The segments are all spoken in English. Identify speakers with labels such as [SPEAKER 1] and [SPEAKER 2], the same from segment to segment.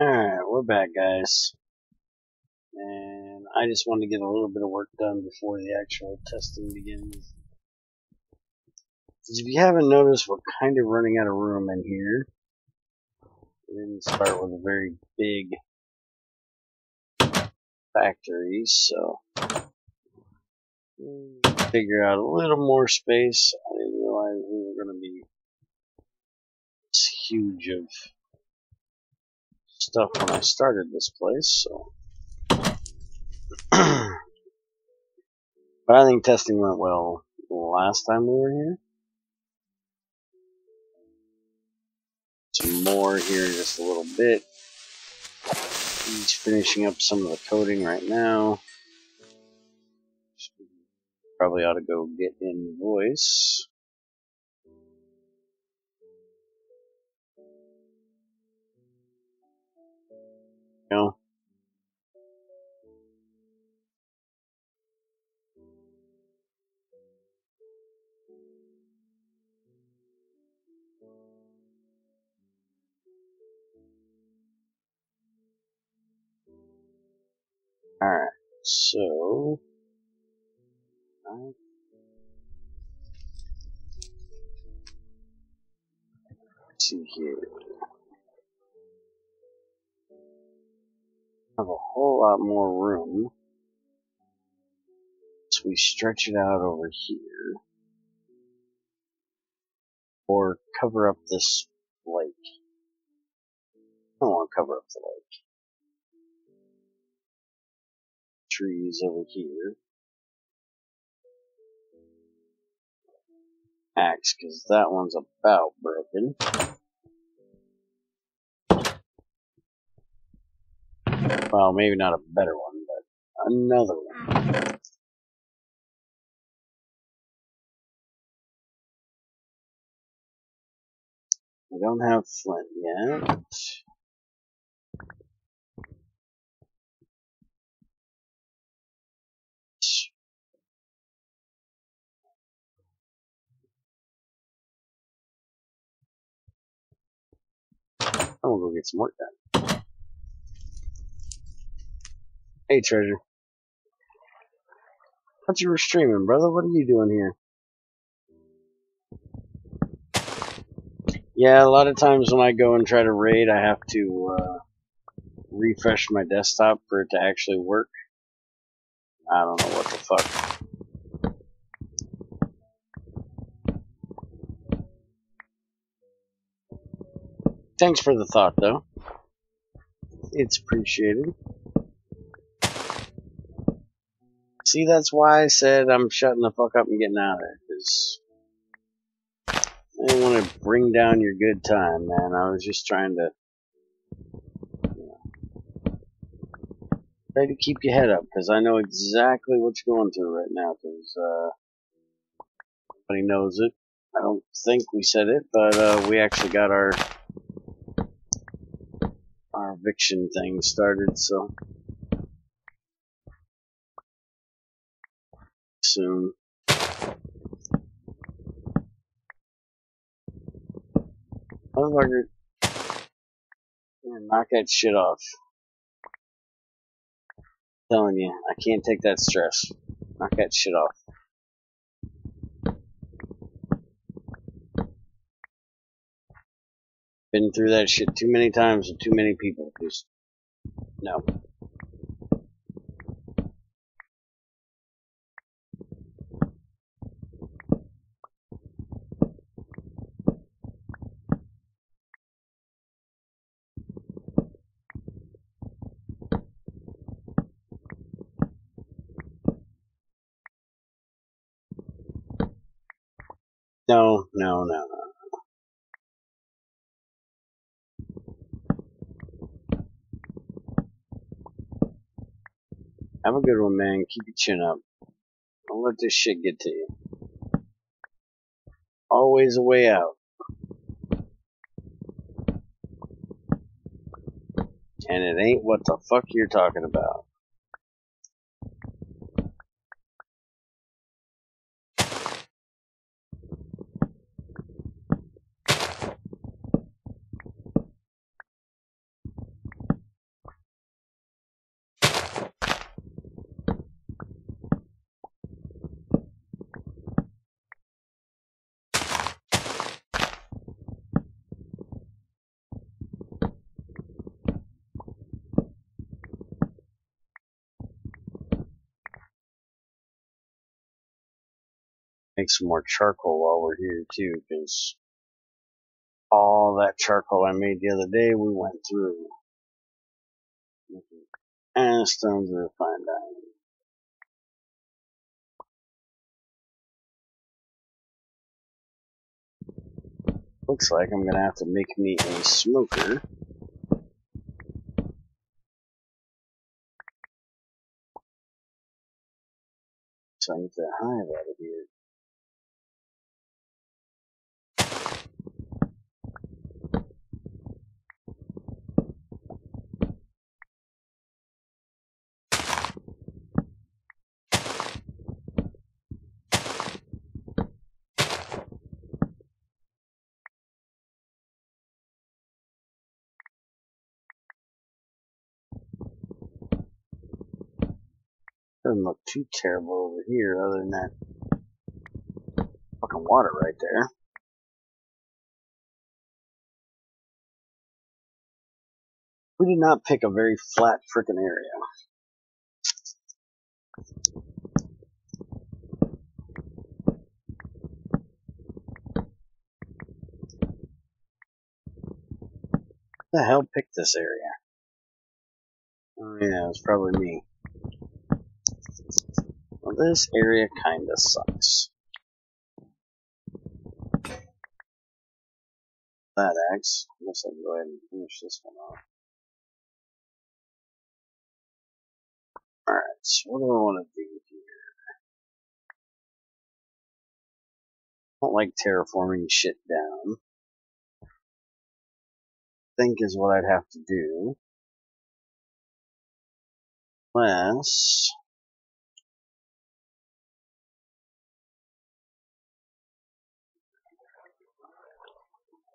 [SPEAKER 1] Alright, we're back, guys. And I just wanted to get a little bit of work done before the actual testing begins. If you haven't noticed, we're kind of running out of room in here. We didn't start with a very big factory, so figure out a little more space. I didn't realize we were going to be this huge of stuff when I started this place, so. But I think testing went well the last time we were here. Some more here in just a little bit. He's finishing up some of the coding right now. Probably ought to go get in voice. No. Alright, so let's see here. Have a whole lot more room. So we stretch it out over here. Or cover up this lake. I don't want to cover up the lake. Trees over here. Axe, because that one's about broken. Well, maybe not a better one, but another one. We don't have flint yet. I'm gonna go get some work done. Hey, Treasure. Thought you were streaming, brother. What are you doing here? Yeah, a lot of times when I go and try to raid, I have to refresh my desktop for it to actually work. I don't know what the fuck. Thanks for the thought, though. It's appreciated. See, that's why I said I'm shutting the fuck up and getting out of there, because I didn't want to bring down your good time, man. I was just trying to, try to keep your head up, because I know exactly what you're going through right now, because nobody knows it. I don't think we said it, but we actually got our eviction thing started, so soon. Motherfucker, knock that shit off. I'm telling you, I can't take that stress. Knock that shit off. Been through that shit too many times with too many people. Just no. No, no, no, no. Have a good one, man. Keep your chin up. Don't let this shit get to you. Always a way out. And it ain't what the fuck you're talking about. Make some more charcoal while we're here too, because all that charcoal I made the other day we went through. And stones of refined iron. Looks like I'm gonna have to make me a smoker. So I get that hive out of here. Doesn't look too terrible over here, other than that fucking water right there. We did not pick a very flat frickin' area. Who the hell picked this area? Oh yeah, it was probably me. Well, this area kinda sucks. That axe. I guess I'll go ahead and finish this one off. Alright, so what do I want to do here? I don't like terraforming shit down. I think is what I'd have to do. Unless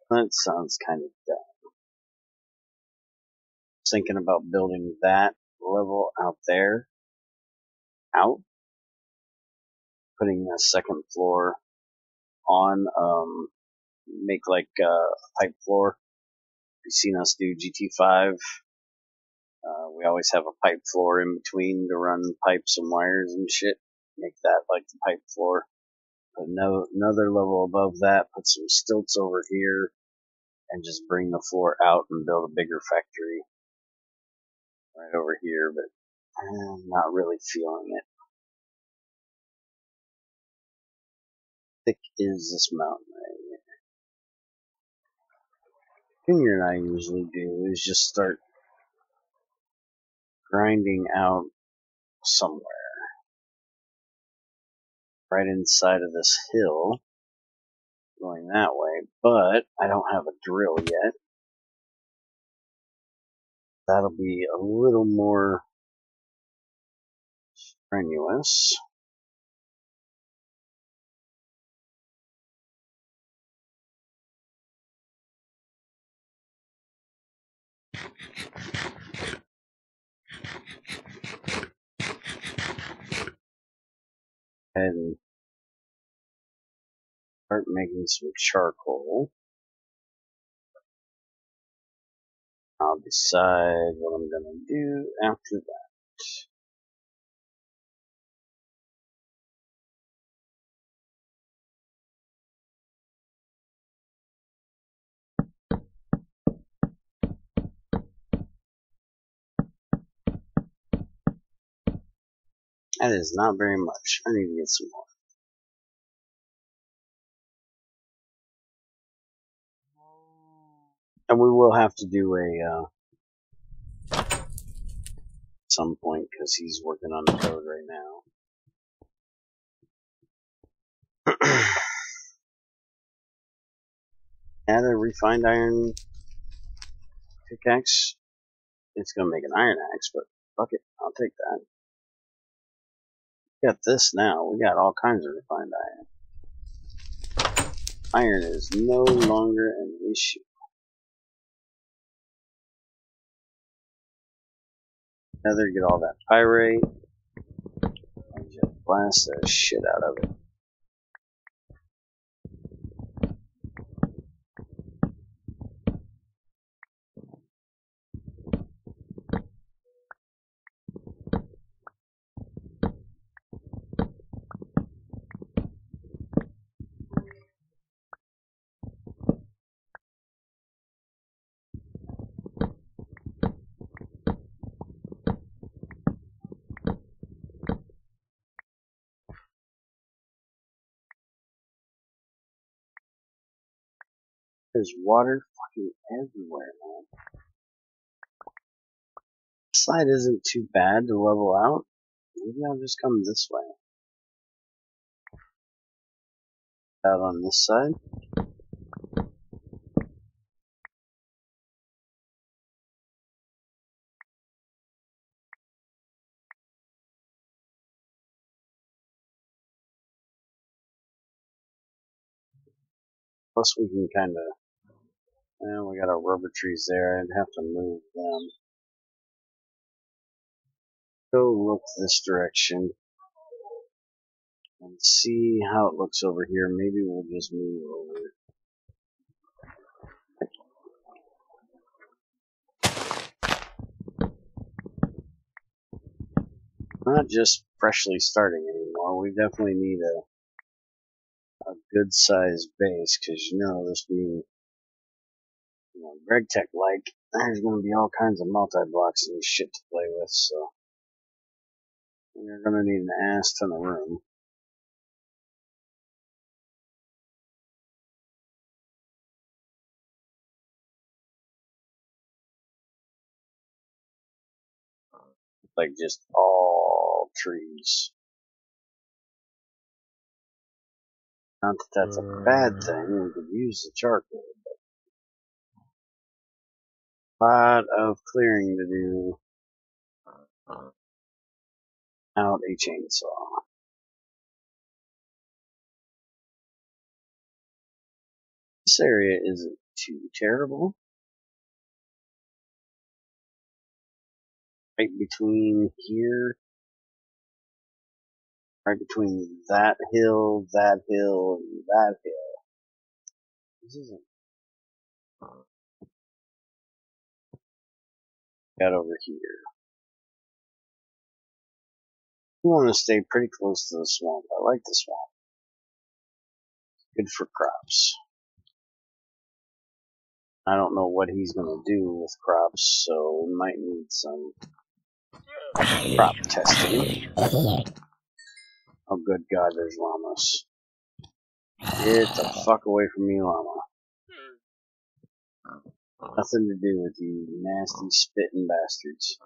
[SPEAKER 1] that sounds kind of dumb. Thinking about building that level out there, putting a second floor on, make like a pipe floor. You've seen us do GT5. We always have a pipe floor in between to run pipes and wires and shit. Make that like the pipe floor. Put another level above that, put some stilts over here, and just bring the floor out and build a bigger factory right over here, but I'm not really feeling it. Thick is this mountain right here. Junior and I usually do is just start grinding out somewhere right inside of this hill going that way, but I don't have a drill yet. That'll be a little more strenuous. And start making some charcoal. I'll decide what I'm gonna do after that. That is not very much. I need to get some more. And we will have to do a some point because he's working on the code right now. Add a refined iron pickaxe. It's gonna make an iron axe, but fuck it, I'll take that. We got this now. We got all kinds of refined iron. Iron is no longer an issue. Nether, get all that pyrite. And just blast the shit out of it. There's water fucking everywhere, man. This side isn't too bad to level out. Maybe I'll just come this way. Out on this side. Plus we can kind of, well, we got our rubber trees there. I'd have to move them. Go look this direction and see how it looks over here. Maybe we'll just move over. Not just freshly starting anymore. We definitely need a good sized base, because you know this being GregTech like, there's going to be all kinds of multi-blocks and shit to play with, so we're going to need an ass ton of room. Like just all trees. Not that that's a bad thing, we could use the charcoal, but a lot of clearing to do out a chainsaw. This area isn't too terrible. Right between here, right between that hill, and that hill. This isn't got over here. We want to stay pretty close to the swamp. I like the swamp. Good for crops. I don't know what he's going to do with crops, so we might need some crop testing. Oh, good God, there's llamas. Get the fuck away from me, llama. Nothing to do with you nasty spitting bastards.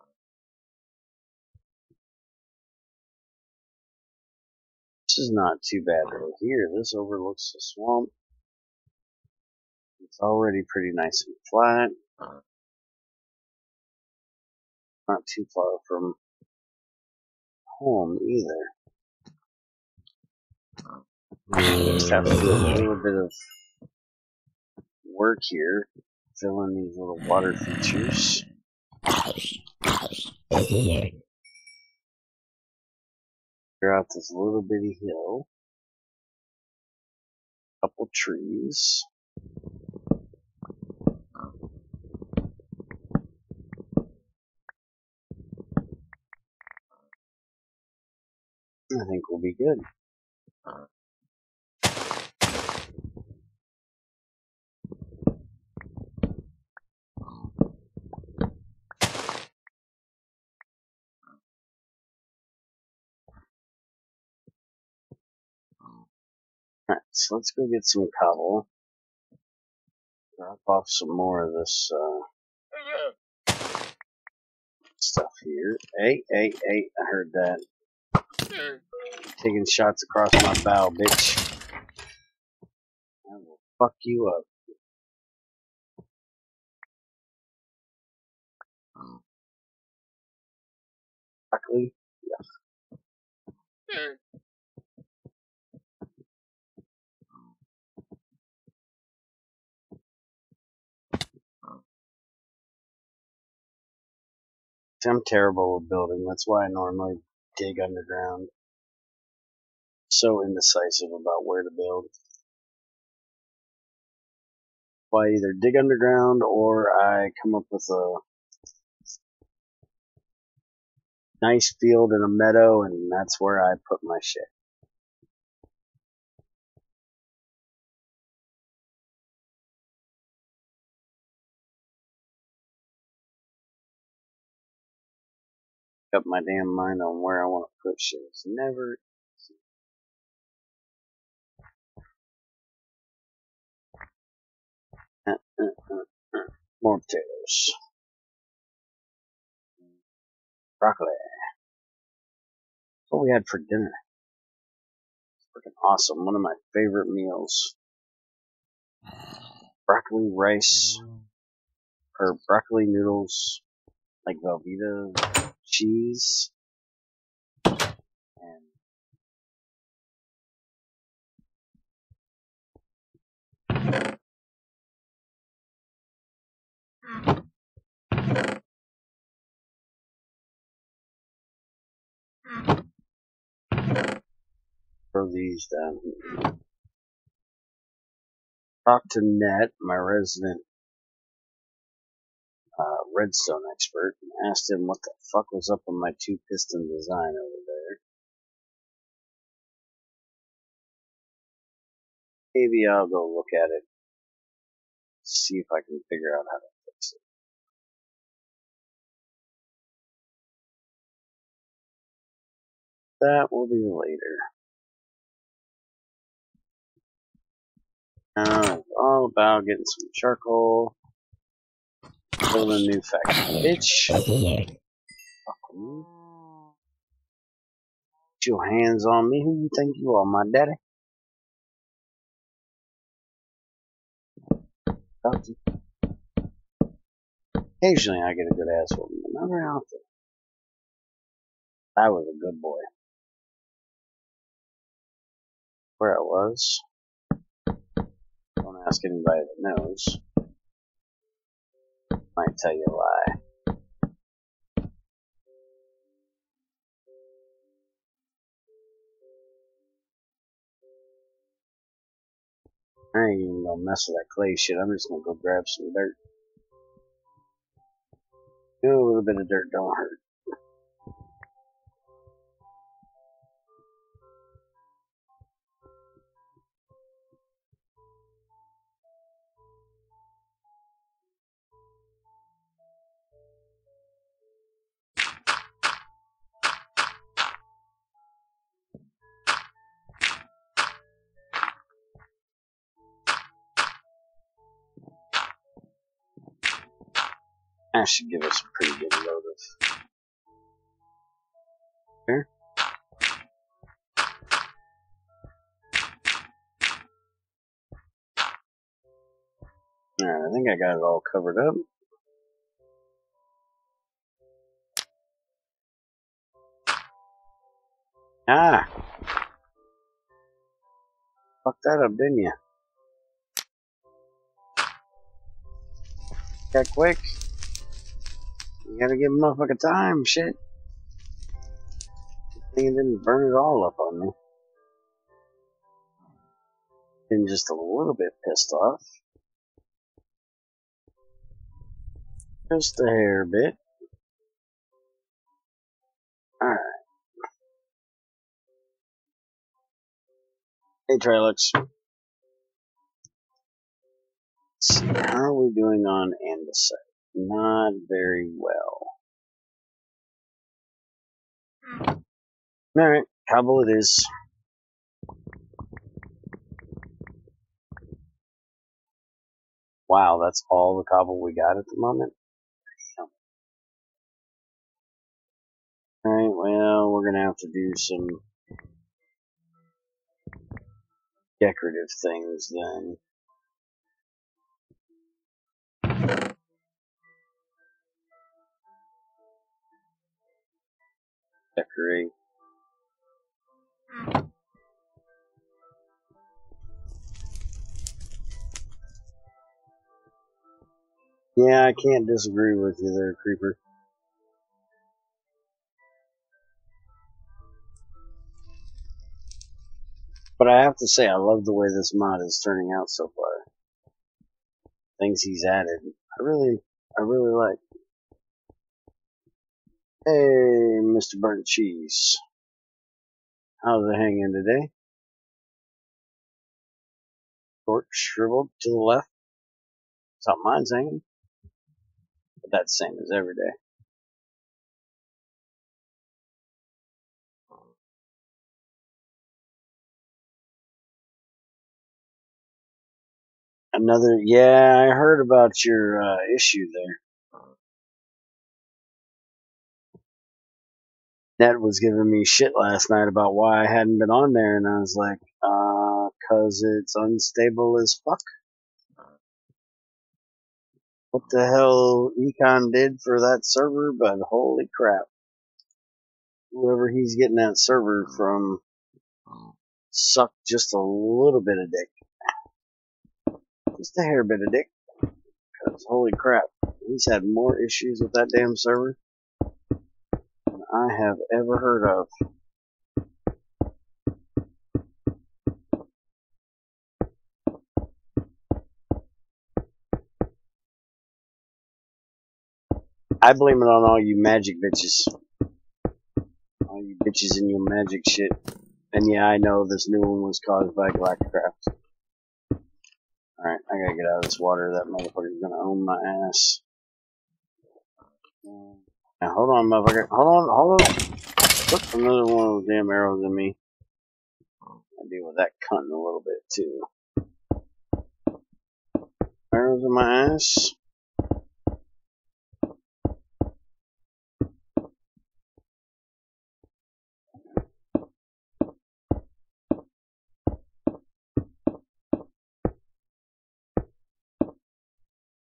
[SPEAKER 1] This is not too bad right here. This overlooks the swamp. It's already pretty nice and flat. Not too far from home either. Just have to do a little bit of work here. Fill in these little water features. Clear out this little bitty hill. Couple trees. I think we'll be good. Alright, so let's go get some cobble. Drop off some more of this stuff here. Hey, I heard that. Taking shots across my bow, bitch. I will fuck you up. Broccoli? Yeah. I'm terrible at building. That's why I normally dig underground. So indecisive about where to build. So I either dig underground or I come up with a nice field and a meadow, and that's where I put my shit. Up my damn mind on where I want to put shit. It's never More potatoes. Broccoli. That's what we had for dinner. Freaking awesome. One of my favorite meals. Broccoli rice. Or broccoli noodles. Like Velveeta cheese. And throw these down here. Talk to Net, my resident redstone expert, and asked him what the fuck was up with my two piston design over there. Maybe I'll go look at it, see if I can figure out how to fix it. That will be later. Now it's all about getting some charcoal, build a new factory. Bitch! Fuck you. Put your hands on me. Who you think you are, my daddy? Occasionally I get a good ass whooping, but not very often. I was a good boy. Where I was. Don't ask anybody that knows. Might tell you a lie. I ain't even gonna mess with that clay shit. I'm just gonna go grab some dirt. A little bit of dirt don't hurt. That should give us a pretty good load of here. Alright, I think I got it all covered up. Ah! Fucked that up, didn't you? That quick. You gotta give a motherfucker time, shit. Good thing it didn't burn it all up on me. Been just a little bit pissed off. Just a hair bit. Alright. Hey, Trelix. Let's see, how are we doing on andesite? Not very well. Alright, cobble it is. Wow, that's all the cobble we got at the moment? Alright, well, we're gonna have to do some decorative things then. Decorate. Yeah, I can't disagree with you there, Creeper. But I have to say, I love the way this mod is turning out so far. Things he's added, I really like. Hey, Mr. Burnt Cheese. How's it hanging today? Short, shriveled to the left. That's how mine's hanging. But that's the same as every day. Another, yeah, I heard about your issue there. Ned was giving me shit last night about why I hadn't been on there, and I was like, 'cause it's unstable as fuck. What the hell Econ did for that server, but holy crap. Whoever he's getting that server from sucked just a little bit of dick. Just a hair bit of dick. 'Cause holy crap, he's had more issues with that damn server than I have ever heard of. I blame it on all you magic bitches. All you bitches and your magic shit. And yeah, I know this new one was caused by Galacticraft. Alright, I gotta get out of this water. That motherfucker's gonna own my ass. Now, hold on, motherfucker. Hold on. Look, another one of those damn arrows in me. I deal with that cunt in a little bit, too. Arrows in my ass.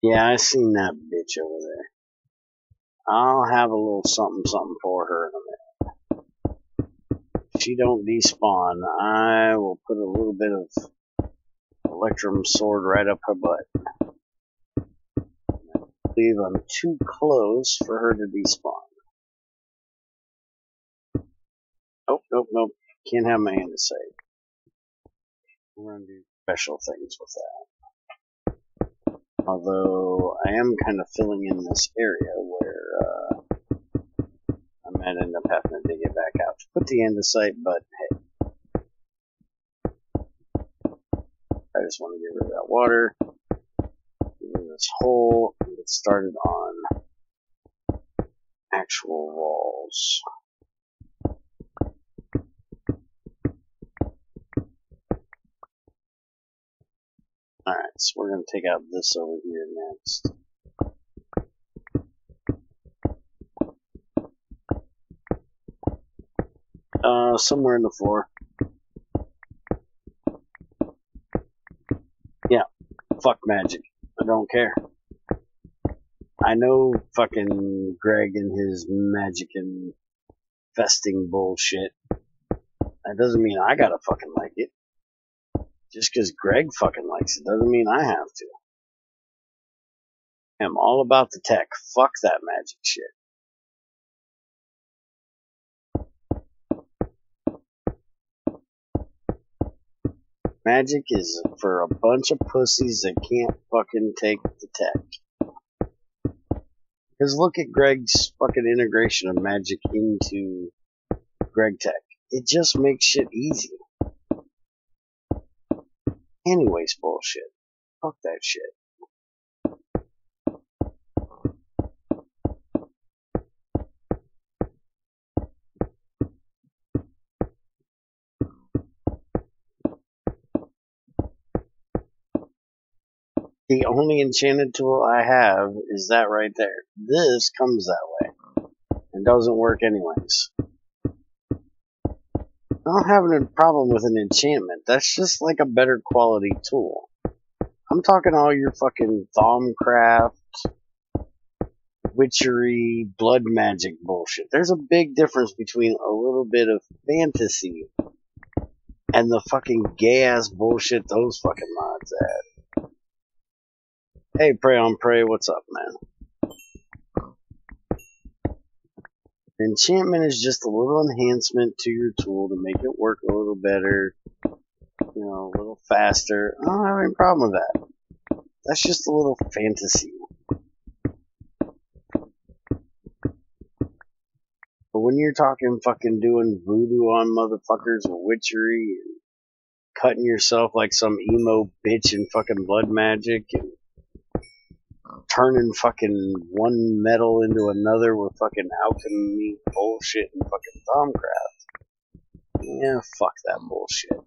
[SPEAKER 1] Yeah, I seen that bitch over there. I'll have a little something for her in a minute. If she don't despawn, I will put a little bit of Electrum sword right up her butt. I believe I'm too close for her to despawn. Oh, nope. Can't have my hand to save. We're gonna do special things with that. Although, I am kind of filling in this area where, I might end up having to dig it back out to put the andesite, but hey. I just want to get rid of that water, get rid of this hole, and get started on actual walls. Alright, so we're going to take out this over here next. Somewhere in the floor. Yeah, fuck magic. I don't care. I know fucking Greg and his magic and festing bullshit. That doesn't mean I gotta fucking like it. Just because Greg fucking likes it doesn't mean I have to. I'm all about the tech. Fuck that magic shit. Magic is for a bunch of pussies that can't fucking take the tech. Because look at Greg's fucking integration of magic into GregTech. It just makes shit easy. Anyways, bullshit. Fuck that shit. The only enchanted tool I have is that right there. This comes that way. And doesn't work anyways. I don't have a problem with an enchantment. That's just like a better quality tool. I'm talking all your fucking Thaumcraft, witchery, blood magic bullshit. There's a big difference between a little bit of fantasy and the fucking gay-ass bullshit those fucking mods add. Hey, Prey on Prey, what's up, man? Enchantment is just a little enhancement to your tool to make it work a little better, you know, a little faster. I don't have any problem with that. That's just a little fantasy. But when you're talking fucking doing voodoo on motherfuckers or witchery and cutting yourself like some emo bitch in fucking blood magic and turning fucking one metal into another with fucking alchemy bullshit and fucking Thaumcraft. Yeah, fuck that bullshit.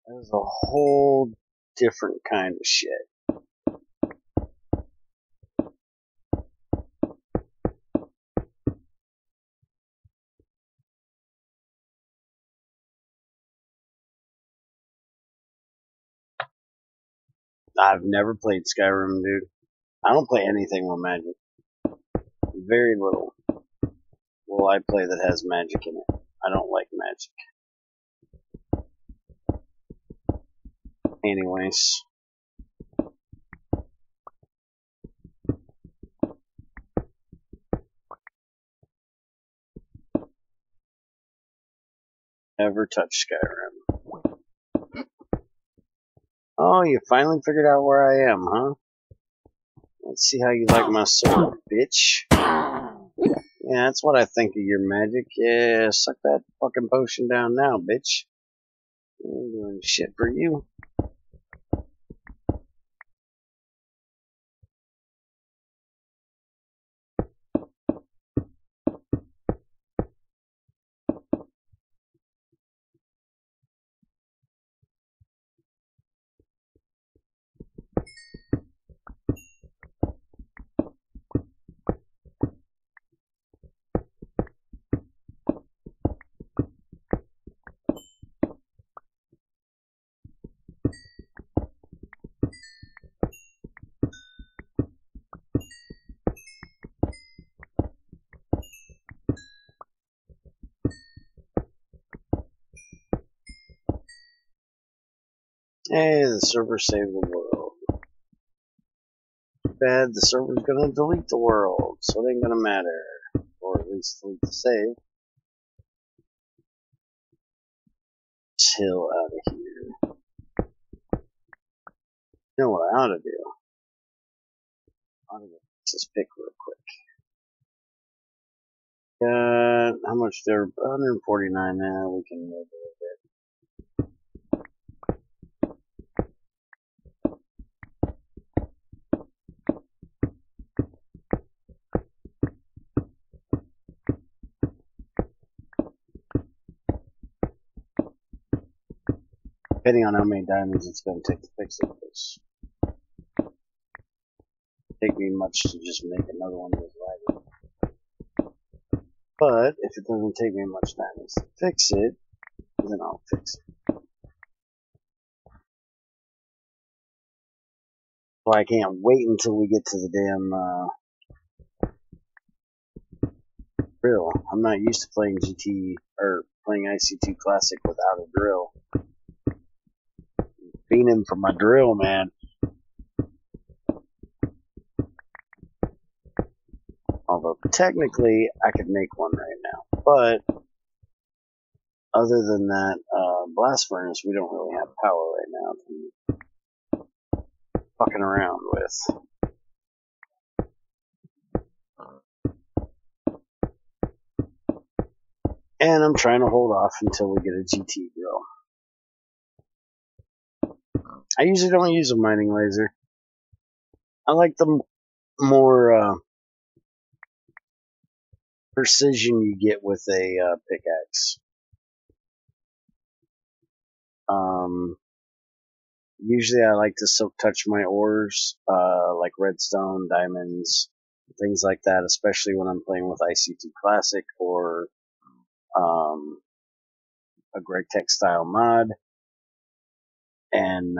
[SPEAKER 1] There's a whole different kind of shit. I've never played Skyrim, dude. I don't play anything with magic. Very little will I play that has magic in it. I don't like magic. Anyways. Never touch Skyrim. Oh, you finally figured out where I am, huh? Let's see how you like my sword, bitch. Yeah, that's what I think of your magic. Yeah, suck that fucking potion down now, bitch. I ain't doing shit for you. Hey, the server saved the world. Too bad the server's gonna delete the world, so it ain't gonna matter. Or at least delete the save. Chill out of here. You know what I ought to do? I ought to get this pick real quick. How much there? 149 now. We can move a little bit. Depending on how many diamonds it's going to take to fix it, because take me much to just make another one with lagging. But if it doesn't take me much diamonds to fix it, then I'll fix it. Well, I can't wait until we get to the damn drill. I'm not used to playing GT or playing IC2 Classic without a drill. Fiending for my drill, man. Although technically I could make one right now, but other than that, blast furnace we don't really have power right now to be fucking around with. And I'm trying to hold off until we get a GT drill. I usually don't use a mining laser. I like the more precision you get with a pickaxe. Usually I like to silk touch my ores, like redstone, diamonds, things like that, especially when I'm playing with IC2 Classic or a GregTech style mod. And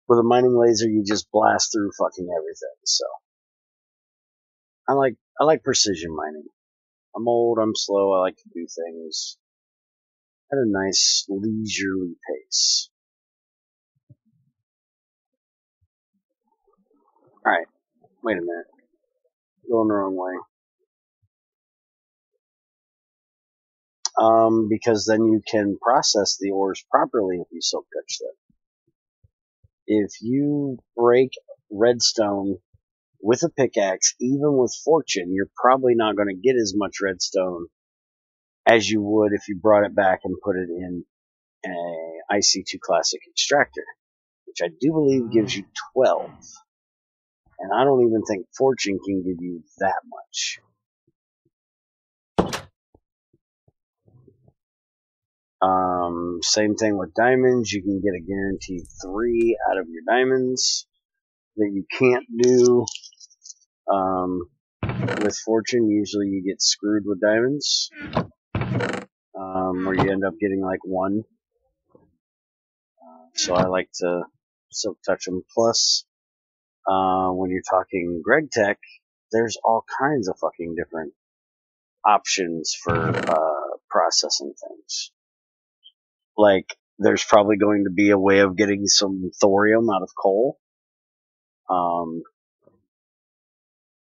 [SPEAKER 1] with a mining laser, you just blast through fucking everything. So I like precision mining. I'm old, I'm slow, I like to do things at a nice leisurely pace. Alright, wait a minute. Going the wrong way. Because then you can process the ores properly if you silk touch them. If you break redstone with a pickaxe, even with fortune, you're probably not going to get as much redstone as you would if you brought it back and put it in a IC2 Classic extractor, which I do believe gives you 12. And I don't even think fortune can give you that much. Same thing with diamonds. You can get a guaranteed 3 out of your diamonds that you can't do with fortune. Usually you get screwed with diamonds, where you end up getting like 1. So I like to silk touch them. Plus, when you're talking GregTech, there's all kinds of fucking different options for processing things. Like, there's probably going to be a way of getting some thorium out of coal,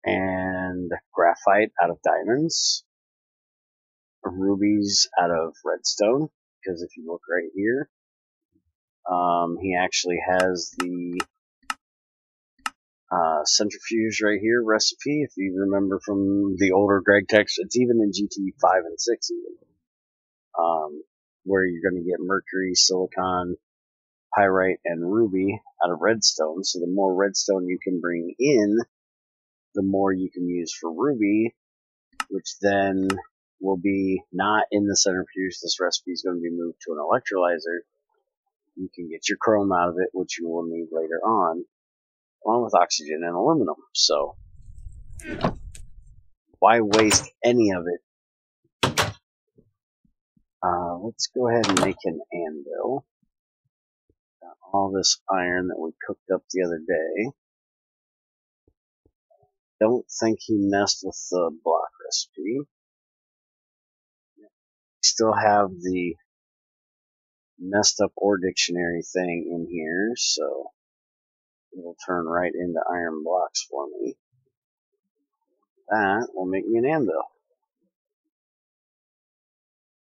[SPEAKER 1] and graphite out of diamonds, rubies out of redstone, because if you look right here, he actually has the centrifuge right here recipe. If you remember from the older GregTech, it's even in GT 5 and 6 even, where you're going to get mercury, silicon, pyrite, and ruby out of redstone. So the more redstone you can bring in, the more you can use for ruby, which then will be not in the centrifuge. This recipe is going to be moved to an electrolyzer. You can get your chrome out of it, which you will need later on, along with oxygen and aluminum. So why waste any of it? Let's go ahead and make an anvil. Got all this iron that we cooked up the other day. Don't think he messed with the block recipe. Still have the messed up ore dictionary thing in here, so it'll turn right into iron blocks for me. That will make me an anvil.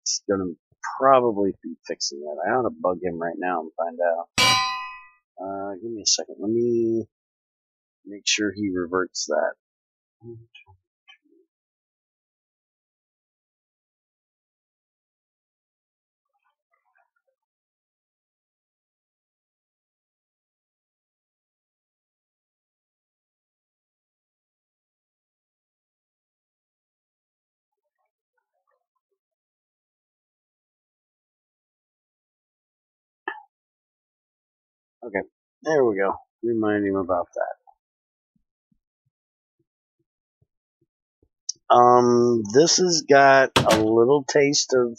[SPEAKER 1] It's gonna probably be fixing that. I ought to bug him right now and find out. Give me a second. Let me make sure he reverts that. Okay, there we go. Remind him about that. This has got a little taste of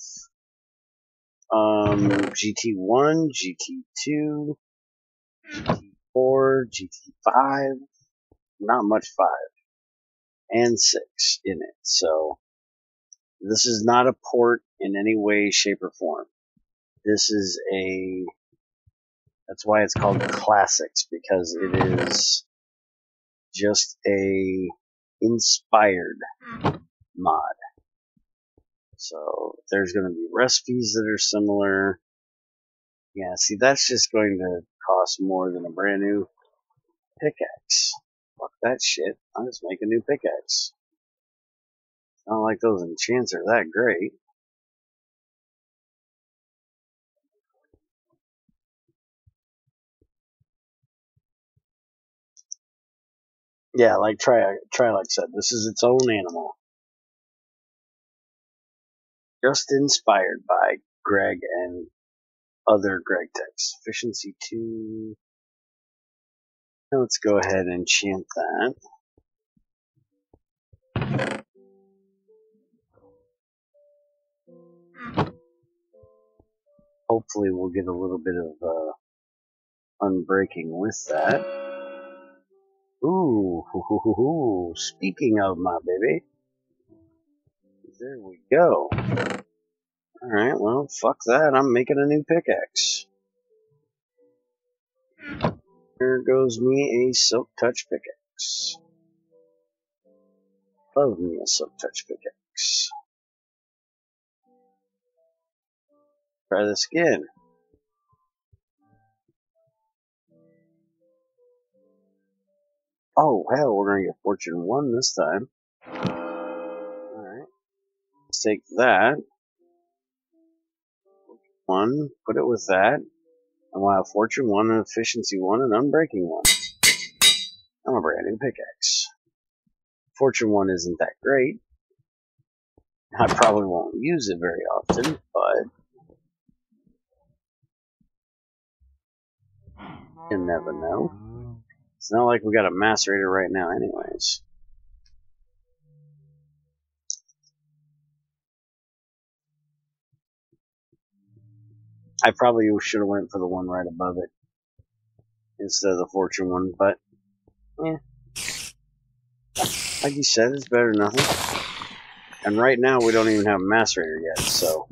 [SPEAKER 1] GT1, GT2, GT4, GT5, not much 5, and 6 in it. So this is not a port in any way, shape, or form. This is that's why it's called Classics, because it is just a inspired mod. So there's going to be recipes that are similar. Yeah, see, that's just going to cost more than a brand new pickaxe. Fuck that shit. I'll just make a new pickaxe. I don't like those enchants are that great. Yeah, like try like I said, this is its own animal. Just inspired by Greg and other GregTechs. Efficiency 2. Now let's go ahead and enchant that. Hopefully we'll get a little bit of unbreaking with that. Ooh, speaking of my baby. There we go. Alright, well, fuck that. I'm making a new pickaxe. There goes me a Silk Touch pickaxe. Love me a Silk Touch pickaxe. Try this again. Oh, hell, we're gonna get Fortune 1 this time. Alright. Let's take that. 1, put it with that. And we'll have Fortune 1, and Efficiency 1, and Unbreaking 1. I'm a brand new pickaxe. Fortune 1 isn't that great. I probably won't use it very often, but You never know. It's not like we got a macerator right now anyways. I probably should have went for the one right above it instead of the fortune one, but yeah. Like you said, it's better than nothing. And right now we don't even have a macerator yet, so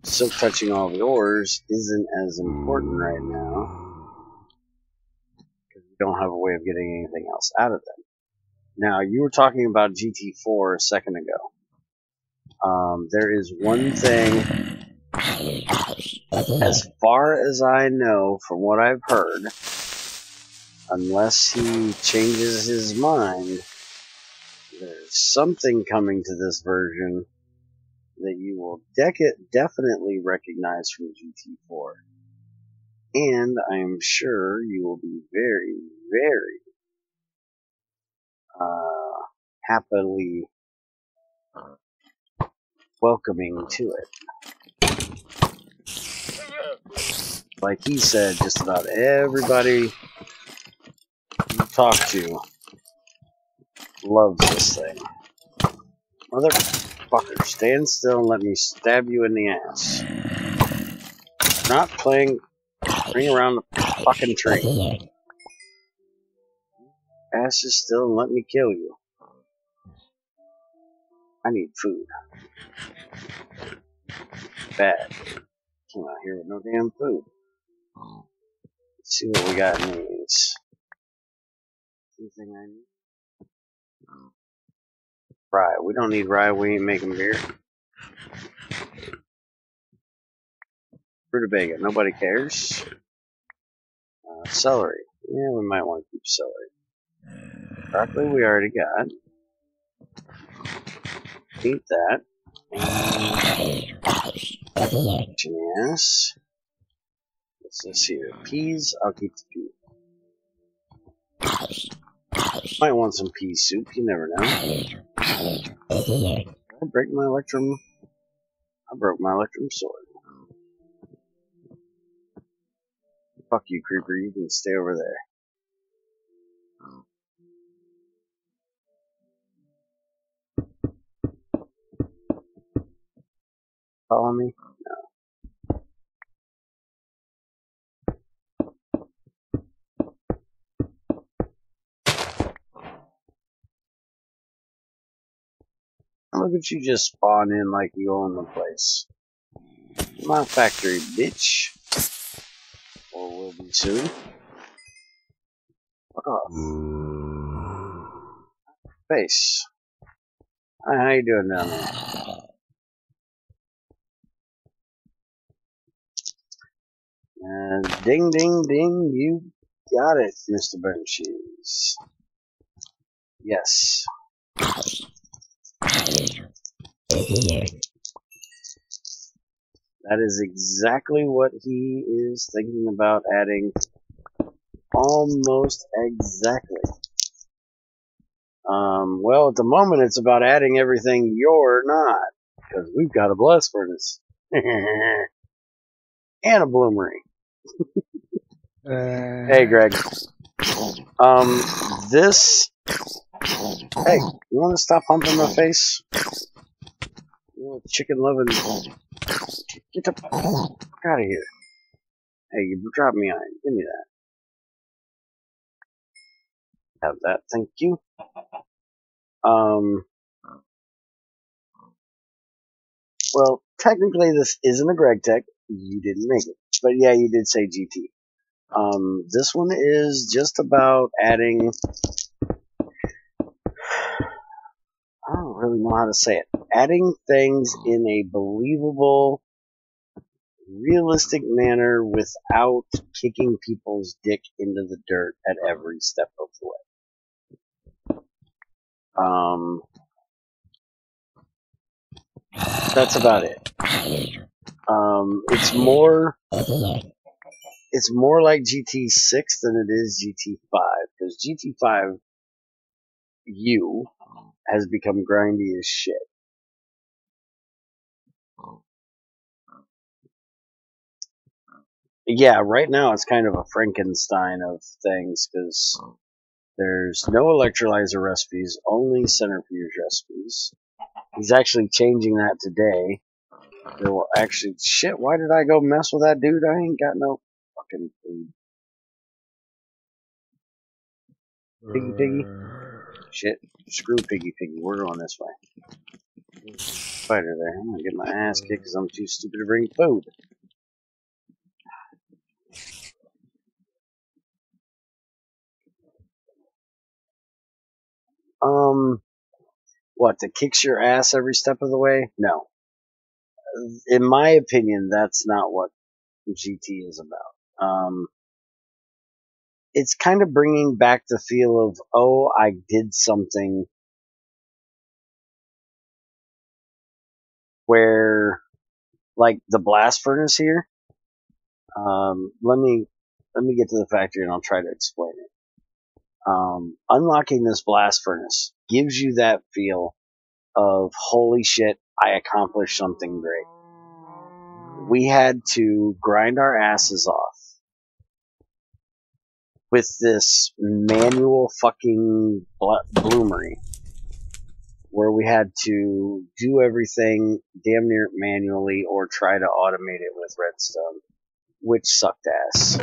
[SPEAKER 1] silk touching all the ores isn't as important right now because we don't have a way of getting anything else out of them. Now, you were talking about GT4 a second ago. There is one thing, as far as I know, from what I've heard, unless he changes his mind, there's something coming to this version that you will definitely recognize from GT4. And I am sure you will be very, very happily welcoming to it. Like he said, just about everybody you talk to loves this thing. Motherfucker, stand still and let me stab you in the ass. Not playing ring around the fucking tree. Ass is still and let me kill you. I need food. Bad. Came out here with no damn food. Let's see what we got in these. Anything I need? Rye. We don't need rye. We ain't making beer. Rutabaga. Nobody cares. Celery. Yeah, we might want to keep celery. Broccoli we already got. Eat that. Yes. What's this here? Peas? I'll keep the peas. Might want some pea soup, you never know. Did I break my electrum? I broke my electrum sword. Fuck you, creeper, you can stay over there. Follow me? No. Look at you just spawn in like you own the place. My factory, bitch. Or will be soon. Fuck off. Face. Hi, how you doing down there? Ding, ding, ding, you got it, Mr. Burnt Cheese. Yes. That is exactly what he is thinking about adding. Almost exactly. Well, at the moment, it's about adding everything you're not. Because we've got a blast furnace. And a bloomery. Hey, Greg. This... Hey, you want to stop humping my face? You little chicken loving... Get the fuck out of here. Hey, you dropped me on it. Give me that. Have that, thank you. Well, technically this isn't a GregTech. You didn't make it. But yeah, you did say GT. This one is just about adding... I don't really know how to say it. Adding things in a believable, realistic manner without kicking people's dick into the dirt at every step of the way. That's about it. It's more like GT6 than it is GT5, because GT5U has become grindy as shit. Yeah, right now it's kind of a Frankenstein of things because there's no electrolyzer recipes, only centrifuge recipes. He's actually changing that today. There will actually shit. Why did I go mess with that dude? I ain't got no fucking food. Piggy. Shit. Screw Piggy. We're going this way. Spider there. I'm gonna get my ass kicked because I'm too stupid to bring food. What, to kicks your ass every step of the way? No. In my opinion, that's not what GT is about. It's kind of bringing back the feel of, oh, I did something where, like the blast furnace here. Let me get to the factory and I'll try to explain it. Unlocking this blast furnace gives you that feel of, holy shit, I accomplished something great. We had to grind our asses off with this manual fucking bloomery where we had to do everything damn near manually or try to automate it with redstone, which sucked ass.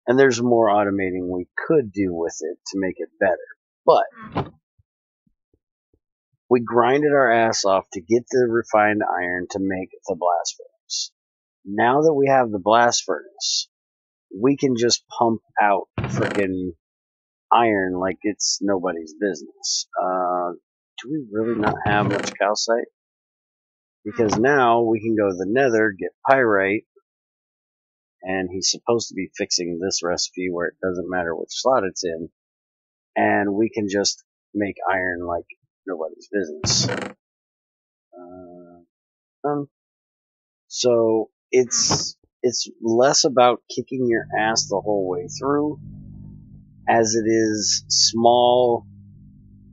[SPEAKER 1] And there's more automating we could do with it to make it better. But we grinded our ass off to get the refined iron to make the blast furnace. Now that we have the blast furnace, we can just pump out freaking iron like it's nobody's business. Do we really not have much calcite? Because now we can go to the nether, get pyrite, and he's supposed to be fixing this recipe where it doesn't matter which slot it's in, and we can just make iron like nobody's business. So it's less about kicking your ass the whole way through as it is small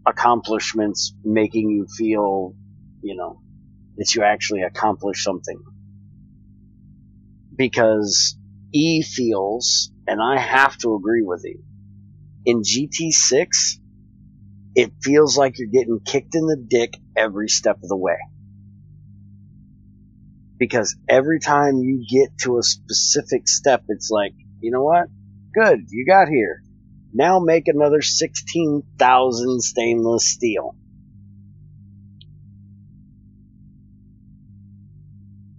[SPEAKER 1] accomplishments making you feel, that you actually accomplished something. Because E feels, and I have to agree with you, in GT6, it feels like you're getting kicked in the dick every step of the way. Because every time you get to a specific step, it's like, you know what? Good, you got here. Now make another 16,000 stainless steel.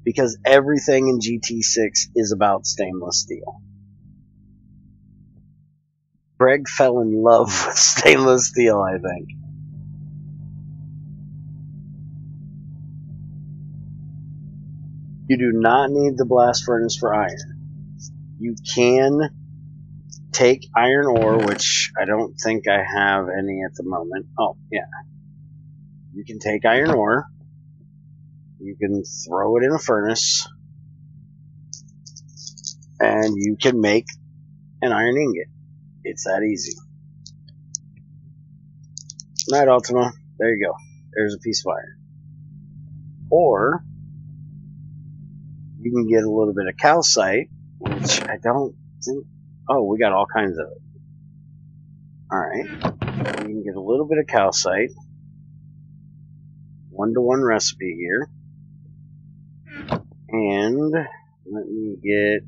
[SPEAKER 1] Because everything in GT6 is about stainless steel. Greg fell in love with stainless steel, I think. You do not need the blast furnace for iron. You can take iron ore, which I don't think I have any at the moment. Oh, yeah. You can take iron ore. You can throw it in a furnace. And you can make an iron ingot. It's that easy. Night, Ultima. There you go. There's a piece of iron. Or you can get a little bit of calcite, which I don't think. Oh, we got all kinds of it. Alright. You can get a little bit of calcite. 1-to-1 recipe here. And let me get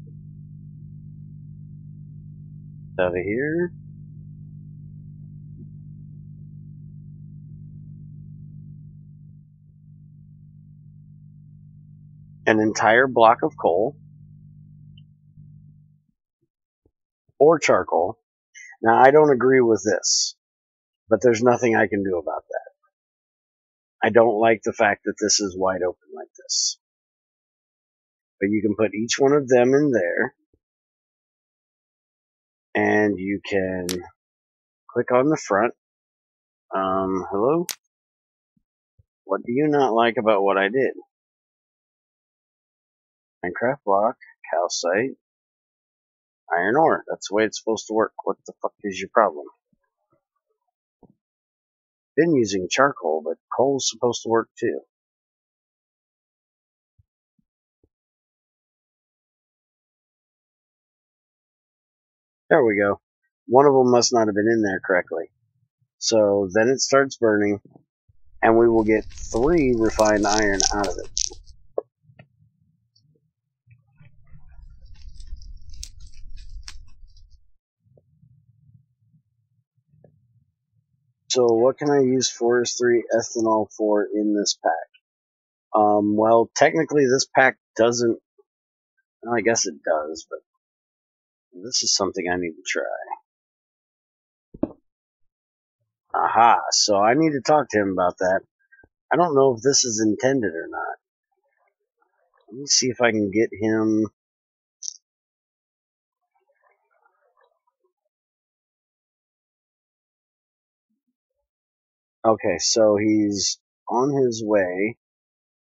[SPEAKER 1] out of here. An entire block of coal or charcoal. Now, I don't agree with this, but there's nothing I can do about that. I don't like the fact that this is wide open like this. But you can put each one of them in there, and you can click on the front. Hello? What do you not like about what I did? Minecraft block, calcite, iron ore. That's the way it's supposed to work. What the fuck is your problem? Been using charcoal, but coal's supposed to work too. There we go. One of them must not have been in there correctly. So then it starts burning, and we will get 3 refined iron out of it. So what can I use forestry ethanol for in this pack? Well, technically this pack doesn't, well, I guess it does, but this is something I need to try. Aha, so I need to talk to him about that. I don't know if this is intended or not. Let me see if I can get him. Okay, so he's on his way.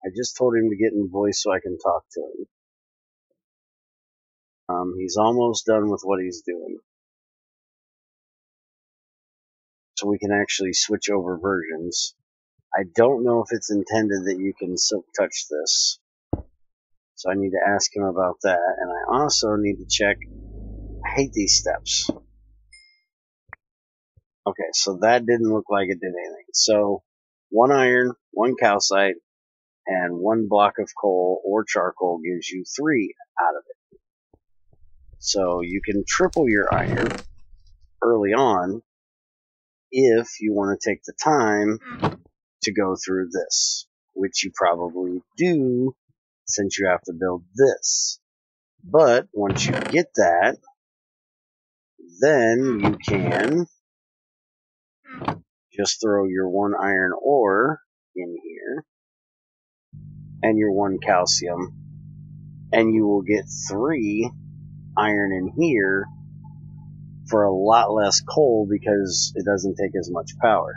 [SPEAKER 1] I just told him to get in voice so I can talk to him. He's almost done with what he's doing. So we can actually switch over versions. I don't know if it's intended that you can silk touch this. So I need to ask him about that. And I also need to check. I hate these steps. Okay, so that didn't look like it did anything. So 1 iron, 1 calcite, and 1 block of coal or charcoal gives you 3 out of it. So you can triple your iron early on if you want to take the time to go through this, which you probably do since you have to build this. But once you get that, then you can just throw your 1 iron ore in here and your 1 calcium, and you will get 3 iron in here for a lot less coal because it doesn't take as much power.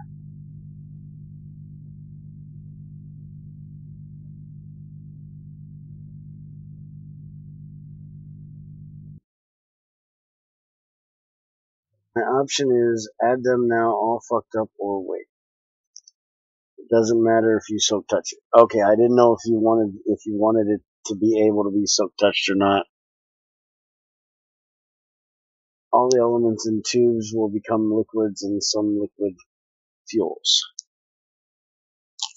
[SPEAKER 1] The option is add them now all fucked up or wait. It doesn't matter if you soak touch it. Okay, I didn't know if you wanted it to be able to be soak touched or not. All the elements in tubes will become liquids and some liquid fuels.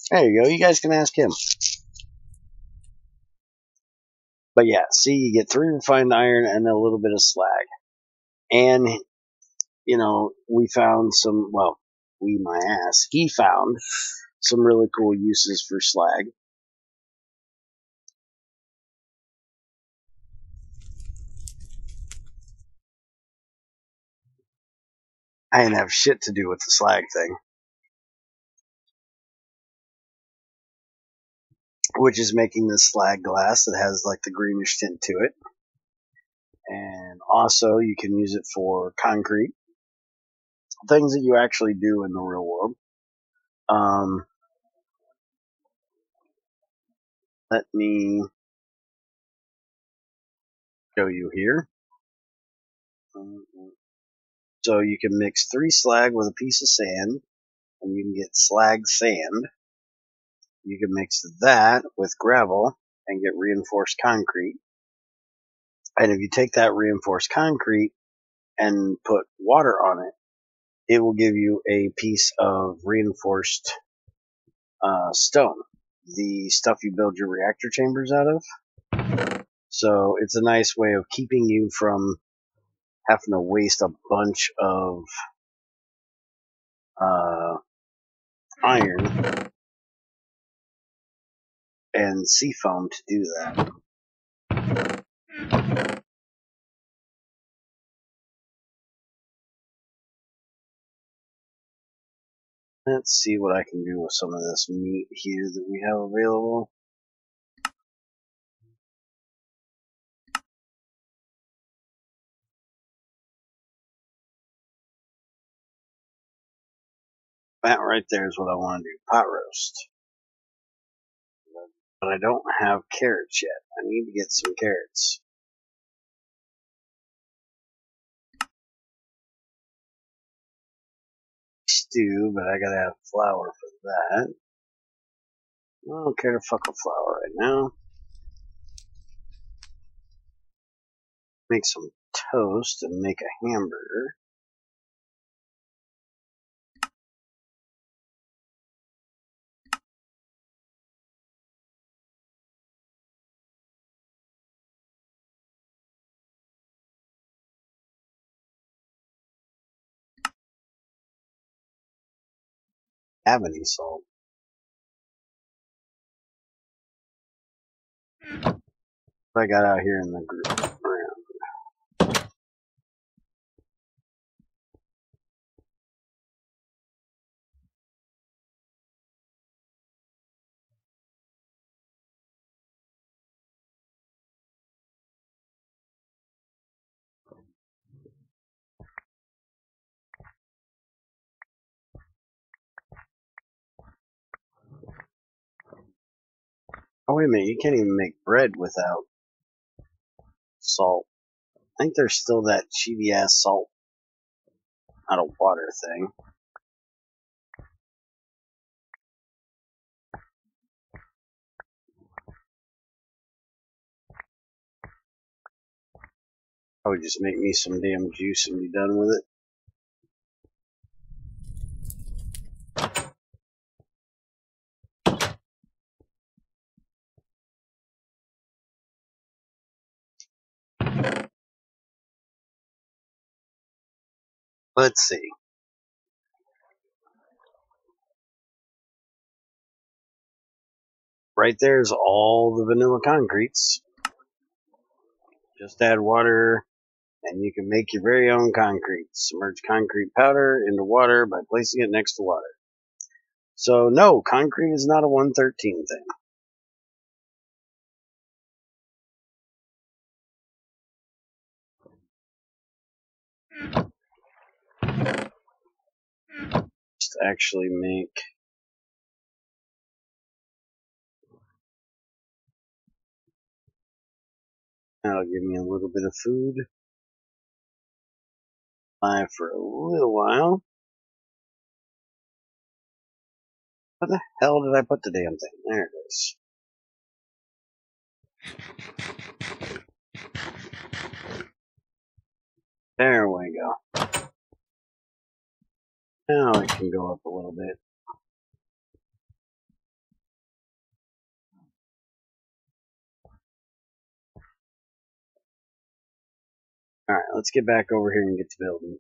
[SPEAKER 1] There you go. You guys can ask him. But yeah, see, you get 3 refined iron and a little bit of slag. And, you know, we found some, well, my ass, he found some really cool uses for slag. I didn't have shit to do with the slag thing. Which is making this slag glass that has like the greenish tint to it. And also you can use it for concrete. Things that you actually do in the real world. Let me show you here. So you can mix 3 slag with a piece of sand, and you can get slag sand. You can mix that with gravel and get reinforced concrete. And if you take that reinforced concrete and put water on it, it will give you a piece of reinforced stone, the stuff you build your reactor chambers out of. So it's a nice way of keeping you from having to waste a bunch of iron and sea foam to do that. Let's see what I can do with some of this meat here that we have available. That right there is what I want to do, pot roast. But I don't have carrots yet. I need to get some carrots. Stew, but I gotta have flour for that. I don't care to fuck with flour right now. Make some toast and make a hamburger. Have any salt? What I got out here in the group around. Oh wait a minute, you can't even make bread without salt. I think there's still that cheaty ass salt out of water thing. Probably just make me some damn juice and be done with it. Let's see. Right there's all the vanilla concretes. Just add water and you can make your very own concrete. Submerge concrete powder into water by placing it next to water. So no, concrete is not a 113 thing. Just actually make that'll give me a little bit of food. Fly for a little while. Where the hell did I put the damn thing? There it is. There we go. Now it can go up a little bit. Alright, let's get back over here and get to building.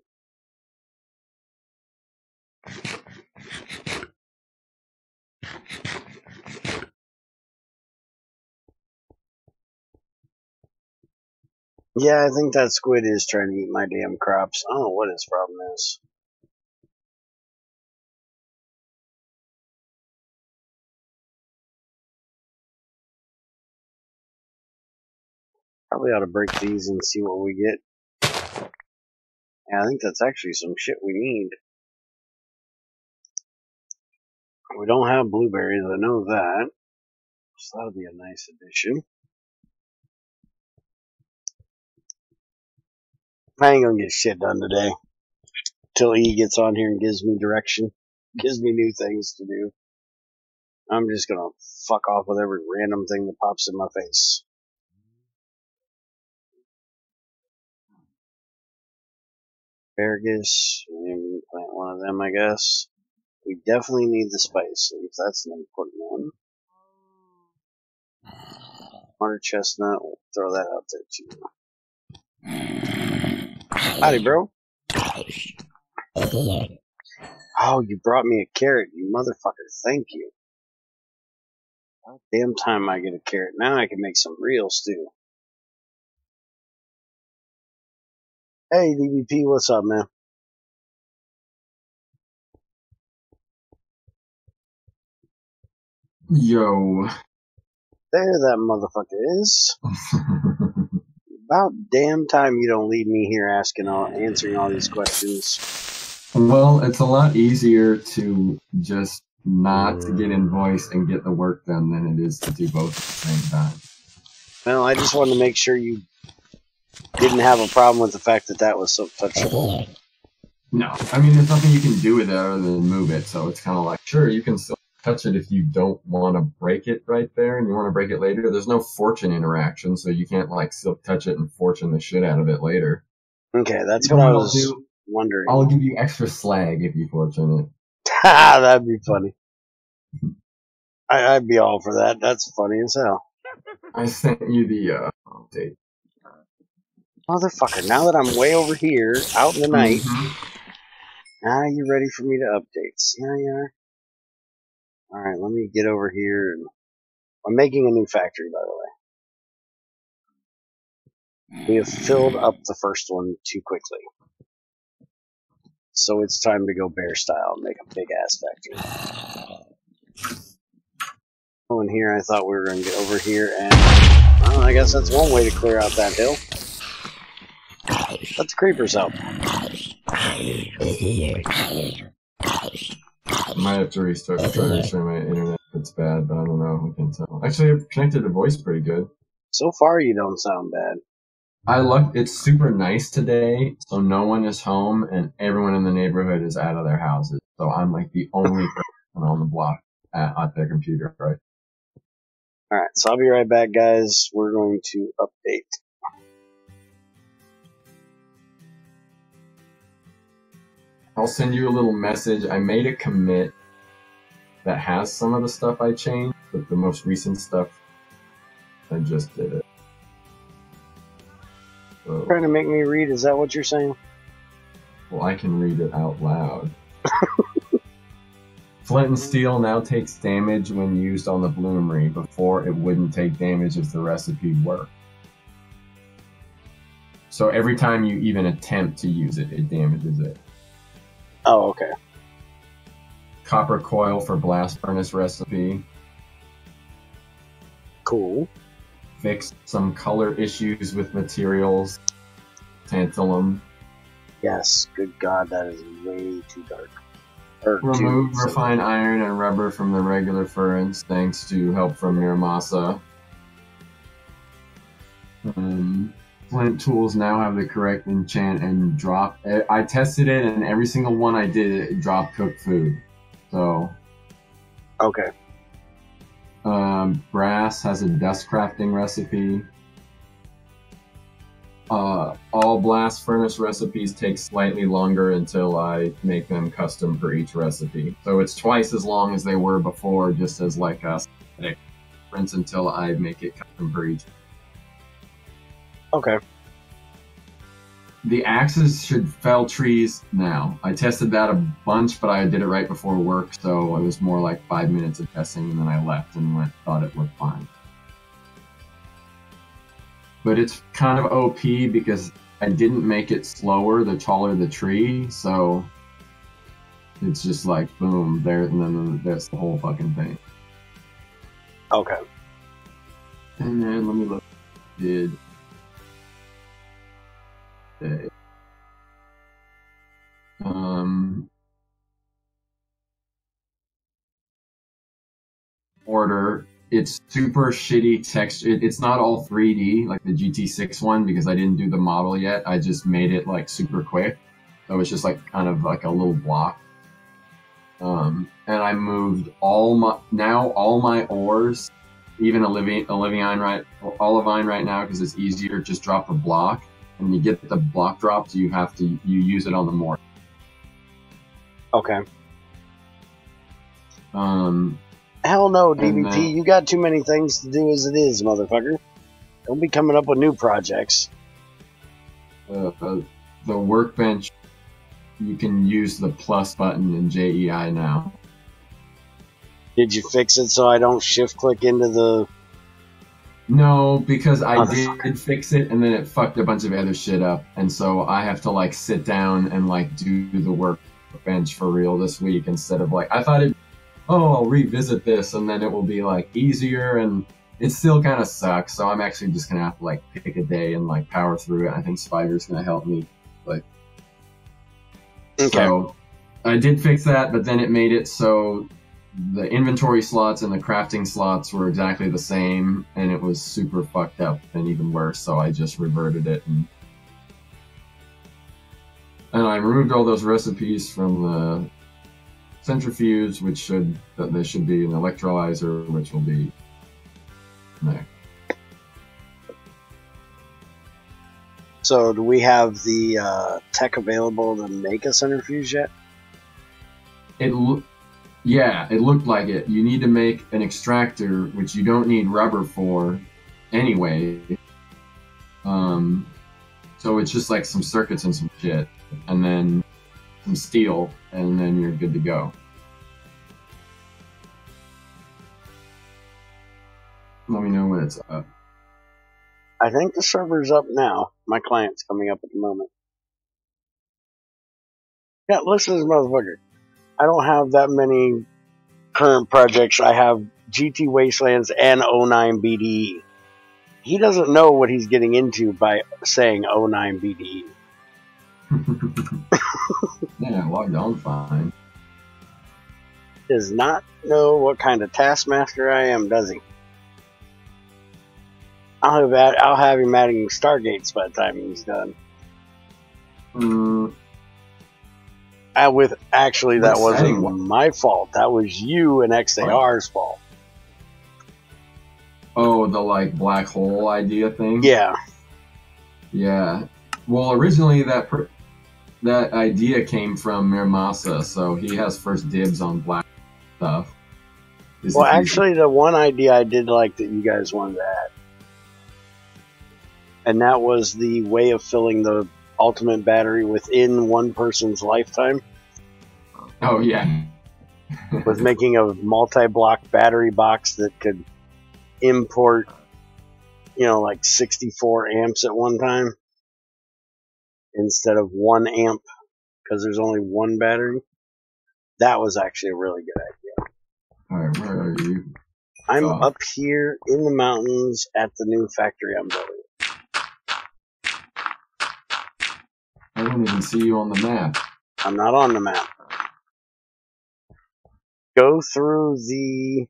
[SPEAKER 1] Yeah, I think that squid is trying to eat my damn crops. I don't know what his problem is. Probably ought to break these and see what we get. Yeah, I think that's actually some shit we need. We don't have blueberries, I know that. So that'll be a nice addition. I ain't gonna get shit done today. Till he gets on here and gives me direction. Gives me new things to do. I'm just gonna fuck off with every random thing that pops in my face. Asparagus. Maybe we can plant one of them, I guess. We definitely need the spice leaf. That's an important one. Water chestnut. We'll throw that out there too. Howdy, bro. Oh, you brought me a carrot, you motherfucker. Thank you. Damn time I get a carrot. Now I can make some real stew. Hey, DVP, what's up, man?
[SPEAKER 2] Yo.
[SPEAKER 1] There that motherfucker is. About damn time you don't leave me here answering all these questions.
[SPEAKER 2] Well, it's a lot easier to just not get invoiced and get the work done than it is to do both at the same time.
[SPEAKER 1] Well, I just wanted to make sure you didn't have a problem with the fact that that was so touchable.
[SPEAKER 2] No, I mean, there's nothing you can do with it other than move it, so it's kind of like, sure, you can still touch it if you don't want to break it right there and you want to break it later. There's no fortune interaction, so you can't like silk touch it and fortune the shit out of it later.
[SPEAKER 1] Okay, that's
[SPEAKER 2] You know
[SPEAKER 1] what I
[SPEAKER 2] I'll
[SPEAKER 1] was
[SPEAKER 2] do?
[SPEAKER 1] wondering.
[SPEAKER 2] I'll give you extra slag if you fortune it.
[SPEAKER 1] Ha, that'd be funny. I'd be all for that. That's funny as hell.
[SPEAKER 2] I sent you the update.
[SPEAKER 1] Motherfucker, now that I'm way over here, out in the night,
[SPEAKER 2] Mm-hmm.
[SPEAKER 1] now you're ready for me to update. Yeah, yeah. Alright, let me get over here. And I'm making a new factory, by the way. We have filled up the first one too quickly. So it's time to go bear style and make a big ass factory. Oh, and here I thought we were going to get over here and... Well, I guess that's one way to clear out that hill. Let the creepers out.
[SPEAKER 2] I might have to restart my internet if it's bad, but I don't know. We can tell. Actually, I've connected to voice pretty good.
[SPEAKER 1] So far, you don't sound bad.
[SPEAKER 2] It's super nice today, so no one is home and everyone in the neighborhood is out of their houses. So I'm like the only person on the block at their computer, right?
[SPEAKER 1] Alright, so I'll be right back, guys. We're going to update.
[SPEAKER 2] I'll send you a little message. I made a commit that has some of the stuff I changed, but the most recent stuff, I just did it. So,
[SPEAKER 1] Trying to make me read, is that what you're saying?
[SPEAKER 2] well, I can read it out loud. Flint and steel now takes damage when used on the bloomery. Before, it wouldn't take damage if the recipe worked. So every time you even attempt to use it, it damages it.
[SPEAKER 1] Oh, okay.
[SPEAKER 2] Copper coil for blast furnace recipe.
[SPEAKER 1] Cool.
[SPEAKER 2] Fixed some color issues with materials. Tantalum.
[SPEAKER 1] Yes, good God, that is way too dark. Or
[SPEAKER 2] Remove
[SPEAKER 1] too,
[SPEAKER 2] refined iron and rubber from the regular furnace thanks to help from Miramasa. Flint tools now have the correct enchant and drop. I tested it, and every single one I did, it dropped cooked food. So.
[SPEAKER 1] Okay.
[SPEAKER 2] Brass has a dust crafting recipe. All blast furnace recipes take slightly longer until I make them custom for each recipe. So it's twice as long as they were before, just as like a difference until I make it custom for each.
[SPEAKER 1] Okay.
[SPEAKER 2] The axes should fell trees now. I tested that a bunch, but I did it right before work, so it was more like 5 minutes of testing, and then I left and thought it looked fine. But it's kind of OP because I didn't make it slower the taller the tree, so it's just like boom, there, and then that's the whole fucking thing.
[SPEAKER 1] Okay.
[SPEAKER 2] And then let me look. Did okay. Order. It's super shitty texture. It's not all 3D like the GT6 one because I didn't do the model yet. I just made it like super quick. So it's just like kind of like a little block. And I moved all my ores, even olivine right now because it's easier. Just drop a block, and when you get the block dropped, you use it on the mortar.
[SPEAKER 1] Okay. Hell no, DBP. You got too many things to do as it is, motherfucker. Don't be coming up with new projects.
[SPEAKER 2] The workbench, you can use the plus button in JEI now.
[SPEAKER 1] Did you fix it so I don't shift click into the...
[SPEAKER 2] No, because I did fix it, and then it fucked a bunch of other shit up, and so I have to like sit down and like do the workbench for real this week instead of like, I thought I'll revisit this and then it will be like easier, and it still kind of sucks. So I'm actually just gonna have to like pick a day and like power through it. I think Spider's gonna help me. Like, okay. So I did fix that, but then it made it so the inventory slots and the crafting slots were exactly the same, and it was super fucked up and even worse. So I just reverted it, and I removed all those recipes from the centrifuge, there should be an electrolyzer, which will be there.
[SPEAKER 1] So do we have the tech available to make a centrifuge yet?
[SPEAKER 2] Yeah, it looked like it. You need to make an extractor, which you don't need rubber for anyway. So it's just like some circuits and some shit, and then some steel, and then you're good to go. Let me know when it's up.
[SPEAKER 1] I think the server's up now. My client's coming up at the moment. Yeah, listen to this motherfucker. I don't have that many current projects. I have GT Wastelands and 09 BDE. He doesn't know what he's getting into by saying 09 BDE.
[SPEAKER 2] Yeah, logged on fine.
[SPEAKER 1] Does not know what kind of taskmaster I am, does he? I'll have him adding Stargates by the time he's done. That wasn't my fault. That was you and XAR's fault.
[SPEAKER 2] Oh, the like black hole idea thing?
[SPEAKER 1] Yeah.
[SPEAKER 2] Yeah. Well, originally that idea came from Miramasa, so he has first dibs on black stuff.
[SPEAKER 1] Well, actually, the one idea I did like that you guys wanted to add, and that was the way of filling the ultimate battery within one person's lifetime.
[SPEAKER 2] Oh, yeah.
[SPEAKER 1] With making a multi-block battery box that could import, like 64 amps at one time instead of 1 amp because there's only one battery. That was actually a really good idea.
[SPEAKER 2] Alright, where are you?
[SPEAKER 1] I'm up here in the mountains at the new factory I'm building.
[SPEAKER 2] I don't even see you on the map.
[SPEAKER 1] I'm not on the map. Go through the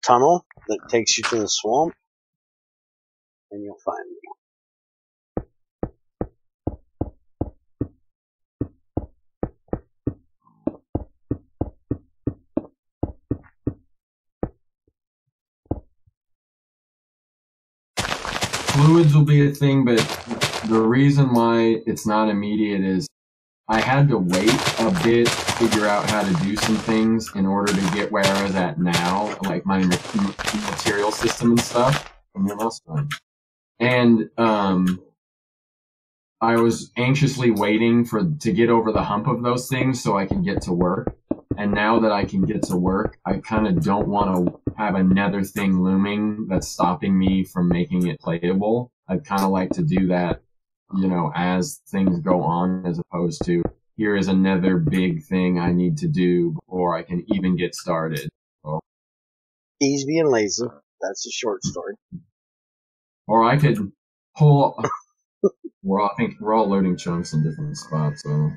[SPEAKER 1] tunnel that takes you to the swamp, and you'll find me.
[SPEAKER 2] Fluids will be a thing, but the reason why it's not immediate is I had to wait a bit to figure out how to do some things in order to get where I was at now, like my material system and stuff from your last time. And I was anxiously waiting to get over the hump of those things so I can get to work. And now that I can get to work, I kind of don't want to have another thing looming that's stopping me from making it playable. I'd kind of like to do that, as things go on, as opposed to here is another big thing I need to do before I can even get started. So,
[SPEAKER 1] he's being lazy. That's a short story.
[SPEAKER 2] Or I could pull. I think we're all loading chunks in different spots, so.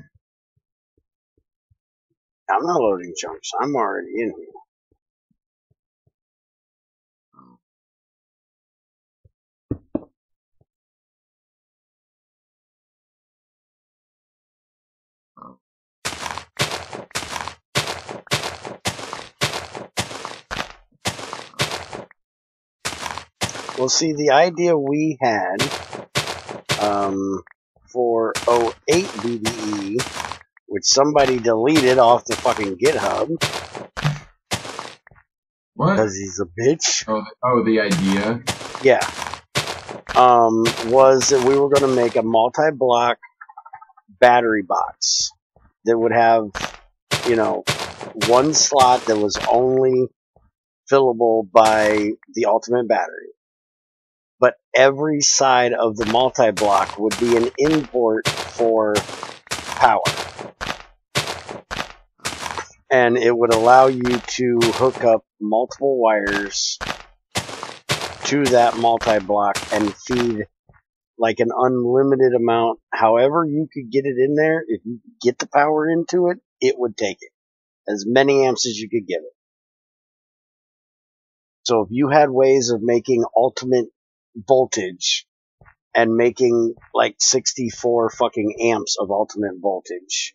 [SPEAKER 1] I'm not loading chunks. I'm already in here. Well, see, the idea we had for 08 BDE, which somebody deleted off the fucking GitHub.
[SPEAKER 2] What?
[SPEAKER 1] Because he's a bitch.
[SPEAKER 2] Oh, the idea?
[SPEAKER 1] Yeah. Was that we were going to make a multi-block battery box that would have, one slot that was only fillable by the ultimate battery. But every side of the multi-block would be an import for power. And it would allow you to hook up multiple wires to that multi-block and feed like an unlimited amount. However you could get it in there, if you could get the power into it, it would take it. As many amps as you could give it. So if you had ways of making ultimate voltage and making like 64 fucking amps of ultimate voltage,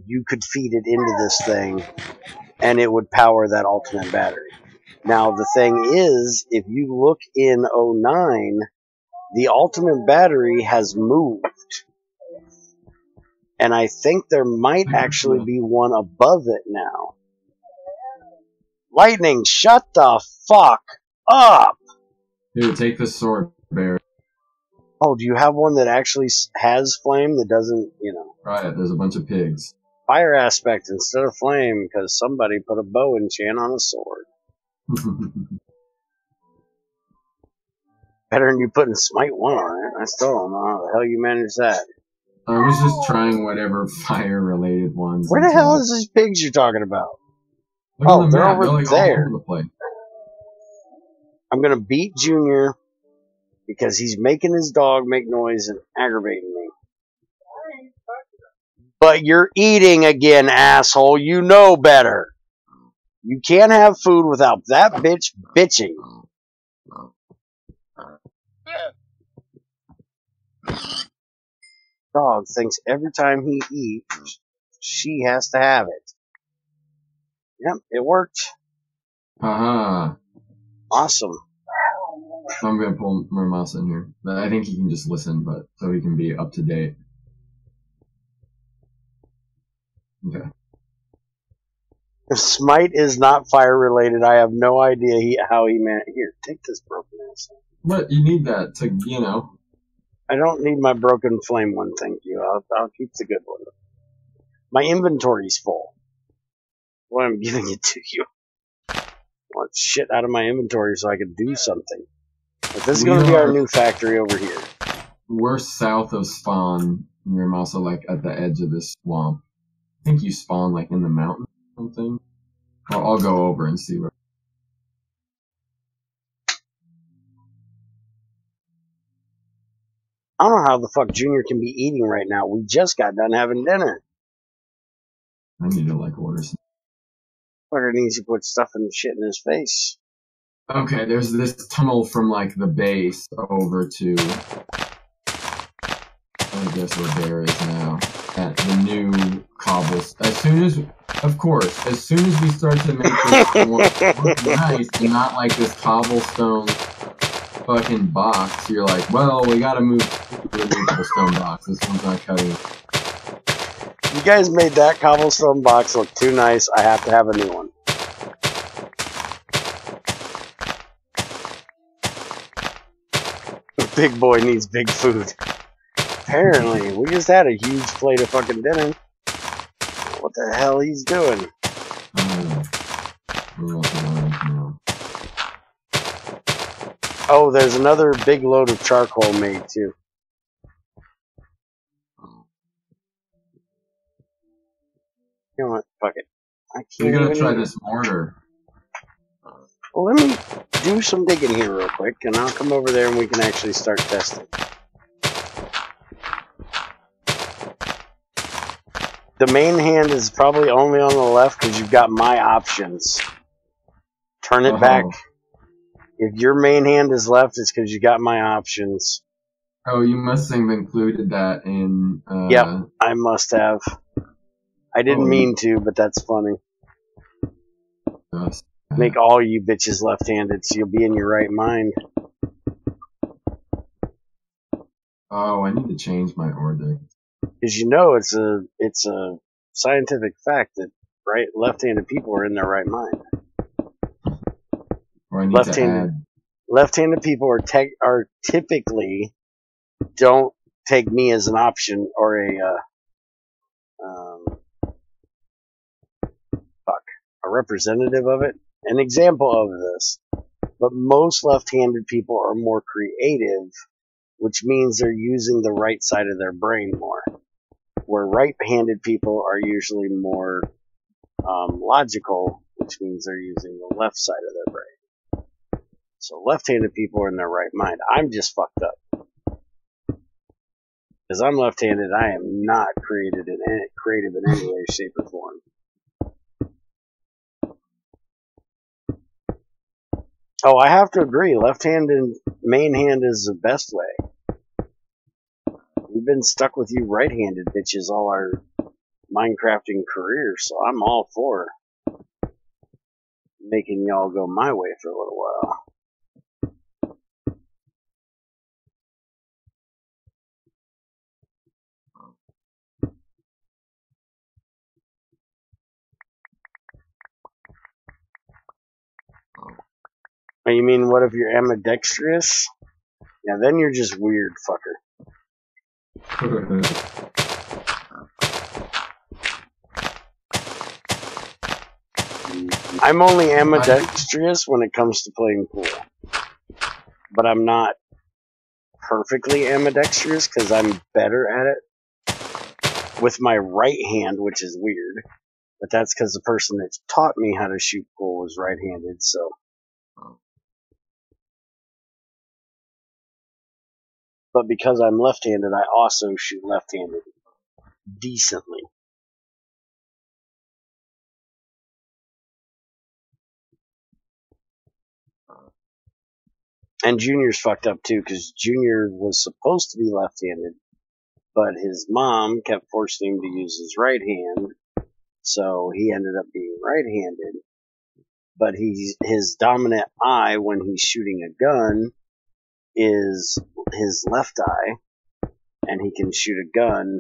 [SPEAKER 1] you could feed it into this thing, and it would power that ultimate battery. Now, the thing is, if you look in 09, the ultimate battery has moved. And I think there might actually be one above it now. Lightning, shut the fuck up!
[SPEAKER 2] Here, take this sword, Bear.
[SPEAKER 1] Oh, do you have one that actually has flame that doesn't,
[SPEAKER 2] Right, there's a bunch of pigs.
[SPEAKER 1] Fire aspect instead of flame, because somebody put a bow enchant on a sword. Better than you putting smite 1 on it. I still don't know how the hell you managed that.
[SPEAKER 2] I was just trying whatever fire-related ones.
[SPEAKER 1] Where the hell is these pigs you're talking about?
[SPEAKER 2] Look
[SPEAKER 1] Oh,
[SPEAKER 2] on the
[SPEAKER 1] they're
[SPEAKER 2] map.
[SPEAKER 1] over
[SPEAKER 2] They're like
[SPEAKER 1] there.
[SPEAKER 2] all over the place.
[SPEAKER 1] I'm gonna beat Junior because he's making his dog make noise and aggravating me. But you're eating again, asshole. You know better. You can't have food without that bitch bitching. Dog thinks every time he eats, she has to have it. Yep, it worked.
[SPEAKER 2] Haha.
[SPEAKER 1] Awesome.
[SPEAKER 2] I'm gonna pull my mouse in here. I think he can just listen, but so he can be up to date. Okay.
[SPEAKER 1] If Smite is not fire related, I have no idea how he meant. Here, take this broken ass.
[SPEAKER 2] But you need that to,
[SPEAKER 1] I don't need my broken flame one, thank you. I'll keep the good one. My inventory's full. Well, I'm giving it to you. I want shit out of my inventory so I can do something. But this is going to be our new factory over here.
[SPEAKER 2] We're south of spawn. And we're also like at the edge of this swamp. I think you spawn like in the mountain or something. I'll go over and see where.
[SPEAKER 1] I don't know how the fuck Junior can be eating right now. We just got done having dinner.
[SPEAKER 2] I need to like order some.
[SPEAKER 1] Fucker needs to put stuff and shit in his face.
[SPEAKER 2] Okay, there's this tunnel from like the base over to I guess where Bear is now. At the new cobbles. As soon as we start to make this more nice and not like this cobblestone fucking box, you're like, well, we gotta move to the new cobblestone box. This one's not cutting it.
[SPEAKER 1] You guys made that cobblestone box look too nice. I have to have a new one. Big boy needs big food. Apparently, we just had a huge plate of fucking dinner. What the hell he's doing? Oh, there's another big load of charcoal made too. You know what? Fuck it. I can't.
[SPEAKER 2] We're gonna try this mortar.
[SPEAKER 1] Well, let me do some digging here real quick, and I'll come over there and we can actually start testing. The main hand is probably only on the left because you've got my options. Turn it back. If your main hand is left, it's because you got my options.
[SPEAKER 2] Oh, you must have included that in...
[SPEAKER 1] Yep, I must have. I didn't mean to, but that's funny. Make all you bitches left-handed so you'll be in your right mind.
[SPEAKER 2] Oh, I need to change my order.
[SPEAKER 1] Because you know it's a scientific fact that left-handed people are in their right mind.
[SPEAKER 2] Or I need to add...
[SPEAKER 1] Left-handed people are typically don't take me as an option or a representative of it, an example of this. But most left-handed people are more creative, which means they're using the right side of their brain more. Where right-handed people are usually more logical, which means they're using the left side of their brain. So left-handed people are in their right mind. I'm just fucked up. Because I'm left-handed, I am not creative in any way, shape, or form. Oh, I have to agree. Left-handed main hand is the best way. We've been stuck with you right-handed bitches all our Minecrafting career, so I'm all for making y'all go my way for a little while. Oh, you mean what if you're ambidextrous? Yeah, then you're just weird, fucker. I'm only ambidextrous when it comes to playing pool. But I'm not perfectly ambidextrous because I'm better at it with my right hand, which is weird. But that's because the person that taught me how to shoot pool was right-handed, so. But because I'm left-handed, I also shoot left-handed decently. And Junior's fucked up too, because Junior was supposed to be left-handed, but his mom kept forcing him to use his right hand, so he ended up being right-handed. But his dominant eye when he's shooting a gun is his left eye, and he can shoot a gun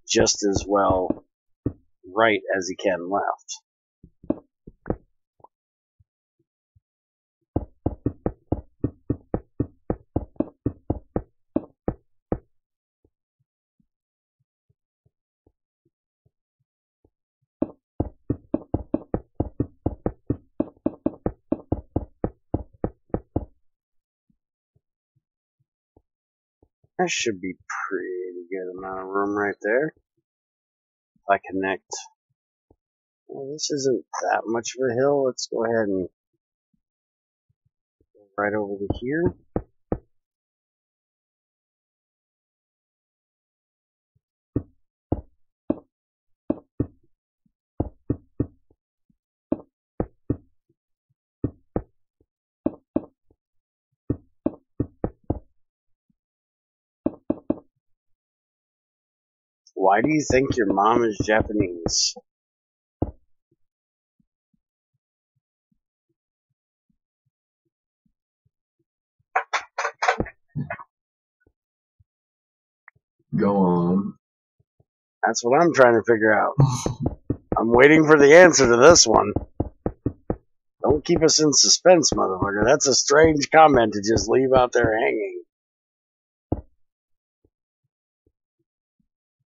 [SPEAKER 1] just as well right as he can left. That should be pretty good amount of room right there. If I connect. Well, this isn't that much of a hill. Let's go ahead and go right over to here. Why do you think your mom is Japanese?
[SPEAKER 2] Go on.
[SPEAKER 1] That's what I'm trying to figure out. I'm waiting for the answer to this one. Don't keep us in suspense, motherfucker. That's a strange comment to just leave out there hanging.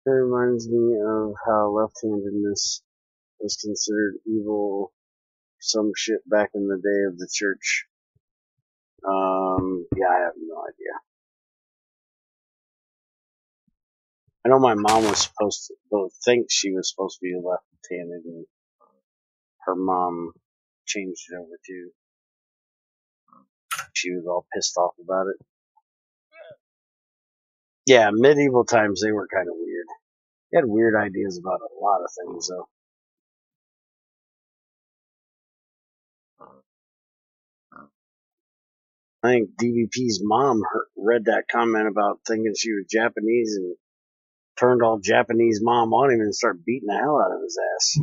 [SPEAKER 1] It reminds me of how left-handedness was considered evil, some shit back in the day of the church. Yeah, I have no idea. I know my mom was supposed to think she was supposed to be left-handed, and her mom changed it over too. She was all pissed off about it. Yeah, medieval times, they were kind of weird. They had weird ideas about a lot of things, though. I think DVP's mom read that comment about thinking she was Japanese and turned all Japanese mom on him and started beating the hell out of his ass.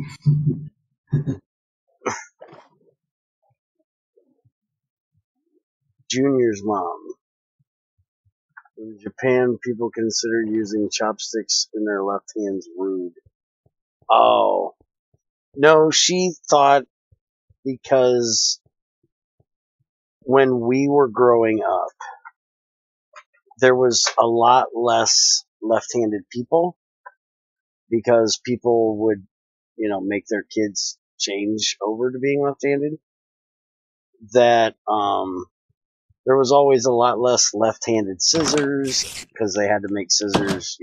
[SPEAKER 1] Junior's mom. In Japan, people consider using chopsticks in their left hands rude. Oh. No, she thought because when we were growing up, there was a lot less left-handed people because people would, make their kids change over to being left-handed. That, there was always a lot less left-handed scissors because they had to make scissors,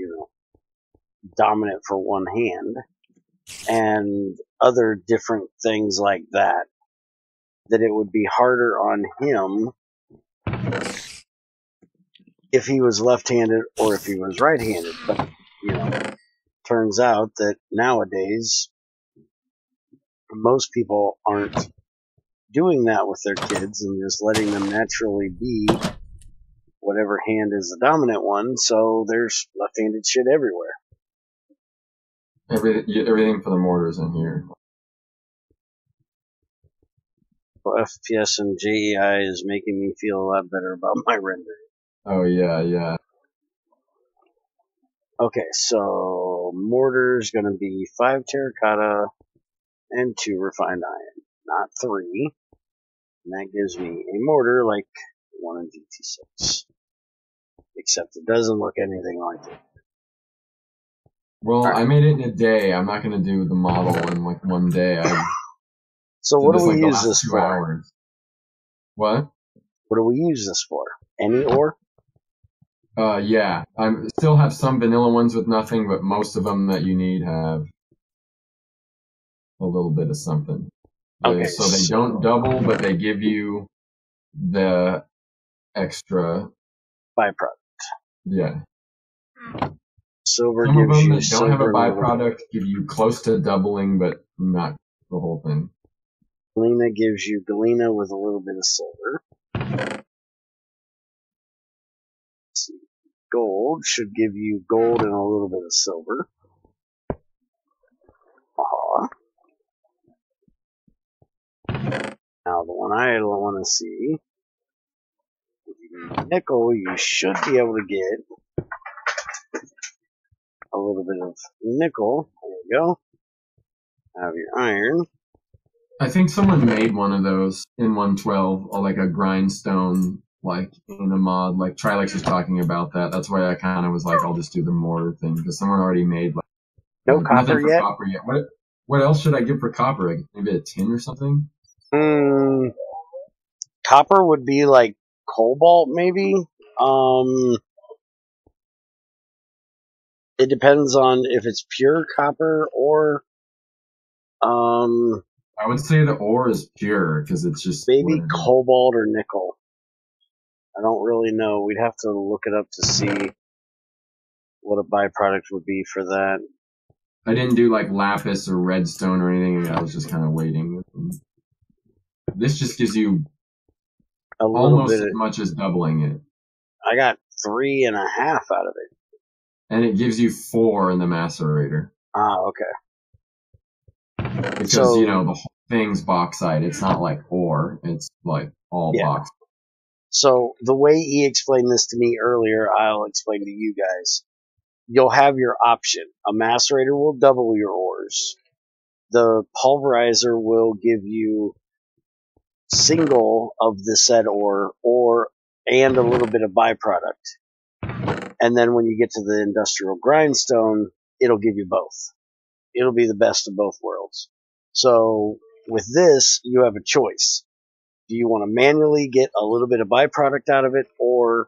[SPEAKER 1] dominant for one hand, and other different things like that. That it would be harder on him if he was left-handed or if he was right-handed. But, turns out that nowadays most people aren't doing that with their kids and just letting them naturally be whatever hand is the dominant one, so there's left-handed shit everywhere.
[SPEAKER 2] Everything for the mortars in here.
[SPEAKER 1] Well, FPS and JEI is making me feel a lot better about my rendering.
[SPEAKER 2] Oh yeah, yeah.
[SPEAKER 1] Okay, so mortar's going to be 5 terracotta and 2 refined iron, not 3. And that gives me a mortar like one in GT6. Except it doesn't look anything like it.
[SPEAKER 2] Well,
[SPEAKER 1] Right.
[SPEAKER 2] I made it in a day. I'm not gonna do the model in like one day. I
[SPEAKER 1] So
[SPEAKER 2] did
[SPEAKER 1] what do
[SPEAKER 2] this
[SPEAKER 1] we
[SPEAKER 2] like the
[SPEAKER 1] use
[SPEAKER 2] last
[SPEAKER 1] this
[SPEAKER 2] 2
[SPEAKER 1] for?
[SPEAKER 2] hours. What?
[SPEAKER 1] What do we use this for? Any ore?
[SPEAKER 2] Yeah. I still have some vanilla ones with nothing, but most of them that you need have a little bit of something.
[SPEAKER 1] Okay,
[SPEAKER 2] So they don't double, but they give you the extra
[SPEAKER 1] byproduct.
[SPEAKER 2] Yeah.
[SPEAKER 1] Silver
[SPEAKER 2] Some of
[SPEAKER 1] gives
[SPEAKER 2] them
[SPEAKER 1] you
[SPEAKER 2] that don't have a
[SPEAKER 1] silver.
[SPEAKER 2] byproduct give you close to doubling, but not the whole thing.
[SPEAKER 1] Galena gives you galena with a little bit of silver. Let's see. Gold should give you gold and a little bit of silver. Aha. Now the one I want to see, if you need nickel, you should be able to get a little bit of nickel. There you go. Have your iron.
[SPEAKER 2] I think someone made one of those in 112, or like a grindstone, like in a mod. Like Trilix was talking about that. That's why I kind of was like, I'll just do the mortar thing because someone already made like
[SPEAKER 1] No copper
[SPEAKER 2] nothing for
[SPEAKER 1] yet?
[SPEAKER 2] copper yet. What else should I give for copper? Like maybe a tin or something?
[SPEAKER 1] Copper would be like cobalt, maybe. It depends on if it's pure copper or
[SPEAKER 2] I would say the ore is pure because it's just
[SPEAKER 1] maybe cobalt or nickel. I don't really know. We'd have to look it up to see what a byproduct would be for that.
[SPEAKER 2] I didn't do like lapis or redstone or anything. I was just kind of waiting. This just gives you
[SPEAKER 1] A little
[SPEAKER 2] almost
[SPEAKER 1] bit.
[SPEAKER 2] as much as doubling it.
[SPEAKER 1] I got 3.5 out of it.
[SPEAKER 2] And it gives you 4 in the macerator.
[SPEAKER 1] Ah, okay.
[SPEAKER 2] Because,
[SPEAKER 1] So,
[SPEAKER 2] the whole thing's bauxite. It's not like ore. It's like all bauxite.
[SPEAKER 1] So the way he explained this to me earlier, I'll explain to you guys. You'll have your option. A macerator will double your ores. The pulverizer will give you single of the said ore and a little bit of byproduct. And then when you get to the industrial grindstone, it'll give you both. It'll be the best of both worlds. So with this, you have a choice. Do you want to manually get a little bit of byproduct out of it, or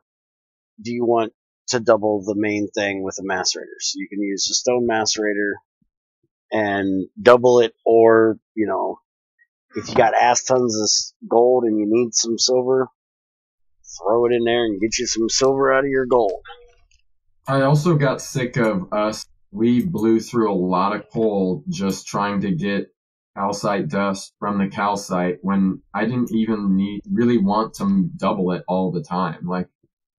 [SPEAKER 1] do you want to double the main thing with a macerator? So you can use a stone macerator and double it, or, if you got ass tons of gold and you need some silver, throw it in there and get you some silver out of your gold.
[SPEAKER 2] I also got sick of us. We blew through a lot of coal just trying to get calcite dust from the calcite when I didn't even really want to double it all the time. Like,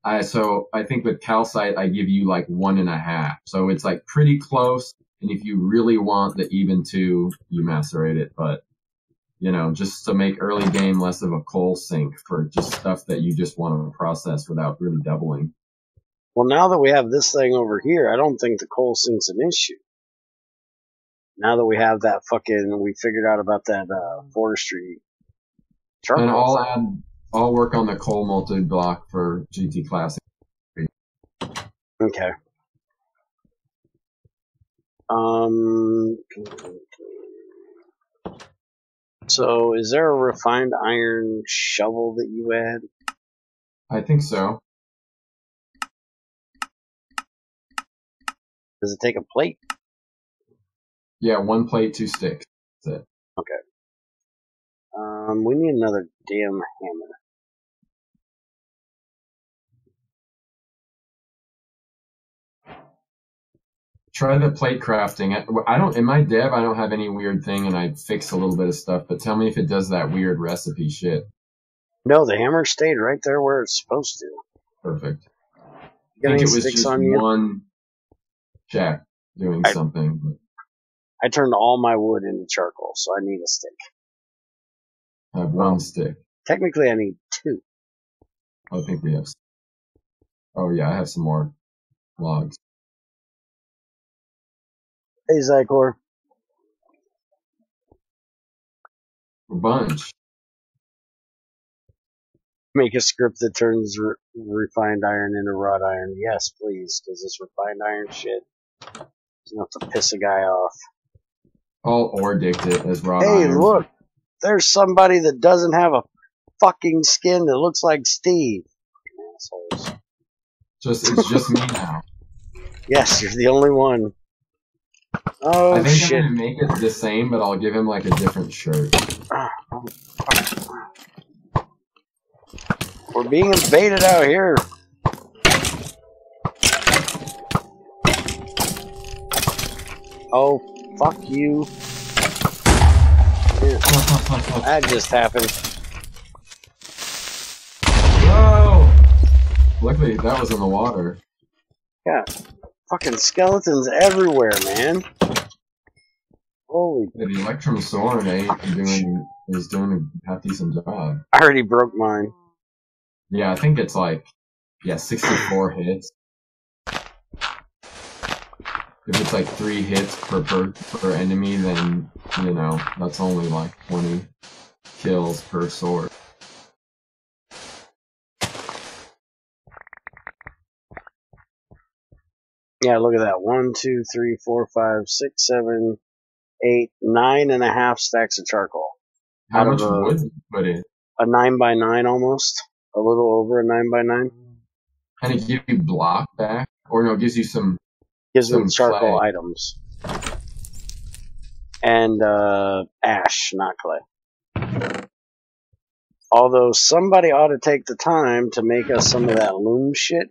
[SPEAKER 2] I think with calcite, I give you like 1.5. So it's like pretty close. And if you really want the even 2, you macerate it. But, just to make early game less of a coal sink for just stuff that you just want to process without really doubling.
[SPEAKER 1] Well, now that we have this thing over here, I don't think the coal sink's an issue. Now that we have that we figured out about that forestry charcoal.
[SPEAKER 2] And I'll work on the coal multi-block for GT Classic.
[SPEAKER 1] Okay. So is there a refined iron shovel that you had?
[SPEAKER 2] I think so.
[SPEAKER 1] Does it take a plate?
[SPEAKER 2] Yeah, 1 plate, 2 sticks. That's it.
[SPEAKER 1] Okay. We need another damn hammer.
[SPEAKER 2] Try the plate crafting. In my dev, I don't have any weird thing and I fix a little bit of stuff, but tell me if it does that weird recipe shit.
[SPEAKER 1] No, the hammer stayed right there where it's supposed to.
[SPEAKER 2] Perfect.
[SPEAKER 1] You got
[SPEAKER 2] I think
[SPEAKER 1] any
[SPEAKER 2] it was
[SPEAKER 1] sticks
[SPEAKER 2] just
[SPEAKER 1] on you?
[SPEAKER 2] one check doing something.
[SPEAKER 1] I turned all my wood into charcoal, so I need a stick.
[SPEAKER 2] I have one stick.
[SPEAKER 1] Technically, I need 2.
[SPEAKER 2] I think we have. Oh yeah, I have some more logs.
[SPEAKER 1] Hey, Zycor.
[SPEAKER 2] A bunch.
[SPEAKER 1] Make a script that turns refined iron into wrought iron. Yes, please, because this refined iron shit is enough to piss a guy off.
[SPEAKER 2] I'll ordict it as wrought
[SPEAKER 1] Hey,
[SPEAKER 2] iron.
[SPEAKER 1] look! There's somebody that doesn't have a fucking skin that looks like Steve. Assholes.
[SPEAKER 2] It's just me now.
[SPEAKER 1] Yes, you're the only one. Oh,
[SPEAKER 2] I think
[SPEAKER 1] shit.
[SPEAKER 2] I'm gonna make it the same, but I'll give him like a different shirt.
[SPEAKER 1] We're being invaded out here. Oh, fuck you. That just happened.
[SPEAKER 2] Whoa! Luckily, that was in the water.
[SPEAKER 1] Yeah, fucking skeletons everywhere, man. Holy.
[SPEAKER 2] Yeah, the Electrum Sword is doing a half decent job.
[SPEAKER 1] I already broke mine.
[SPEAKER 2] Yeah, I think it's like 64 hits. If it's like 3 hits per enemy, then that's only like 20 kills per sword.
[SPEAKER 1] Yeah, look at that. 1, 2, 3, 4, 5, 6, 7, 8, 9.5 stacks of charcoal.
[SPEAKER 2] How much wood did you put in?
[SPEAKER 1] A 9x9 almost. A little over a 9x9.
[SPEAKER 2] And it gives you block back? Or no, it gives you some
[SPEAKER 1] Gives me charcoal
[SPEAKER 2] clay.
[SPEAKER 1] items. And ash, not clay. Although somebody ought to take the time to make us some of that loom shit.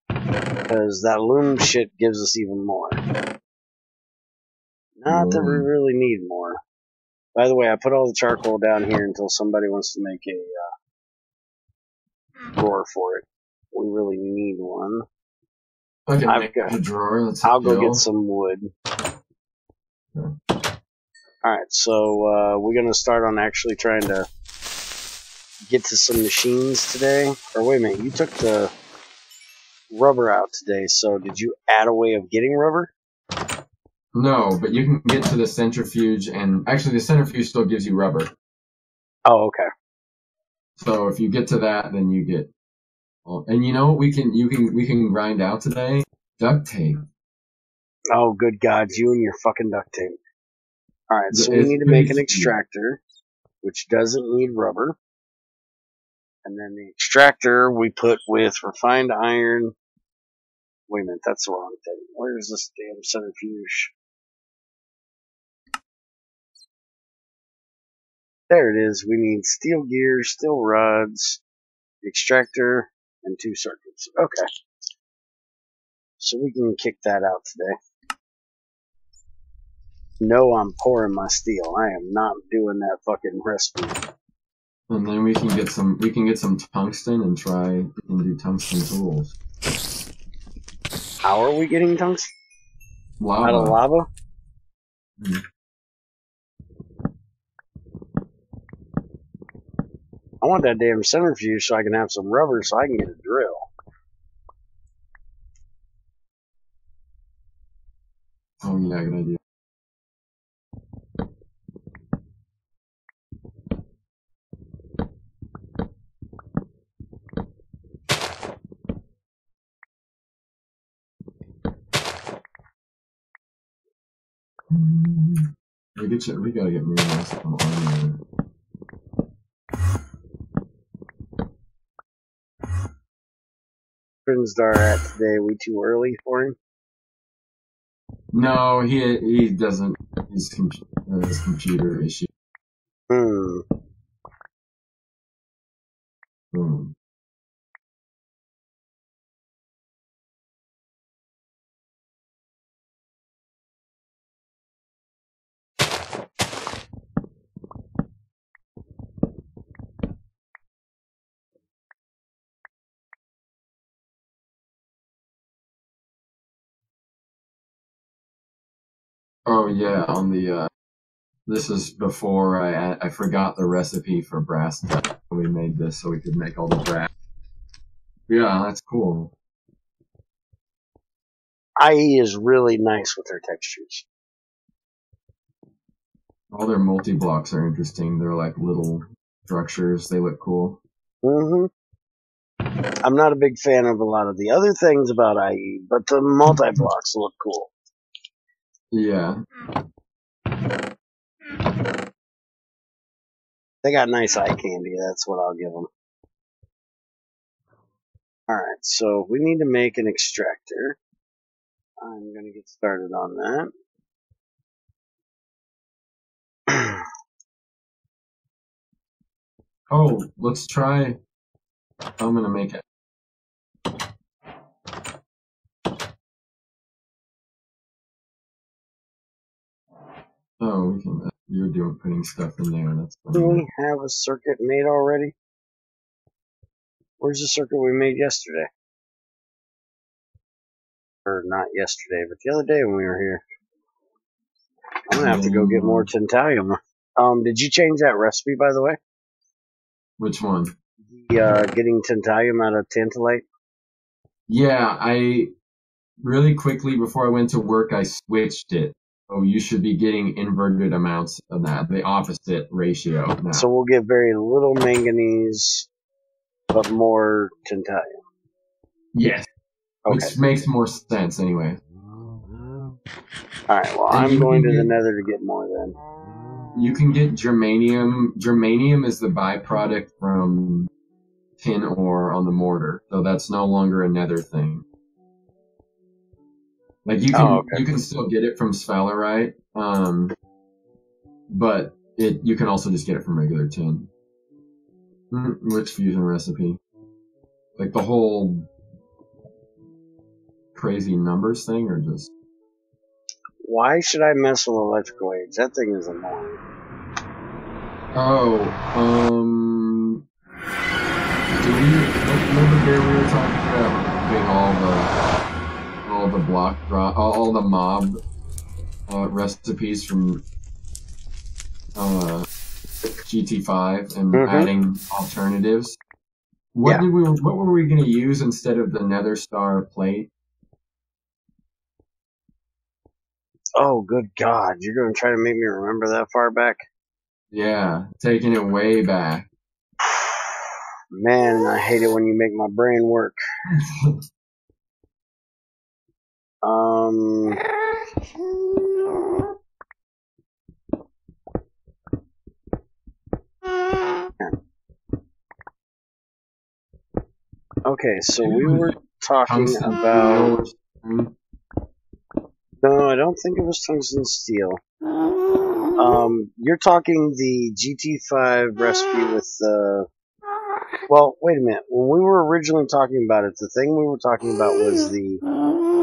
[SPEAKER 1] Because that loom shit gives us even more. Not that we really need more. By the way, I put all the charcoal down here until somebody wants to make a drawer for it. We really need one.
[SPEAKER 2] I can make a drawer.
[SPEAKER 1] I'll go get some wood.
[SPEAKER 2] Yeah.
[SPEAKER 1] Alright, so we're going to start on actually trying to get to some machines today. Or wait a minute, you took the rubber out today, so did you add a way of getting rubber?
[SPEAKER 2] No, but you can get to the centrifuge, and actually the centrifuge still gives you rubber.
[SPEAKER 1] Oh, okay.
[SPEAKER 2] So if you get to that, then you get. And you know what we can grind out today? Duct tape.
[SPEAKER 1] Oh, good God, you and your fucking duct tape. Alright, so we need to make an extractor, which doesn't need rubber. And then the extractor we put with refined iron. Wait a minute, that's the wrong thing. Where's this damn centrifuge? There it is. We need steel gears, steel rods, extractor, and 2 circuits. Okay. So we can kick that out today. No, I'm pouring my steel. I am not doing that fucking recipe.
[SPEAKER 2] And then we can get some tungsten and try and do tungsten tools.
[SPEAKER 1] How are we getting tungsten?
[SPEAKER 2] Lava.
[SPEAKER 1] Out of lava?
[SPEAKER 2] Mm-hmm.
[SPEAKER 1] I want that damn centrifuge so I can have some rubber so I can get a drill.
[SPEAKER 2] Oh yeah, good idea. We gotta get more on
[SPEAKER 1] Frinsdar at today, we too early for him?
[SPEAKER 2] No, he doesn't. His computer issue.
[SPEAKER 1] Hmm.
[SPEAKER 2] Oh yeah, on the this is before I forgot the recipe for brass. We made this so we could make all the brass. Yeah, that's cool.
[SPEAKER 1] IE is really nice with their textures.
[SPEAKER 2] All their multi-blocks are interesting. They're like little structures. They look cool.
[SPEAKER 1] Mm-hmm. I'm not a big fan of a lot of the other things about IE, but the multi-blocks look cool.
[SPEAKER 2] Yeah.
[SPEAKER 1] They got nice eye candy, that's what I'll give them. Alright, so we need to make an extractor. I'm going to get started on that.
[SPEAKER 2] Oh, let's try. I'm gonna make it. Oh, we can. You're doing putting stuff in there. That's
[SPEAKER 1] Do
[SPEAKER 2] funny.
[SPEAKER 1] we have a circuit made already? Where's the circuit we made yesterday? Or not yesterday, but the other day when we were here. I'm gonna have to go get more tantalum. Did you change that recipe, by the way?
[SPEAKER 2] Which one?
[SPEAKER 1] The getting tantalum out of tantalite?
[SPEAKER 2] Yeah, I really quickly before I went to work, I switched it. Oh, you should be getting inverted amounts of that, the opposite ratio now.
[SPEAKER 1] So we'll get very little manganese, but more tantalum.
[SPEAKER 2] Yes.
[SPEAKER 1] Okay.
[SPEAKER 2] Which makes more sense anyway.
[SPEAKER 1] Alright, well, I'm going to the nether to get more then.
[SPEAKER 2] You can get germanium. Germanium is the byproduct from tin ore on the mortar, so that's no longer a nether thing. Like you can you can still get it from sphalerite, but you can also just get it from regular tin. Which fusion recipe? Like the whole crazy numbers thing, or just?
[SPEAKER 1] Why should I mess with electrical aids? That thing is annoying.
[SPEAKER 2] Oh, do we remember there we were talking about doing all the mob recipes from GT5 and adding alternatives? What were we going to use instead of the Nether Star plate?
[SPEAKER 1] Oh, good God. You're going to try to make me remember that far back?
[SPEAKER 2] Yeah, taking it way back.
[SPEAKER 1] Man, I hate it when you make my brain work. Okay, so we were talking about... No, I don't think it was tungsten steel. You're talking the GT5 recipe with the... Well, wait a minute. When we were originally talking about it, the thing we were talking about was the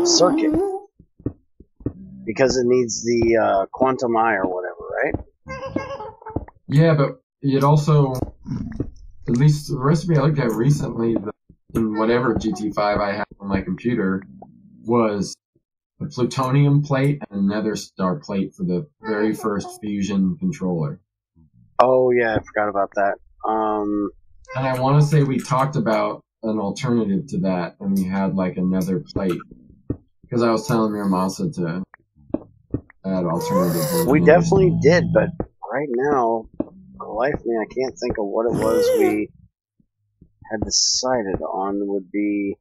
[SPEAKER 1] circuit. Because it needs the quantum eye or whatever, right?
[SPEAKER 2] Yeah, but it also... At least the recipe I looked at recently, in whatever GT5 I have on my computer, was a plutonium plate and a nether star plate for the very first fusion controller.
[SPEAKER 1] Oh yeah, I forgot about that.
[SPEAKER 2] And I want to say we talked about an alternative to that, and we had like another plate. Because I was telling Miramasa to add alternatives.
[SPEAKER 1] We definitely did, but right now, for life of me, I can't think of what it was we had decided on would be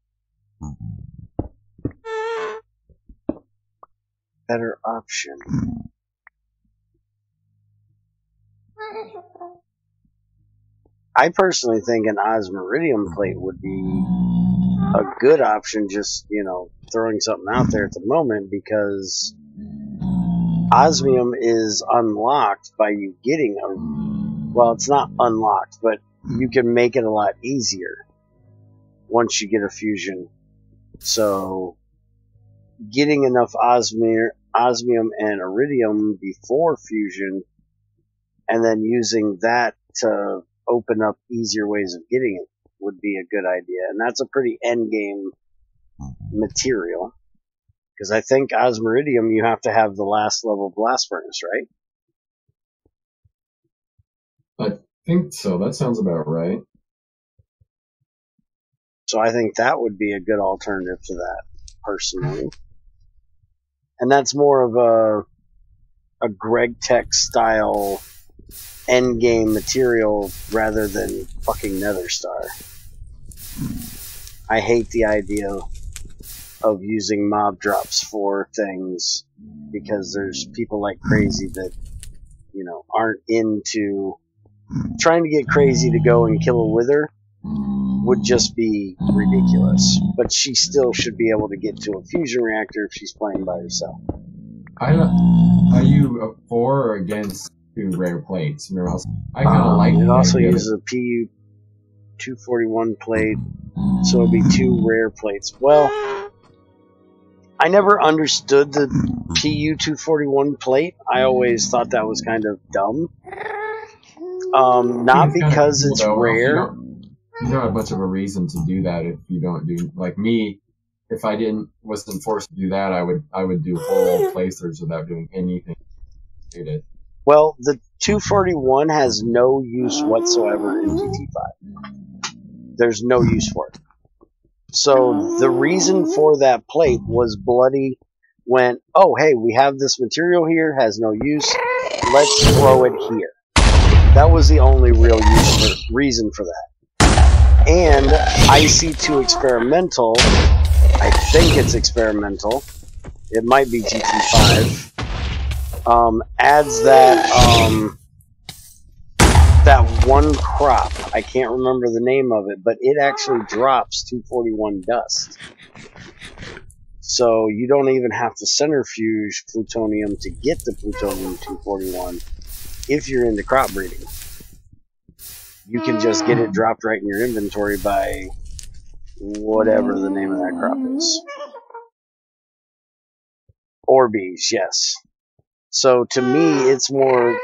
[SPEAKER 1] better option. I personally think an osmiridium plate would be a good option, just, throwing something out there at the moment, because osmium is unlocked by you getting well, it's not unlocked, but you can make it a lot easier once you get a fusion. So getting enough osmium and iridium before fusion, and then using that to open up easier ways of getting it would be a good idea. And that's a pretty end game material. Because I think Osmeridium, you have to have the last level blast furnace, right?
[SPEAKER 2] I think so. That sounds about right.
[SPEAKER 1] So I think that would be a good alternative to that, personally. And that's more of a GregTech style endgame material rather than fucking Nether Star. I hate the idea of using mob drops for things because there's people like crazy that, you know, aren't into trying to get crazy to go and kill a wither would just be ridiculous. But she still should be able to get to a fusion reactor if she's playing by herself.
[SPEAKER 2] Are you for or against 2 rare plates? I kind of like
[SPEAKER 1] it. Also
[SPEAKER 2] idea
[SPEAKER 1] uses a PU 241 plate, so it'd be 2 rare plates. Well, I never understood the PU 241 plate. I always thought that was kind of dumb. Not because
[SPEAKER 2] cool,
[SPEAKER 1] it's
[SPEAKER 2] though.
[SPEAKER 1] rare.
[SPEAKER 2] You don't have much of a reason to do that if you don't do, like me. If I wasn't forced to do that, I would do whole playthroughs without doing anything.
[SPEAKER 1] Well, the 241 has no use whatsoever in GT5. There's no use for it. So the reason for that plate was Bloody went, oh hey, we have this material here, has no use, let's throw it here. That was the only real reason for that. And IC2 Experimental, I think it's experimental, it might be GT5, adds that one crop. I can't remember the name of it, but it actually drops 241 dust. So you don't even have to centrifuge plutonium to get the plutonium 241 if you're into crop breeding. You can just get it dropped right in your inventory by whatever the name of that crop is. Orbeez, yes. So to me, it's more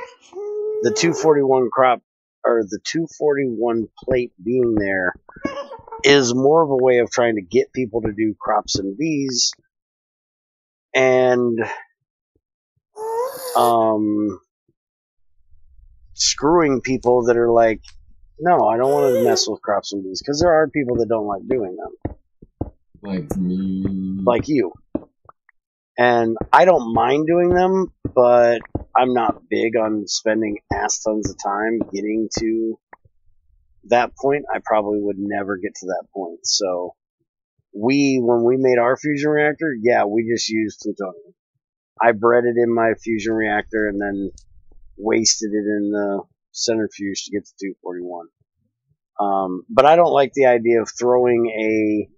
[SPEAKER 1] the 241 crop, or the 241 plate being there is more of a way of trying to get people to do crops and bees and screwing people that are like, no, I don't want to mess with crops and bees, because there are people that don't like doing them.
[SPEAKER 2] Like me.
[SPEAKER 1] Like you. And I don't mind doing them, but I'm not big on spending ass tons of time getting to that point. I probably would never get to that point. So when we made our fusion reactor, yeah, we just used plutonium. I bred it in my fusion reactor and then wasted it in the centrifuge to get to 241. But I don't like the idea of throwing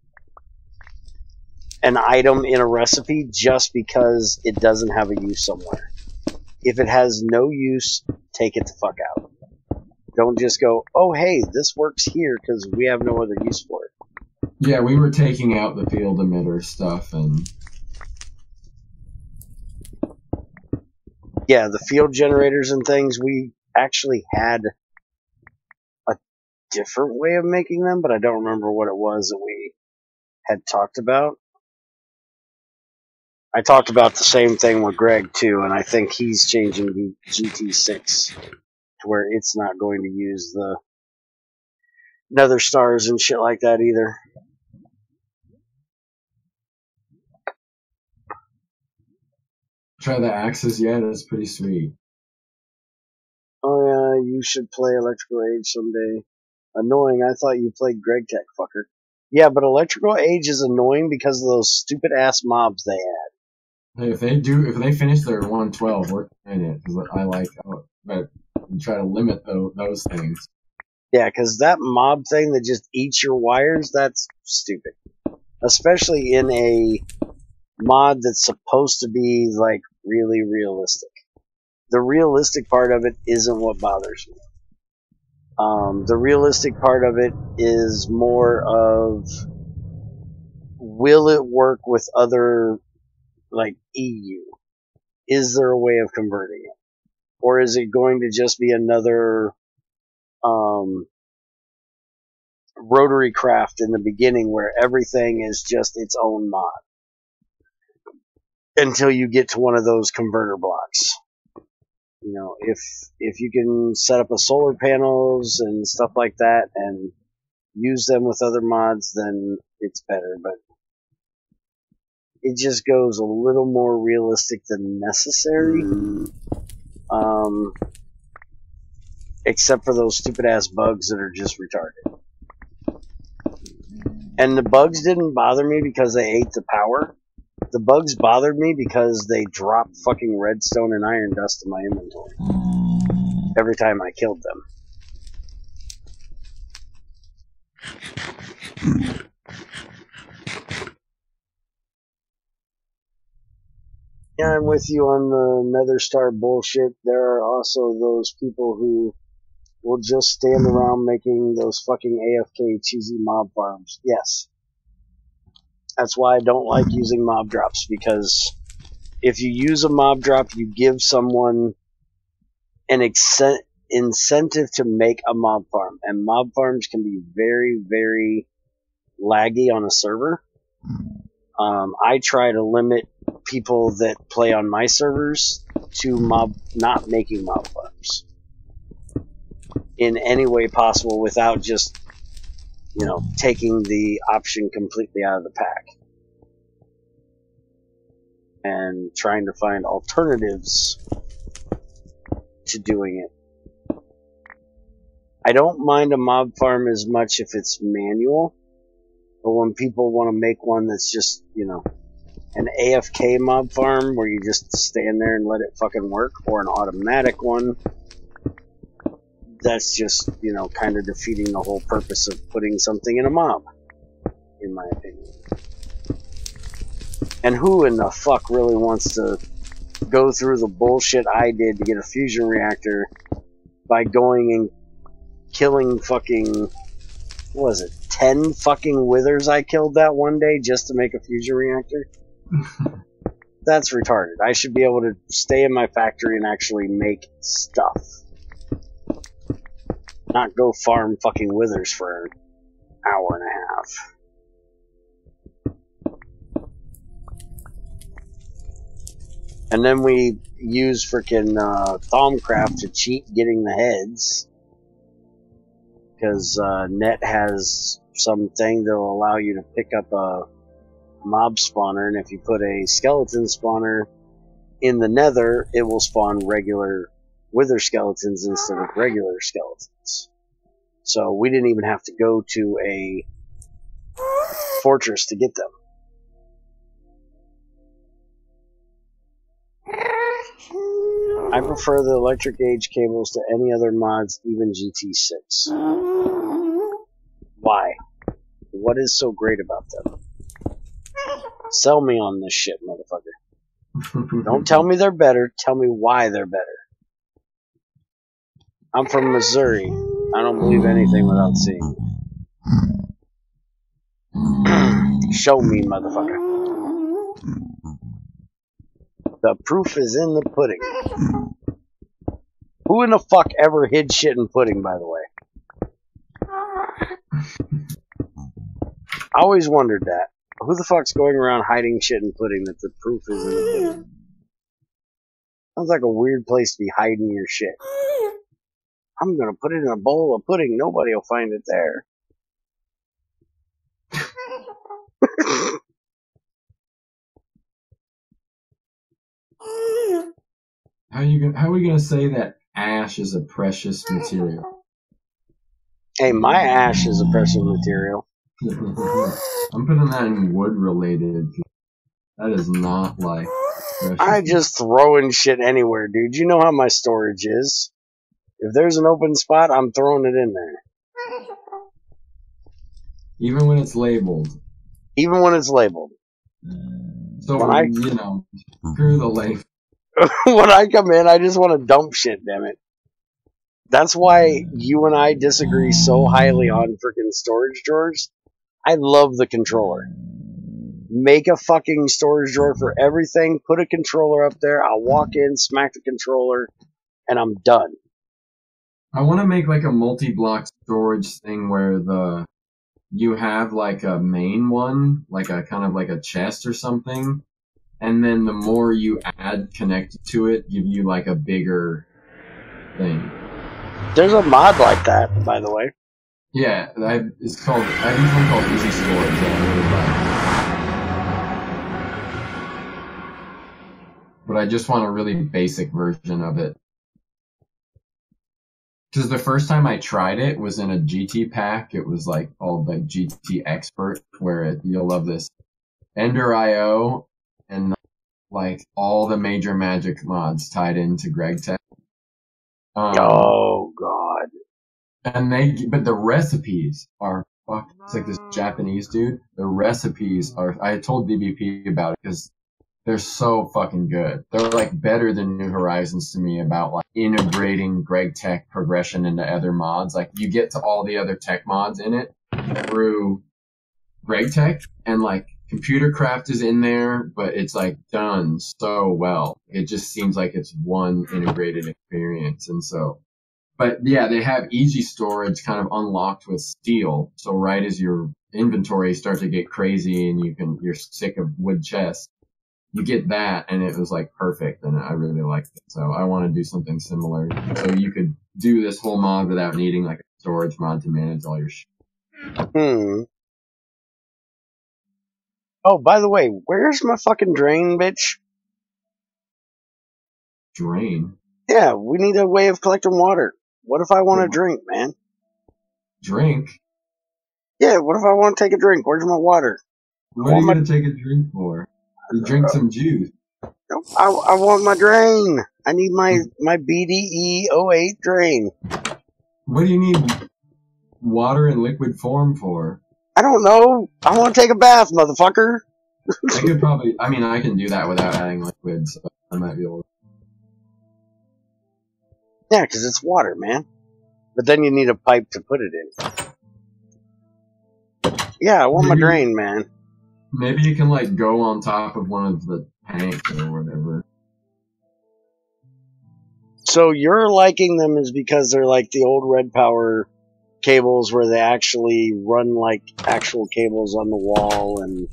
[SPEAKER 1] an item in a recipe just because it doesn't have a use somewhere. If it has no use, take it the fuck out. Don't just go, oh hey, this works here because we have no other use for it.
[SPEAKER 2] Yeah, we were taking out the field emitter stuff and...
[SPEAKER 1] Yeah, the field generators and things, we actually had a different way of making them, but I don't remember what it was that we had talked about. I talked about the same thing with Greg too, and I think he's changing the GT6 to where it's not going to use the nether stars and shit like that either.
[SPEAKER 2] Try the axes yet? It's pretty sweet.
[SPEAKER 1] Oh yeah, you should play Electrical Age someday. Annoying, I thought you played GregTech, fucker. Yeah, but Electrical Age is annoying because of those stupid ass mobs they add.
[SPEAKER 2] Hey, if they finish their 112, we're in it, because I like, but try to limit those things.
[SPEAKER 1] Yeah, because that mob thing that just eats your wires, that's stupid. Especially in a mod that's supposed to be, like, really realistic. The realistic part of it isn't what bothers me. The realistic part of it is more of, will it work with other, like, EU? Is there a way of converting it? Or is it going to just be another rotary craft in the beginning where everything is just its own mod? until you get to one of those converter blocks. You know, if you can set up a solar panels and stuff like that and use them with other mods, then it's better, but it just goes a little more realistic than necessary. Except for those stupid ass bugs that are just retarded. And the bugs didn't bother me because they ate the power. The bugs bothered me because they dropped fucking redstone and iron dust in my inventory every time I killed them. Yeah, I'm with you on the Nether Star bullshit. There are also those people who will just stand around making those fucking AFK cheesy mob farms. Yes. That's why I don't like using mob drops, because if you use a mob drop, you give someone an incentive to make a mob farm. And mob farms can be very, very laggy on a server. I try to limit people that play on my servers to not making mob farms in any way possible without just, you know, taking the option completely out of the pack and trying to find alternatives to doing it. I don't mind a mob farm as much if it's manual, but when people want to make one that's just, you know, an AFK mob farm where you just stand there and let it fucking work, or an automatic one, that's just, you know, kind of defeating the whole purpose of putting something in a mob, in my opinion. And who in the fuck really wants to go through the bullshit I did to get a fusion reactor by going and killing fucking, what was it, 10 fucking withers I killed that one day just to make a fusion reactor? That's retarded. I should be able to stay in my factory and actually make stuff. Not go farm fucking withers for an hour and a half. And then we use freaking Thaumcraft to cheat getting the heads. Because Net has something that will allow you to pick up a mob spawner, and if you put a skeleton spawner in the nether, it will spawn regular wither skeletons instead of regular skeletons. So we didn't even have to go to a fortress to get them. I prefer the electric age cables to any other mods, even GT6. Why? What is so great about them? Sell me on this shit, motherfucker. Don't tell me they're better, tell me why they're better. I'm from Missouri. I don't believe anything without seeing it. Show me, motherfucker. The proof is in the pudding. Who in the fuck ever hid shit in pudding, by the way? I always wondered that. Who the fuck's going around hiding shit in pudding that the proof is in the pudding? Sounds like a weird place to be hiding your shit. I'm gonna put it in a bowl of pudding. Nobody will find it there.
[SPEAKER 2] How are we gonna say that ash is a precious material?
[SPEAKER 1] Hey, my ash is a precious material.
[SPEAKER 2] I'm putting that in wood related. That is not like precious.
[SPEAKER 1] I just throw in shit anywhere, dude. You know how my storage is. If there's an open spot, I'm throwing it in there.
[SPEAKER 2] Even when it's labeled.
[SPEAKER 1] Even when it's labeled.
[SPEAKER 2] So you know, screw the label.
[SPEAKER 1] When I come in, I just want to dump shit, damn it. That's why you and I disagree so highly on freaking storage drawers. I love the controller. Make a fucking storage drawer for everything, put a controller up there, I'll walk in, smack the controller, and I'm done.
[SPEAKER 2] I want to make like a multi-block storage thing where you have like a main one, like a kind of like a chest or something, and then the more you add connected to it, give you like a bigger thing.
[SPEAKER 1] There's a mod like that, by the way.
[SPEAKER 2] Yeah, it's called. I use one called Easy Storage that I really like. But I just want a really basic version of it. Because the first time I tried it was in a GT pack. It was like all the GT Expert, where you'll love this. Ender IO and like all the major Magic mods tied into GregTech.
[SPEAKER 1] Oh god.
[SPEAKER 2] And but the recipes are fuck. It's like this Japanese dude. The recipes are. I told DBP about it because they're so fucking good. They're like better than New Horizons to me about like integrating GregTech progression into other mods. Like you get to all the other tech mods in it through GregTech, and like Computer Craft is in there, but it's like done so well. It just seems like it's one integrated experience, and so. But yeah, they have easy storage kind of unlocked with steel. So right as your inventory starts to get crazy and you're sick of wood chests, you get that, and it was like perfect, and I really liked it. So I want to do something similar. So you could do this whole mod without needing like a storage mod to manage all your shit.
[SPEAKER 1] Oh, by the way, where's my fucking drain, bitch?
[SPEAKER 2] Drain?
[SPEAKER 1] Yeah, we need a way of collecting water. What if I want to drink, man?
[SPEAKER 2] Drink?
[SPEAKER 1] Yeah, what if I want to take a drink? Where's my water?
[SPEAKER 2] What are you going to take a drink for? You drink some juice.
[SPEAKER 1] I want my drain. I need my BDE 08 drain.
[SPEAKER 2] What do you need water in liquid form for?
[SPEAKER 1] I don't know. I want to take a bath, motherfucker.
[SPEAKER 2] I could probably, I mean, I can do that without adding liquid, so I might be able to.
[SPEAKER 1] Yeah, because it's water, man. But then you need a pipe to put it in. Yeah, I want my drain, man.
[SPEAKER 2] Maybe you can, like, go on top of one of the tanks or whatever.
[SPEAKER 1] So you're liking them is because they're like the old Red Power cables where they actually run like actual cables on the wall and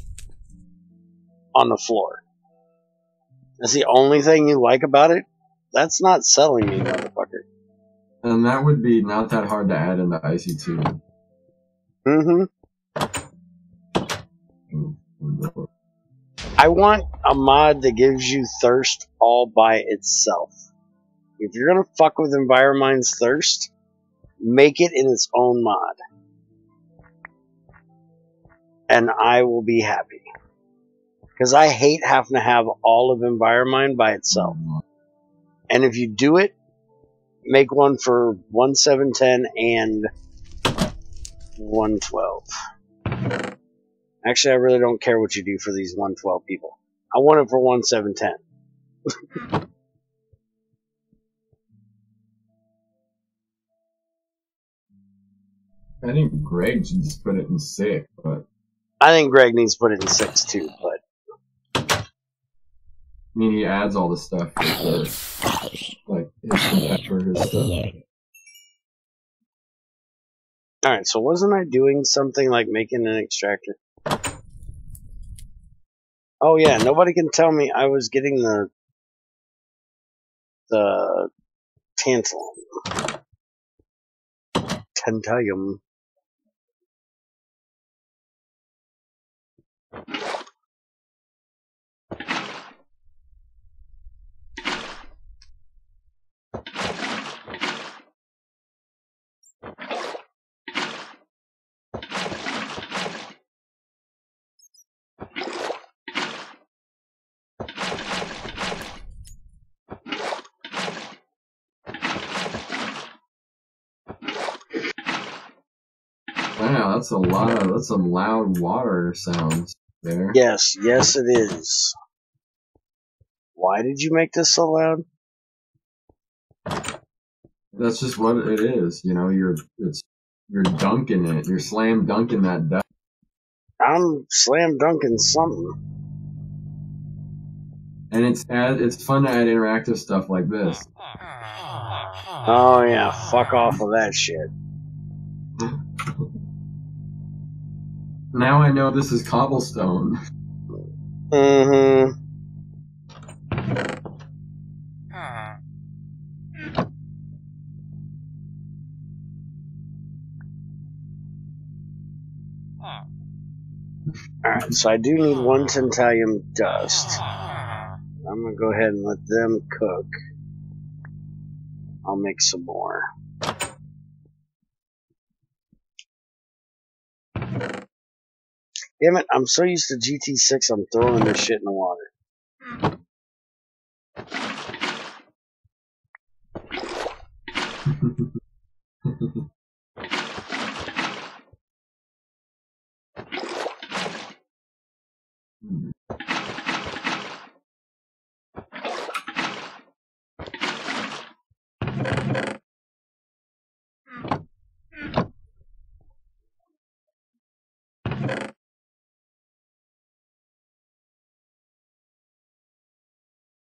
[SPEAKER 1] on the floor. That's the only thing you like about it? That's not selling me, motherfucker.
[SPEAKER 2] And that would be not that hard to add into IC2.
[SPEAKER 1] Mm-hmm. I want a mod that gives you thirst all by itself. If you're gonna fuck with Enviromine's thirst, make it in its own mod. And I will be happy. Because I hate having to have all of Enviromine by itself. And if you do it, make one for 1.7.10 and 1.12. Actually, I really don't care what you do for these 1.12 people. I want it for 1.7.10.
[SPEAKER 2] I think Greg should just put it in 6, but...
[SPEAKER 1] I think Greg needs to put it in 6 too, but...
[SPEAKER 2] I mean, he adds all the stuff with like, his pepper, his stuff.
[SPEAKER 1] Alright, so wasn't I doing something like making an extractor? Oh yeah, nobody can tell me I was getting the tantalum.
[SPEAKER 2] Wow, that's some loud water sounds there.
[SPEAKER 1] Yes, yes it is. Why did you make this so loud?
[SPEAKER 2] That's just what it is, you know, you're dunking it, you're slam dunking that duck.
[SPEAKER 1] I'm slam dunking something.
[SPEAKER 2] And it's fun to add interactive stuff like this.
[SPEAKER 1] Oh yeah, fuck off with that shit.
[SPEAKER 2] Now I know this is cobblestone.
[SPEAKER 1] Mm-hmm. Alright, so I do need 1 tantalum dust. I'm gonna go ahead and let them cook. I'll make some more. Damn it, I'm so used to GT6, I'm throwing this shit in the water.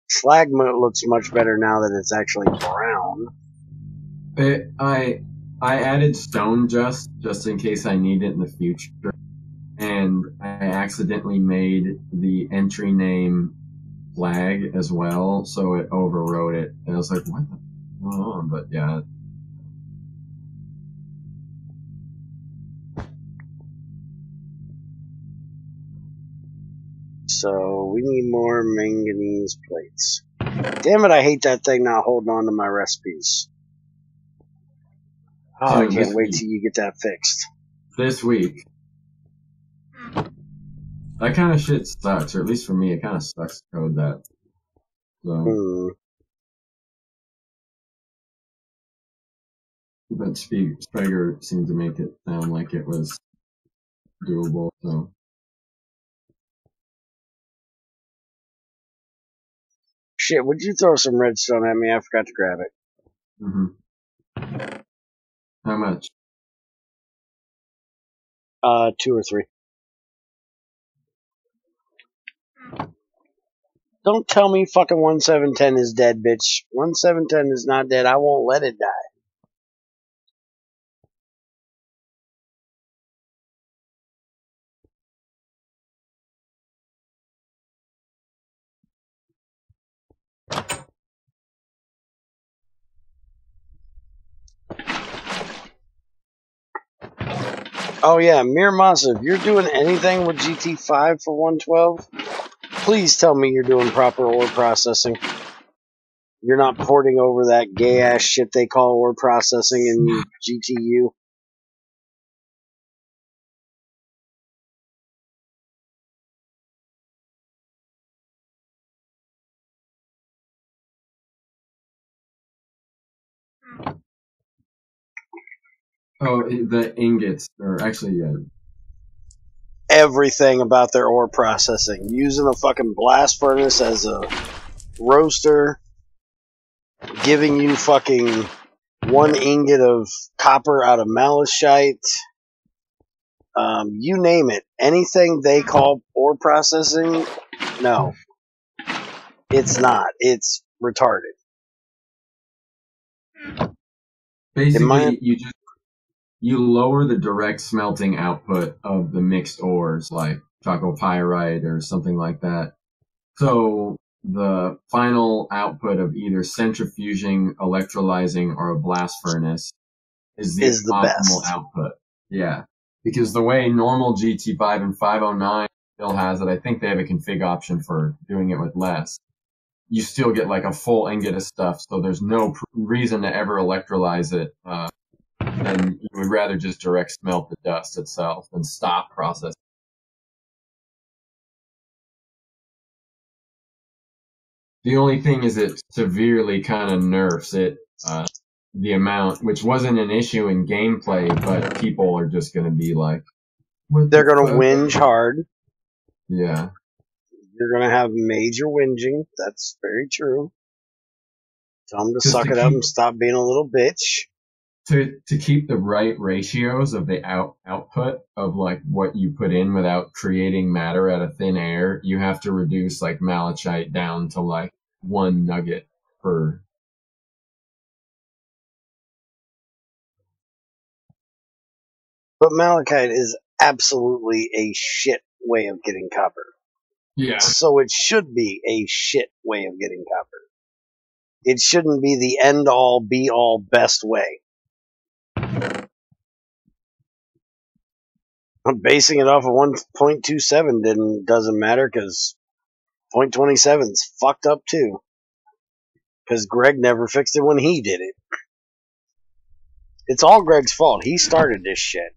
[SPEAKER 1] Slag looks much better now that it's actually brown.
[SPEAKER 2] I added stone just in case I need it in the future, and I accidentally made the entry name flag as well, so it overrode it. And I was like, what the going on? But yeah.
[SPEAKER 1] So we need more manganese plates. Damn it, I hate that thing not holding on to my recipes. Oh,
[SPEAKER 2] So
[SPEAKER 1] I can't wait till you get that fixed.
[SPEAKER 2] This week. That kind of shit sucks, or at least for me, it kind of sucks to code that. So. But Sprager seemed to make it sound like it was doable, so.
[SPEAKER 1] Shit, would you throw some redstone at me? I forgot to grab it.
[SPEAKER 2] Mm-hmm. How much?
[SPEAKER 1] 2 or 3. Don't tell me fucking 1710 is dead, bitch. 1710 is not dead. I won't let it die. Oh yeah, Miramasa, if you're doing anything with GT5 for 112, please tell me you're doing proper ore processing. You're not porting over that gay ass shit they call ore processing in GTU.
[SPEAKER 2] Oh, the ingots, or actually, yeah.
[SPEAKER 1] Everything about their ore processing. Using a fucking blast furnace as a roaster. Giving you fucking 1 ingot of copper out of malachite. You name it. Anything they call ore processing, no. It's not. It's retarded.
[SPEAKER 2] Basically, you lower the direct smelting output of the mixed ores, like chalcopyrite or something like that. So the final output of either centrifuging, electrolyzing, or a blast furnace is the optimal
[SPEAKER 1] best
[SPEAKER 2] output. Yeah. Because the way normal GT5 and 509 still has it, I think they have a config option for doing it with less. You still get like a full ingot of stuff, so there's no reason to ever electrolyze it. And you would rather just direct smelt the dust itself and stop processing. The only thing is it severely kind of nerfs it, the amount, which wasn't an issue in gameplay, but people are just going to be like,
[SPEAKER 1] they're going to whinge hard.
[SPEAKER 2] Yeah.
[SPEAKER 1] You're going to have major whinging. That's very true. Tell them to suck it up and stop being a little bitch.
[SPEAKER 2] To keep the right ratios of the output of like what you put in without creating matter out of thin air, you have to reduce like malachite down to like 1 nugget per.
[SPEAKER 1] But malachite is absolutely a shit way of getting copper.
[SPEAKER 2] Yeah.
[SPEAKER 1] So it should be a shit way of getting copper. It shouldn't be the end all be all best way. Basing it off of 1.27 doesn't matter because 0.27's fucked up too. Because Greg never fixed it when he did it. It's all Greg's fault. He started this shit.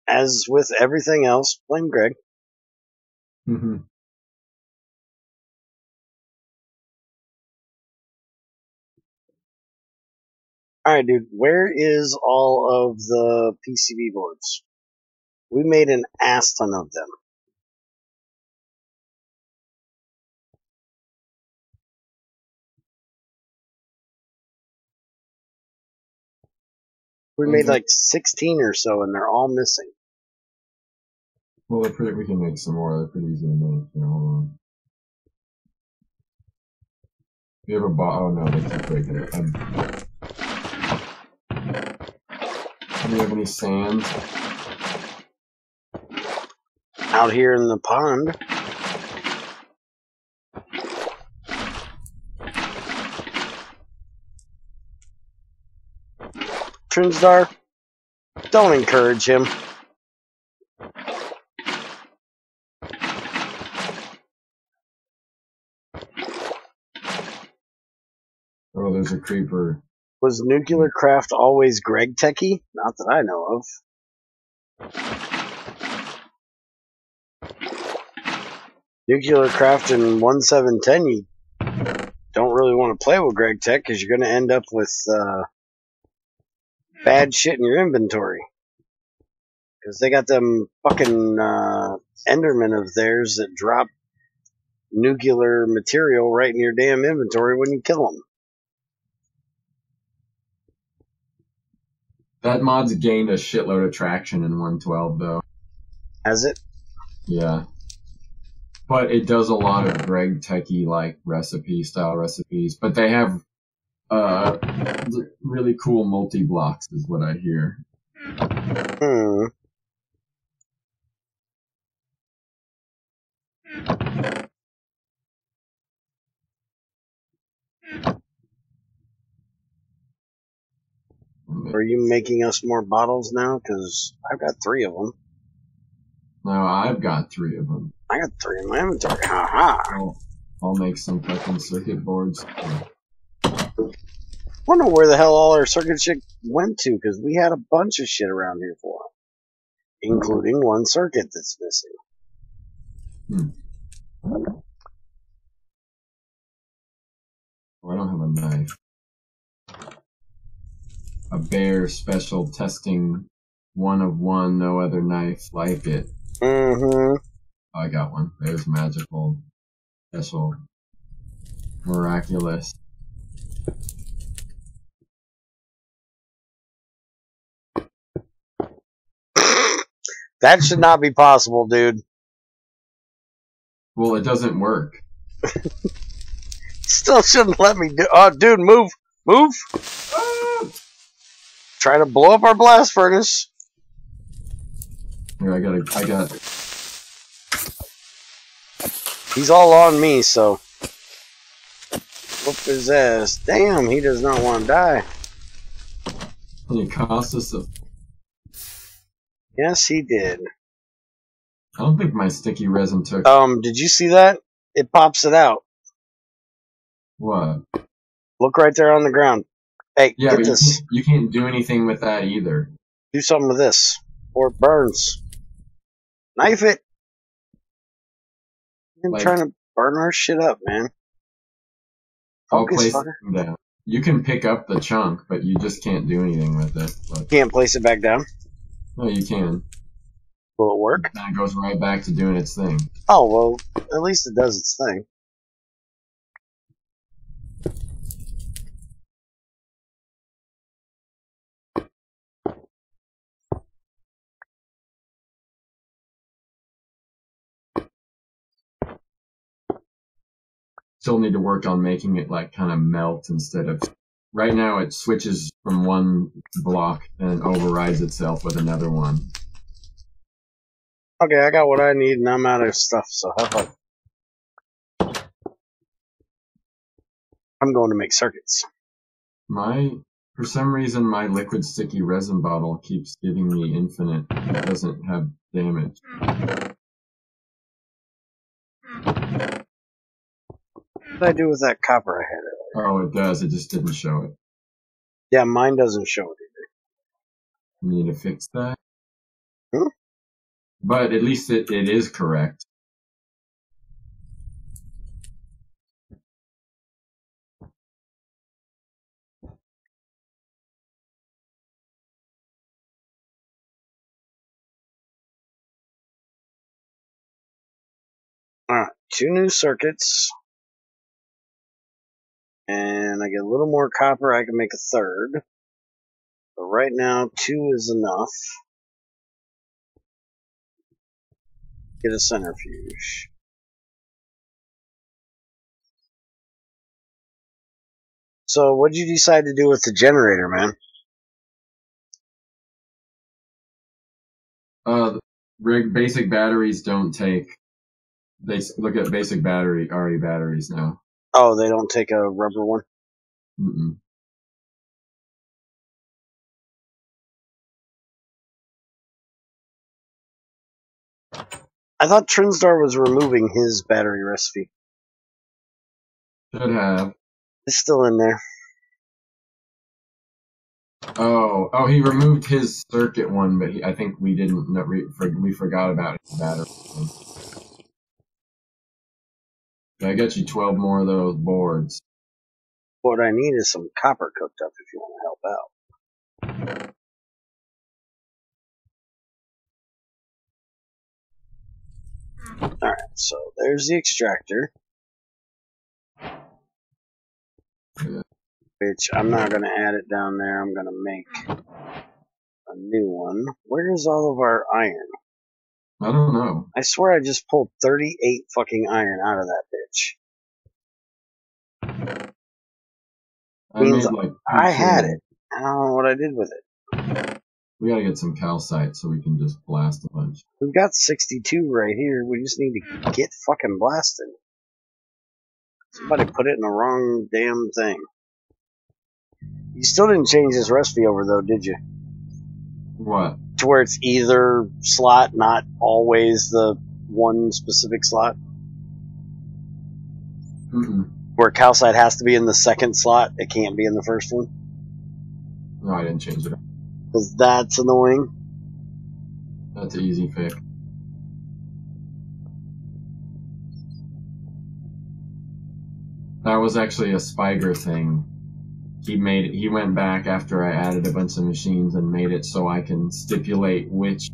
[SPEAKER 1] As with everything else, blame Greg.
[SPEAKER 2] Mm-hmm.
[SPEAKER 1] Alright, dude, where is all of the PCB boards? We made an ass ton of them. We made like 16 or so, and they're all missing.
[SPEAKER 2] Well, we can make some more. They're pretty easy to make. Here, hold on. We have a oh no, they keep breaking it. Do we have any sand?
[SPEAKER 1] Out here in the pond. Trinsdar, don't encourage him.
[SPEAKER 2] Oh, there's a creeper.
[SPEAKER 1] Was Nuclear Craft always GregTechy? Not that I know of. Nuclear Craft in 1710, you don't really want to play with GregTech because you're going to end up with bad shit in your inventory. Because they got them fucking Endermen of theirs that drop nuclear material right in your damn inventory when you kill them.
[SPEAKER 2] That mod's gained a shitload of traction in 112, though.
[SPEAKER 1] Has it?
[SPEAKER 2] Yeah. But it does a lot of GregTechy like style recipes. But they have really cool multi-blocks is what I hear.
[SPEAKER 1] Are you making us more bottles now? Because I've got 3 of them.
[SPEAKER 2] No, I've got 3 of them.
[SPEAKER 1] I got 3 in my inventory. Ha-ha.
[SPEAKER 2] I'll make some fucking circuit boards.
[SPEAKER 1] I wonder where the hell all our circuit shit went to, because we had a bunch of shit around here for them, including one circuit that's missing.
[SPEAKER 2] Oh, I don't have a knife. A Bear special testing 1 of 1, no other knife like it.
[SPEAKER 1] Mm-hmm.
[SPEAKER 2] Oh, I got one. There's magical, special, miraculous.
[SPEAKER 1] That should not be possible, dude.
[SPEAKER 2] Well, it doesn't work.
[SPEAKER 1] Still shouldn't let me do. Oh, dude, move, move! Try to blow up our blast furnace.
[SPEAKER 2] Here, I got.
[SPEAKER 1] He's all on me, so whoop his ass. Damn, he does not want to die.
[SPEAKER 2] It cost us a.
[SPEAKER 1] Yes, he did.
[SPEAKER 2] I don't think my sticky resin took.
[SPEAKER 1] Did you see that? It pops it out.
[SPEAKER 2] What?
[SPEAKER 1] Look right there on the ground. Hey,
[SPEAKER 2] yeah,
[SPEAKER 1] get
[SPEAKER 2] but
[SPEAKER 1] this.
[SPEAKER 2] You can't do anything with that either.
[SPEAKER 1] Do something with this, or it burns. Knife it. I'm trying to burn our shit up, man. Focus, fucker.
[SPEAKER 2] Down. You can pick up the chunk, but you just can't do anything with it. But...
[SPEAKER 1] Can't place it back down?
[SPEAKER 2] No, you can.
[SPEAKER 1] Will it work?
[SPEAKER 2] And it goes right back to doing its thing.
[SPEAKER 1] Oh, well, at least it does its thing.
[SPEAKER 2] Still need to work on making it like kind of melt instead of. Right now it switches from one block and overrides itself with another one.
[SPEAKER 1] Okay, I got what I need and I'm out of stuff, so have fun. I'm going to make circuits.
[SPEAKER 2] For some reason, my liquid sticky resin bottle keeps giving me infinite. It doesn't have damage.
[SPEAKER 1] What did I do with that copper I had earlier?
[SPEAKER 2] Oh, it does. It just didn't show it.
[SPEAKER 1] Yeah, mine doesn't show it either.
[SPEAKER 2] Need to fix that.
[SPEAKER 1] Hmm?
[SPEAKER 2] But at least it is correct.
[SPEAKER 1] Alright, 2 new circuits. And I get a little more copper, I can make a third. But right now, 2 is enough. Get a centrifuge. So, what'd you decide to do with the generator, man?
[SPEAKER 2] Basic batteries don't take. They look at basic RE batteries now.
[SPEAKER 1] Oh, they don't take a rubber one?
[SPEAKER 2] Mm-mm.
[SPEAKER 1] I thought Trinstar was removing his battery recipe.
[SPEAKER 2] Should have.
[SPEAKER 1] It's still in there.
[SPEAKER 2] Oh, he removed his circuit one, but I think we didn't. We forgot about his battery. I got you 12 more of those boards.
[SPEAKER 1] What I need is some copper cooked up if you want to help out. Alright, so there's the extractor.
[SPEAKER 2] Yeah.
[SPEAKER 1] Which I'm not going to add it down there. I'm going to make a new one. Where's all of our iron?
[SPEAKER 2] I don't know.
[SPEAKER 1] I swear I just pulled 38 fucking iron out of that bitch. Means I had it. I don't know what I did with it.
[SPEAKER 2] We gotta get some calcite so we can just blast a bunch.
[SPEAKER 1] We've got 62 right here. We just need to get fucking blasted. Somebody put it in the wrong damn thing. You still didn't change this recipe over though, did you?
[SPEAKER 2] What?
[SPEAKER 1] To where it's either slot, not always the one specific slot?
[SPEAKER 2] Mm-mm.
[SPEAKER 1] Where calcite has to be in the second slot, it can't be in the first one?
[SPEAKER 2] No, I didn't change it.
[SPEAKER 1] Because that's annoying.
[SPEAKER 2] That's an easy fix. That was actually a Spiger thing. He went back after I added a bunch of machines and made it so I can stipulate which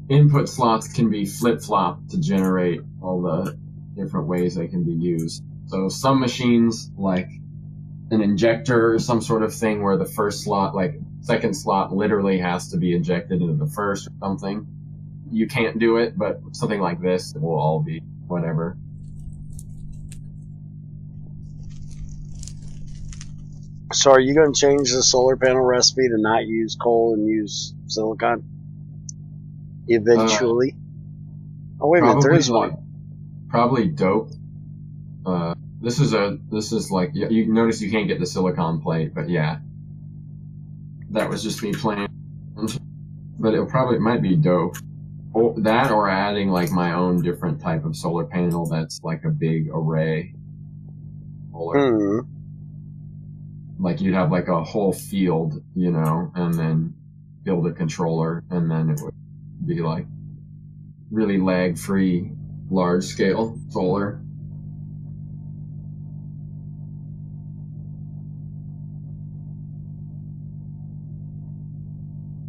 [SPEAKER 2] input slots can be flip-flopped to generate all the different ways they can be used. So some machines, like an injector or some sort of thing where the first slot, like second slot, literally has to be injected into the first or something. You can't do it, but something like this, it will all be whatever.
[SPEAKER 1] So are you going to change the solar panel recipe to not use coal and use silicon? Eventually? Oh, wait a minute, there is one.
[SPEAKER 2] Probably dope. This is like, you notice you can't get the silicon plate, but yeah. That was just me playing. But it might be dope. That or adding like my own different type of solar panel that's like a big array. Solar. Like you'd have like a whole field, and then build a controller, and then it would be like really lag-free, large-scale solar.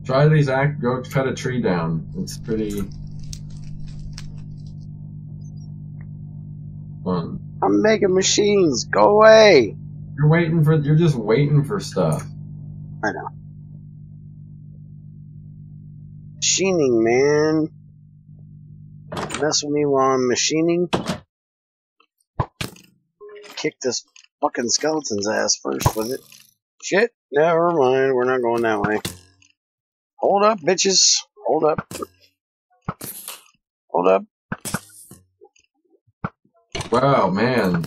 [SPEAKER 2] Try these go cut a tree down. It's pretty fun.
[SPEAKER 1] I'm making machines. Go away.
[SPEAKER 2] You're just waiting for stuff.
[SPEAKER 1] I know. Machining, man. Mess with me while I'm machining. Kick this fucking skeleton's ass first with it. Shit. Never mind. We're not going that way. Hold up, bitches. Hold up. Hold up.
[SPEAKER 2] Wow, man.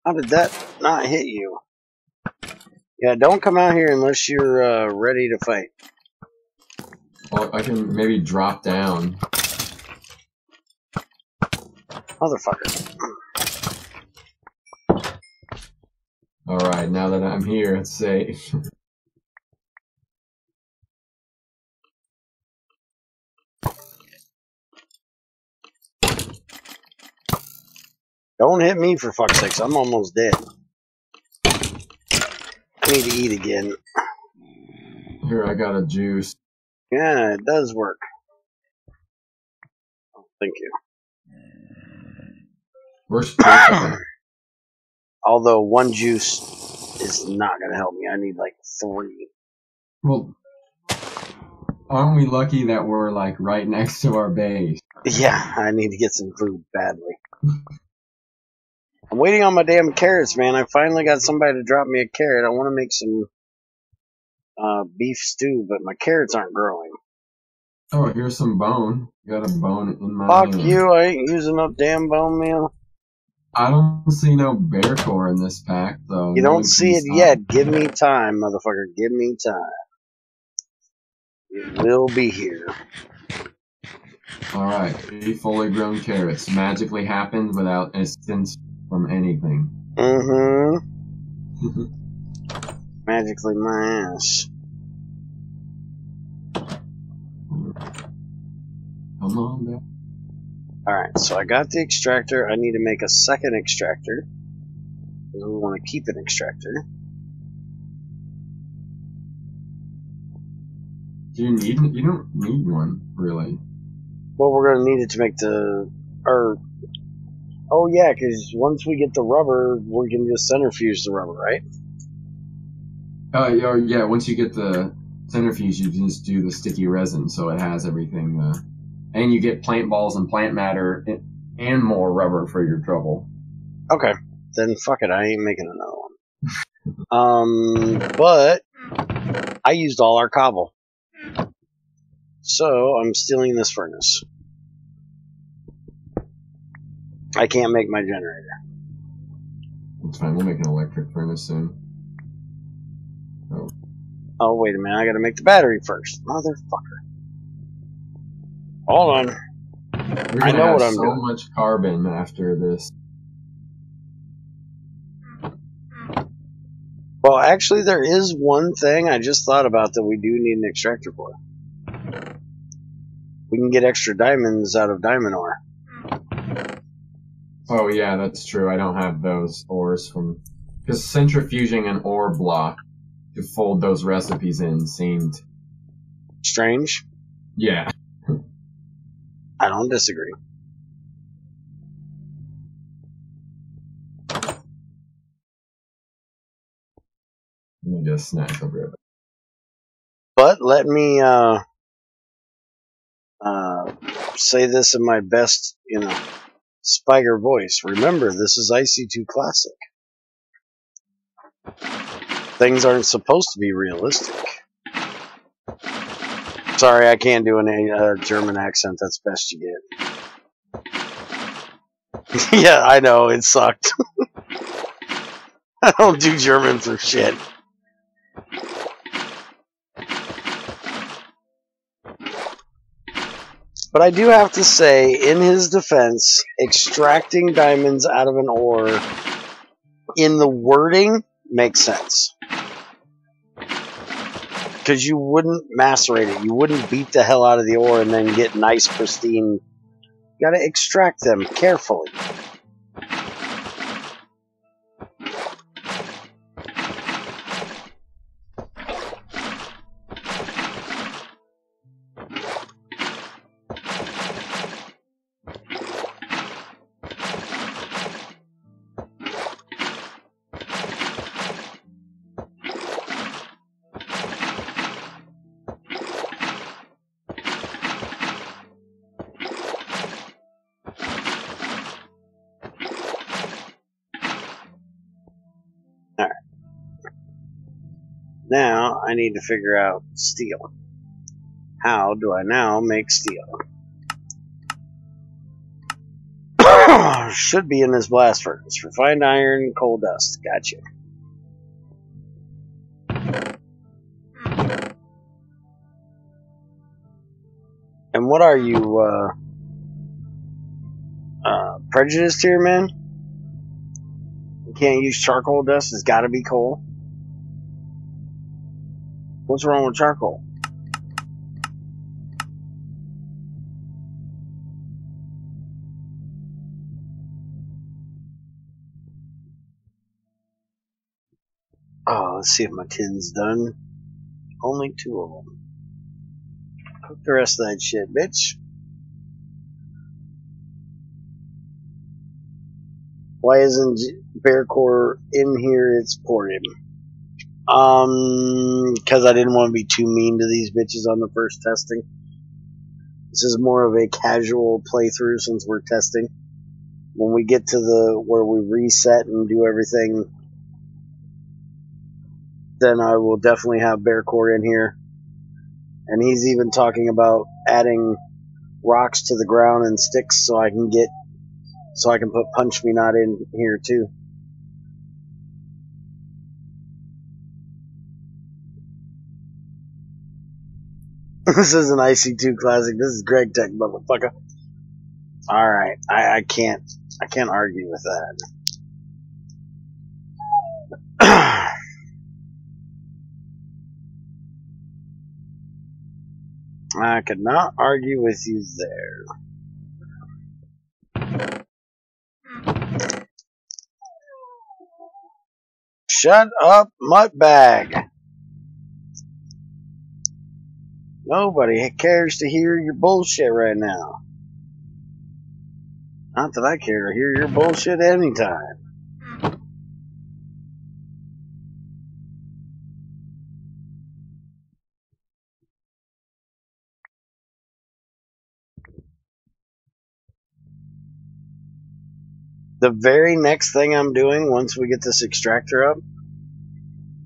[SPEAKER 1] How did that not hit you? Yeah, don't come out here unless you're ready to fight.
[SPEAKER 2] Well, I can maybe drop down.
[SPEAKER 1] Motherfucker.
[SPEAKER 2] Alright, now that I'm here, it's safe.
[SPEAKER 1] Don't hit me for fuck's sakes. I'm almost dead. I need to eat again.
[SPEAKER 2] Here, I got a juice.
[SPEAKER 1] Yeah, it does work. Oh, thank you.
[SPEAKER 2] Where's juice?
[SPEAKER 1] Although one juice is not going to help me. I need like 3.
[SPEAKER 2] Well, aren't we lucky that we're like right next to our base?
[SPEAKER 1] Yeah, I need to get some food badly. I'm waiting on my damn carrots, man. I finally got somebody to drop me a carrot. I want to make some beef stew, but my carrots aren't growing.
[SPEAKER 2] Oh, here's some bone. Got a bone in my
[SPEAKER 1] Fuck
[SPEAKER 2] hand.
[SPEAKER 1] you, I ain't using up damn bone meal.
[SPEAKER 2] I don't see no bear core in this pack, though.
[SPEAKER 1] You don't see it yet. Give me time, motherfucker. Give me time. It will be here.
[SPEAKER 2] Alright, 3 fully grown carrots. Magically happened without assistance from anything.
[SPEAKER 1] Mm-hmm. Magically my ass.
[SPEAKER 2] Come on, man.
[SPEAKER 1] Alright, so I got the extractor. I need to make a second extractor. Because we want to keep an extractor.
[SPEAKER 2] You don't need one, really.
[SPEAKER 1] Well, we're going to need it to make oh yeah, because once we get the rubber, we can just centrifuge the rubber, right?
[SPEAKER 2] Yeah, once you get the centrifuge, you can just do the sticky resin, so it has everything, and you get plant balls and plant matter and more rubber for your trouble.
[SPEAKER 1] Okay, then fuck it, I ain't making another one. But I used all our cobble. So, I'm stealing this furnace. I can't make my generator.
[SPEAKER 2] It's fine, we'll make an electric furnace soon.
[SPEAKER 1] Oh, wait a minute, I gotta make the battery first. Motherfucker. Hold on.
[SPEAKER 2] I know what I'm doing. So much carbon after this.
[SPEAKER 1] Well, actually, there is one thing I just thought about that we do need an extractor for. We can get extra diamonds out of diamond ore.
[SPEAKER 2] Oh, yeah, that's true. I don't have those ores from... Because centrifuging an ore block to fold those recipes in seemed...
[SPEAKER 1] strange?
[SPEAKER 2] Yeah.
[SPEAKER 1] I don't disagree.
[SPEAKER 2] Let me just snack over it.
[SPEAKER 1] But let me say this in my best, Spiger voice. Remember, this is IC2 Classic. Things aren't supposed to be realistic. Sorry, I can't do a German accent. That's best you get. Yeah, I know, it sucked. I don't do German for shit. But I do have to say, in his defense, extracting diamonds out of an ore in the wording makes sense. Because you wouldn't macerate it. You wouldn't beat the hell out of the ore and then get nice, pristine. You gotta extract them carefully. Alright. Now, I need to figure out steel. How do I now make steel? Should be in this blast furnace. Refined iron, coal dust. Gotcha. And what are you, prejudiced here, man? You can't use charcoal dust. It's gotta be coal. What's wrong with charcoal? Oh, let's see if my tin's done. Only 2 of them. Cook the rest of that shit, bitch. Why isn't Bearcore in here? It's ported. Because I didn't want to be too mean to these bitches on the first testing. This is more of a casual playthrough since we're testing. When we get to the where we reset and do everything, then I will definitely have Bearcore in here. And he's even talking about adding rocks to the ground and sticks so I can put Punch Me Not in here too. This is an IC2 classic. This is GregTech, motherfucker. Alright, I can't argue with that. I could not argue with you there. Shut up, muttbag. Nobody cares to hear your bullshit right now. Not that I care to hear your bullshit anytime. The very next thing I'm doing once we get this extractor up,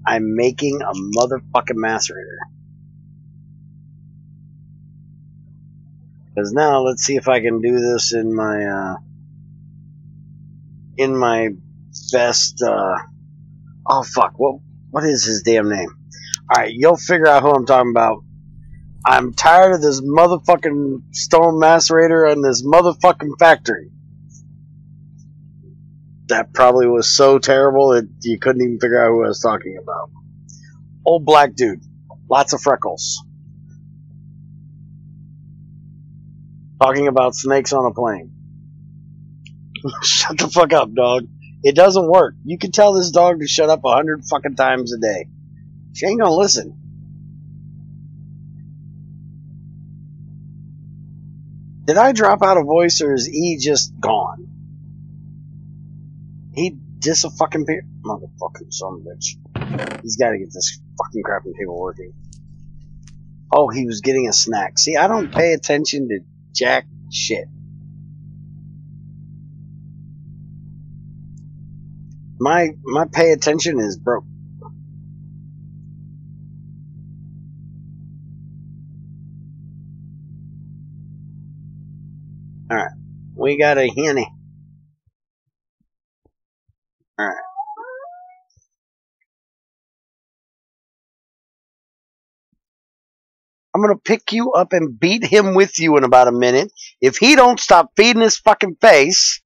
[SPEAKER 1] I'm making a motherfucking macerator. Because now let's see if I can do this in my best oh fuck, what is his damn name? Alright, you'll figure out who I'm talking about. I'm tired of this motherfucking stone macerator and this motherfucking factory. That probably was so terrible that you couldn't even figure out who I was talking about. Old black dude. Lots of freckles. Talking about snakes on a plane. Shut the fuck up, dog. It doesn't work. You can tell this dog to shut up 100 fucking times a day. She ain't gonna listen. Did I drop out of voice or is E just gone? He fucking motherfucking son of a bitch. He's gotta get this fucking crafting table working. Oh, he was getting a snack. See, I don't pay attention to jack shit. My pay attention is broke. Alright. We got a henny. Alright. I'm gonna pick you up and beat him with you in about a minute. If he don't stop feeding his fucking face,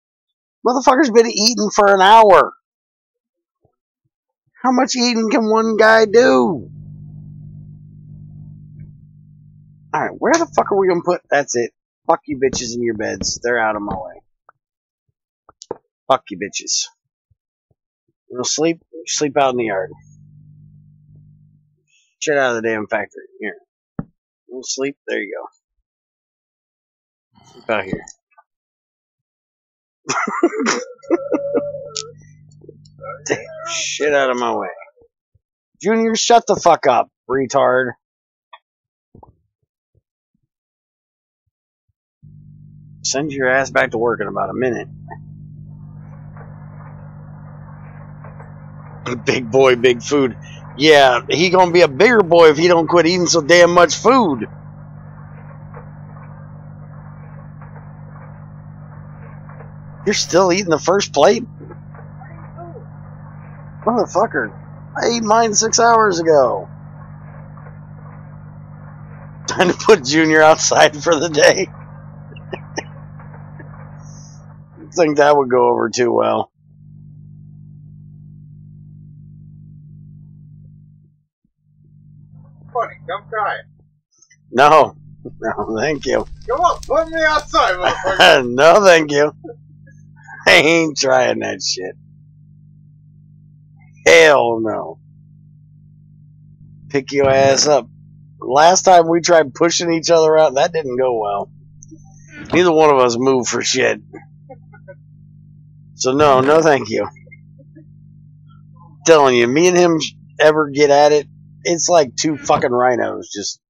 [SPEAKER 1] motherfucker's been eating for an hour. How much eating can one guy do? Alright, where the fuck are we gonna put... That's it. Fuck you bitches in your beds. They're out of my way. Fuck you bitches. You wanna sleep? Sleep out in the yard. Shit out of the damn factory. Here. You wanna sleep? There you go. Sleep out here. Damn, shit out of my way. Junior, shut the fuck up, retard. Send your ass back to work in about a minute. Big boy, big food. Yeah, he gonna be a bigger boy if he don't quit eating so damn much food. You're You're still eating the first plate? Motherfucker. I ate mine 6 hours ago. Trying to put Junior outside for the day. I think that would go over too well.
[SPEAKER 3] Funny, come try it.
[SPEAKER 1] No. No, thank you.
[SPEAKER 3] Come on, put me outside, motherfucker.
[SPEAKER 1] No, thank you. I ain't trying that shit. Hell no. Pick your ass up. Last time we tried pushing each other out, that didn't go well. Neither one of us moved for shit. So no thank you. Telling you, me and him ever get at it, it's like two fucking rhinos. Just,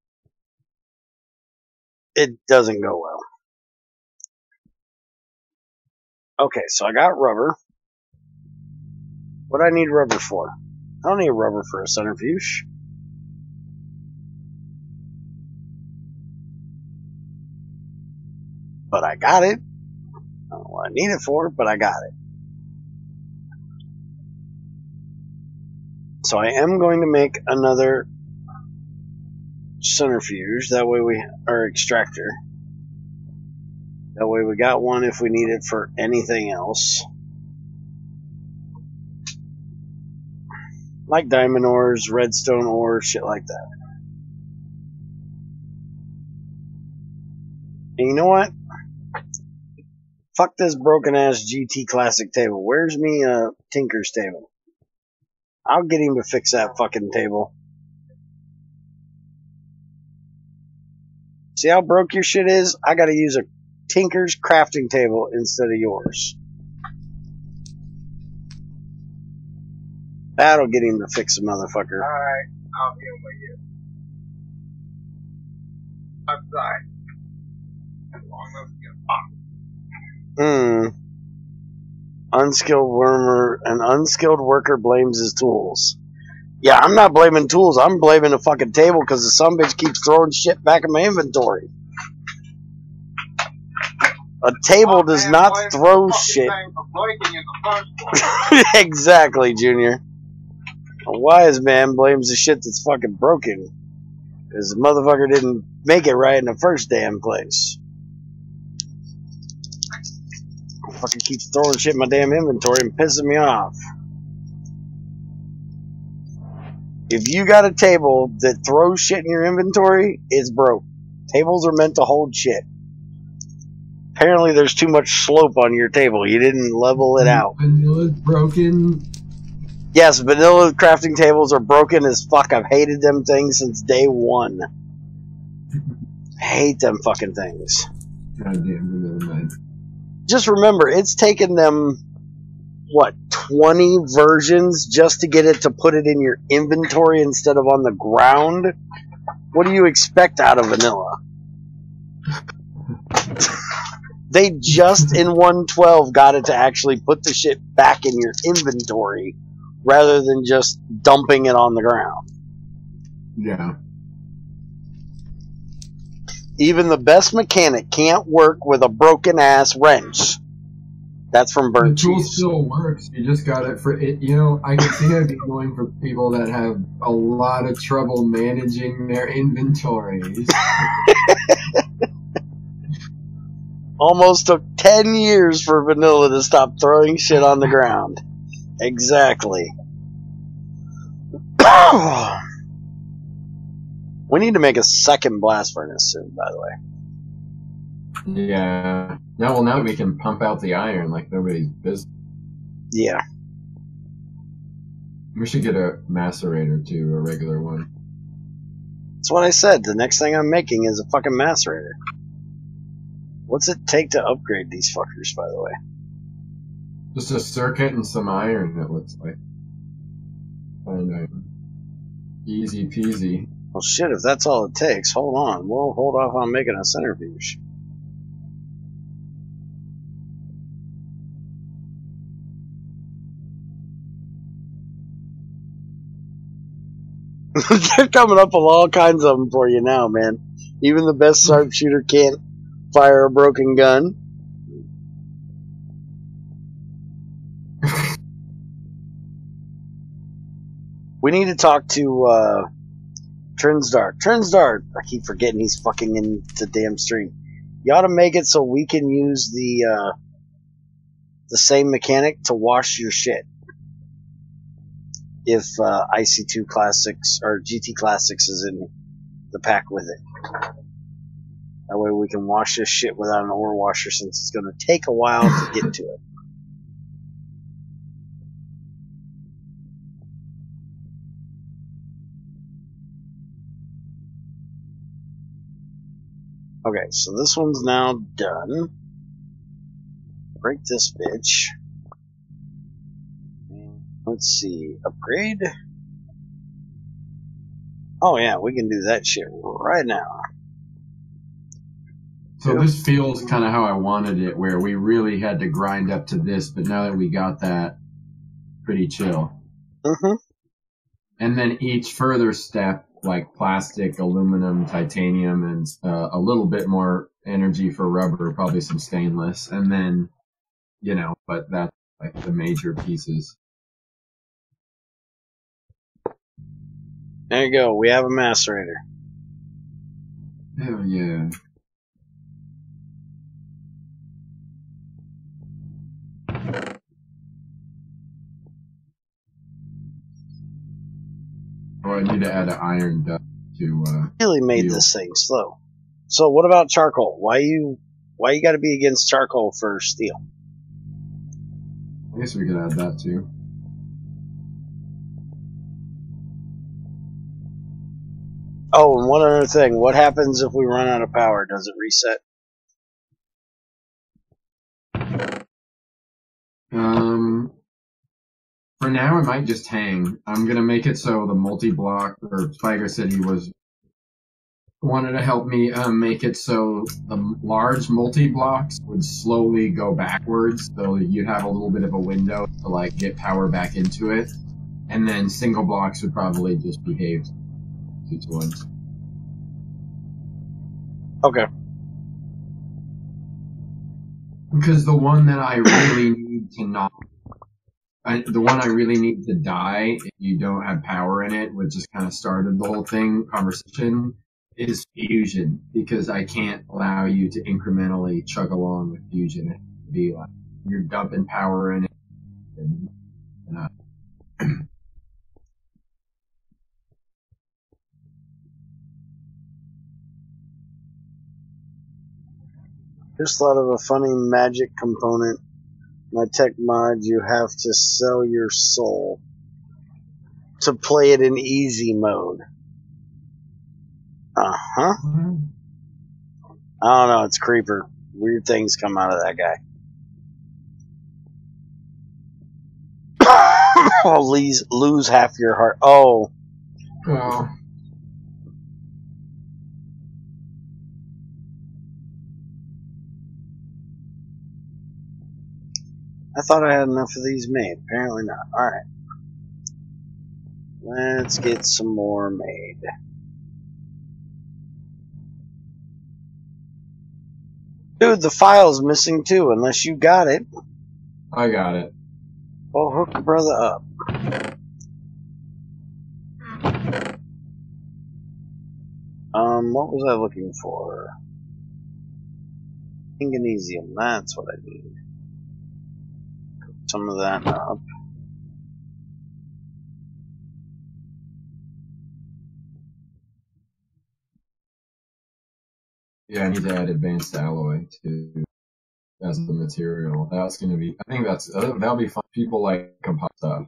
[SPEAKER 1] it doesn't go well. Okay, so I got rubber. What do I need rubber for? I don't need rubber for a centrifuge. But I got it. I don't know what I need it for, but I got it. So I am going to make another centrifuge. That way or extractor. That way we got one if we need it for anything else. Like diamond ores, redstone ore, shit like that. And you know what? Fuck this broken ass GT Classic table. Where's me Tinker's table? I'll get him to fix that fucking table. See how broke your shit is? I gotta use a Tinker's crafting table instead of yours. That'll get him to fix a motherfucker.
[SPEAKER 3] Alright, I'll deal with you. Outside. As long as you pop.
[SPEAKER 1] An unskilled worker blames his tools. Yeah, I'm not blaming tools. I'm blaming the fucking table because the sumbitch keeps throwing shit back in my inventory. A table does not throw shit. Exactly, Junior. A wise man blames the shit that's fucking broken. Because the motherfucker didn't make it right in the first damn place. Fucking keeps throwing shit in my damn inventory and pissing me off. If you got a table that throws shit in your inventory, it's broke. Tables are meant to hold shit. Apparently there's too much slope on your table. You didn't level it out.
[SPEAKER 2] Vanilla's broken.
[SPEAKER 1] Yes, vanilla crafting tables are broken as fuck. I've hated them things since day one. I hate them fucking things.
[SPEAKER 2] Goddamn vanilla, man.
[SPEAKER 1] Just remember, it's taken them, what, 20 versions just to get it to put it in your inventory instead of on the ground? What do you expect out of vanilla? They just in 1.12 got it to actually put the shit back in your inventory rather than just dumping it on the ground.
[SPEAKER 2] Yeah.
[SPEAKER 1] Even the best mechanic can't work with a broken ass wrench. That's from Burnt
[SPEAKER 2] The tool
[SPEAKER 1] Cheese.
[SPEAKER 2] still works. You just got it for it. You know, I can see it be going for people that have a lot of trouble managing their inventories.
[SPEAKER 1] Almost took 10 years for vanilla to stop throwing shit on the ground. Exactly. We need to make a second blast furnace soon, by the way.
[SPEAKER 2] Yeah. Now we can pump out the iron like nobody's business.
[SPEAKER 1] Yeah.
[SPEAKER 2] We should get a macerator too, a regular one.
[SPEAKER 1] That's what I said. The next thing I'm making is a fucking macerator. What's it take to upgrade these fuckers, by the way?
[SPEAKER 2] Just a circuit and some iron, it looks like. Fine iron. Easy peasy.
[SPEAKER 1] Well, shit, if that's all it takes, hold on. We'll hold off on making a centrifuge. They're coming up with all kinds of them for you now, man. Even the best sharpshooter can't fire a broken gun. We need to talk to Trinsdart. Trinsdart! I keep forgetting he's fucking in the damn stream. You ought to make it so we can use the same mechanic to wash your shit. If IC2 Classics or GT Classics is in the pack with it. That way we can wash this shit without an ore washer, since it's going to take a while to get to it. Okay, so this one's now done. Break this bitch. Let's see. Upgrade? Oh yeah, we can do that shit right now.
[SPEAKER 2] So this feels kind of how I wanted it, where we really had to grind up to this, but now that we got that, pretty chill.
[SPEAKER 1] Mm-hmm.
[SPEAKER 2] And then each further step, like plastic, aluminum, titanium, and a little bit more energy for rubber, probably some stainless, and then, you know, but that's like the major pieces.
[SPEAKER 1] There you go. We have a macerator.
[SPEAKER 2] Hell yeah. Oh, I need to add an iron dust to
[SPEAKER 1] Really made
[SPEAKER 2] steel.
[SPEAKER 1] this thing slow. So what about charcoal? Why you got to be against charcoal for steel?
[SPEAKER 2] I guess we could add that too.
[SPEAKER 1] Oh, and one other thing. What happens if we run out of power? Does it reset?
[SPEAKER 2] For now, it might just hang. I'm gonna make it so the multi-block, or Spiger said he wanted to help me make it so the large multi-blocks would slowly go backwards, so you'd have a little bit of a window to like get power back into it, and then single blocks would probably just behave 2 to 1.
[SPEAKER 1] Okay.
[SPEAKER 2] Because the one that I really need to not, the one I really need to die if you don't have power in it, which just kind of started the whole conversation, is fusion. Because I can't allow you to incrementally chug along with fusion. It has to be like you're dumping power in it. And,
[SPEAKER 1] Just thought of a funny magic component. My tech mod, you have to sell your soul to play it in easy mode. Uh-huh. I don't know, it's creeper. Weird things come out of that guy. I'll lose half your heart. Oh.
[SPEAKER 2] well,
[SPEAKER 1] I thought I had enough of these made. Apparently not. Alright. Let's get some more made. Dude, the file's missing too, unless you got it.
[SPEAKER 2] I got it.
[SPEAKER 1] Oh, hook your brother up. What was I looking for? Magnesium, that's what I need. Cook some of that up.
[SPEAKER 2] Yeah, I need to add advanced alloy too. That's the material. That's gonna be. I think that'll be fun. People like composite stuff.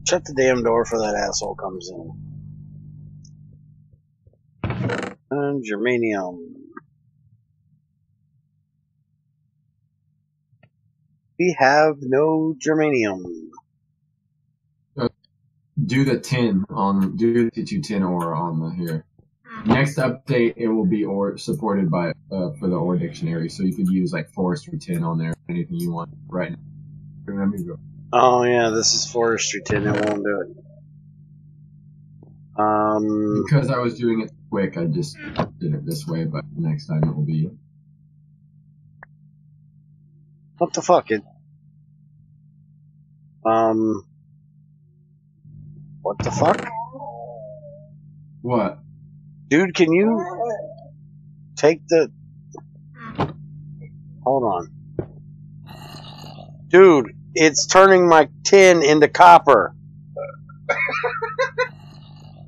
[SPEAKER 1] Shut the damn door before that asshole comes in. And germanium. We have no germanium.
[SPEAKER 2] Do the tin on. Do the 2 tin ore on the here. Next update, it will be supported by for the ore dictionary, so you could use like forestry tin on there. Anything you want right now. Let me go.
[SPEAKER 1] Oh yeah, this is forestry tin. It won't do it.
[SPEAKER 2] Because I was doing it quick, I just did it this way, but next time it will be.
[SPEAKER 1] What the fuck? What the fuck?
[SPEAKER 2] What?
[SPEAKER 1] Dude, can you take the... Hold on. Dude, it's turning my tin into copper.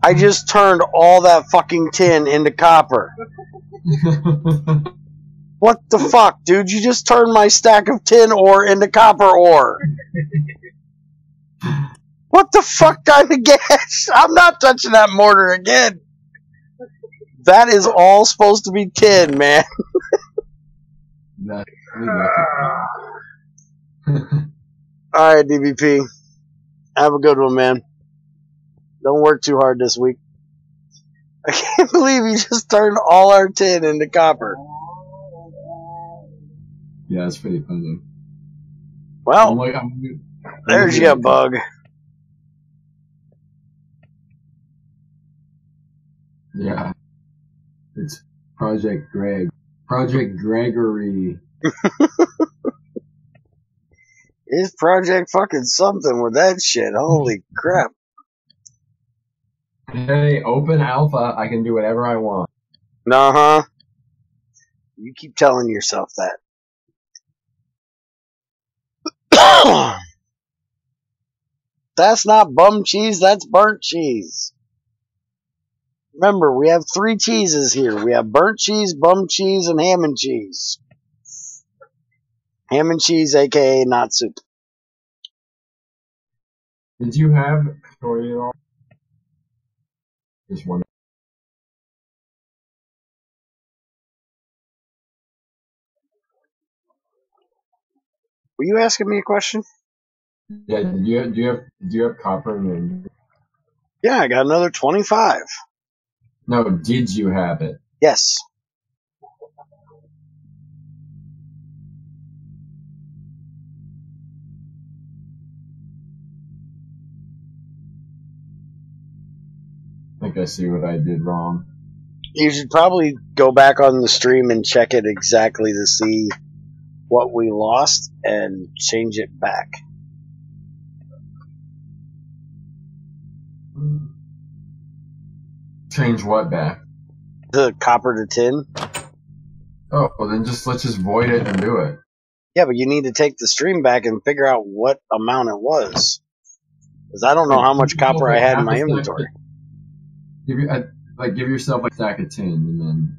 [SPEAKER 1] I just turned all that fucking tin into copper. What the fuck, dude? You just turned my stack of tin ore into copper ore. What the fuck kind of gas? I'm not touching that mortar again. That is all supposed to be tin, man. Alright, DBP. Have a good one, man. Don't work too hard this week. I can't believe you just turned all our tin into copper.
[SPEAKER 2] Yeah, it's pretty funny.
[SPEAKER 1] Well, there's your bug.
[SPEAKER 2] Yeah. It's Project Greg. Project Gregory.
[SPEAKER 1] It's Project fucking something with that shit. Holy crap.
[SPEAKER 2] Hey, open alpha, I can do whatever I want.
[SPEAKER 1] Nah, you keep telling yourself that. That's not bum cheese, that's burnt cheese. Remember, we have 3 cheeses here. We have burnt cheese, bum cheese, and ham and cheese. Ham and cheese, aka not soup.
[SPEAKER 2] Did you have Chorizo? Just one.
[SPEAKER 1] Were you asking me a question?
[SPEAKER 2] Yeah, do you have copper in your inventory?
[SPEAKER 1] Yeah, I got another 25.
[SPEAKER 2] No, did you have it?
[SPEAKER 1] Yes.
[SPEAKER 2] I think I see what I did wrong.
[SPEAKER 1] You should probably go back on the stream and check it exactly to see what we lost and change it back.
[SPEAKER 2] Change what back?
[SPEAKER 1] The copper to tin.
[SPEAKER 2] Oh, well then let's just void it and do it.
[SPEAKER 1] Yeah, but you need to take the stream back and figure out what amount it was. Because I don't know how much copper I had in my inventory.
[SPEAKER 2] Give yourself a stack of tin, and then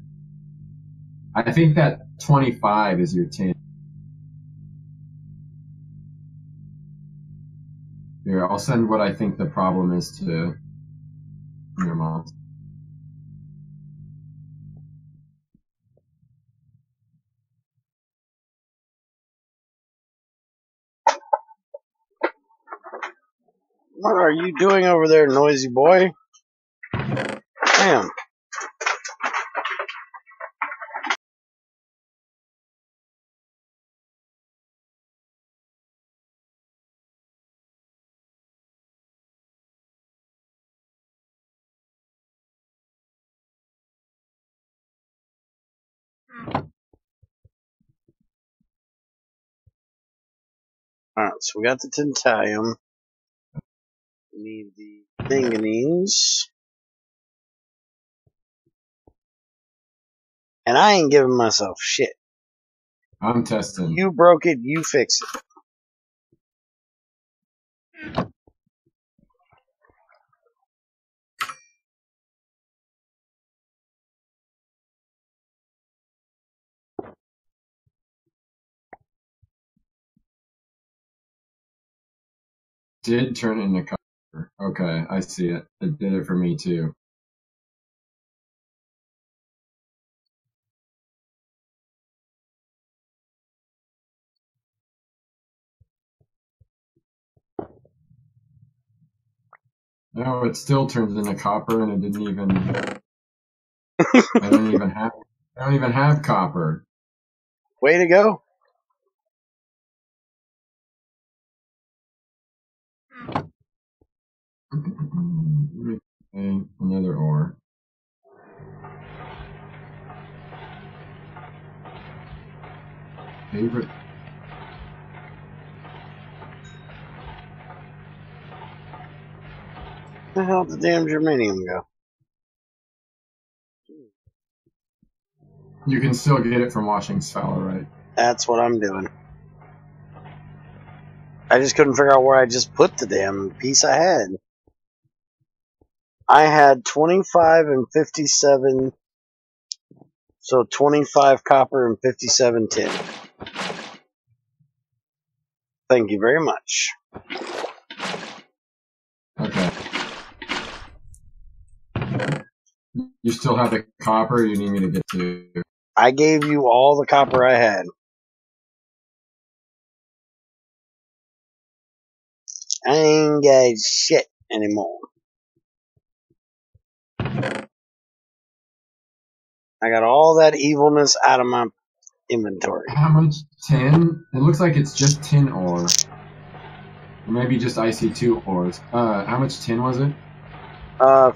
[SPEAKER 2] I think that 25 is your tin. Here, I'll send what I think the problem is to your mom.
[SPEAKER 1] What are you doing over there, noisy boy? Damn. Alright, so we got the titanium. We need the manganese. And I ain't giving myself shit.
[SPEAKER 2] I'm testing.
[SPEAKER 1] You broke it, you fix it.
[SPEAKER 2] Did turn into copper. Okay, I see it. It did it for me too. No, it still turns into copper, and it didn't even. I don't even have copper.
[SPEAKER 1] Way to go.
[SPEAKER 2] Okay, another ore. Favorite
[SPEAKER 1] Where the hell did the damn germanium go?
[SPEAKER 2] You can still get it from washing sphalerite.
[SPEAKER 1] That's what I'm doing. I just couldn't figure out where I just put the damn piece I had. I had 25 and 57, so 25 copper and 57 tin. Thank you very much.
[SPEAKER 2] Okay. You still have the copper you need me to get to?
[SPEAKER 1] I gave you all the copper I had. I ain't got shit anymore. I got all that evilness out of my inventory.
[SPEAKER 2] How much tin? It looks like it's just tin ore. Or maybe just IC2 ores. How much tin was it?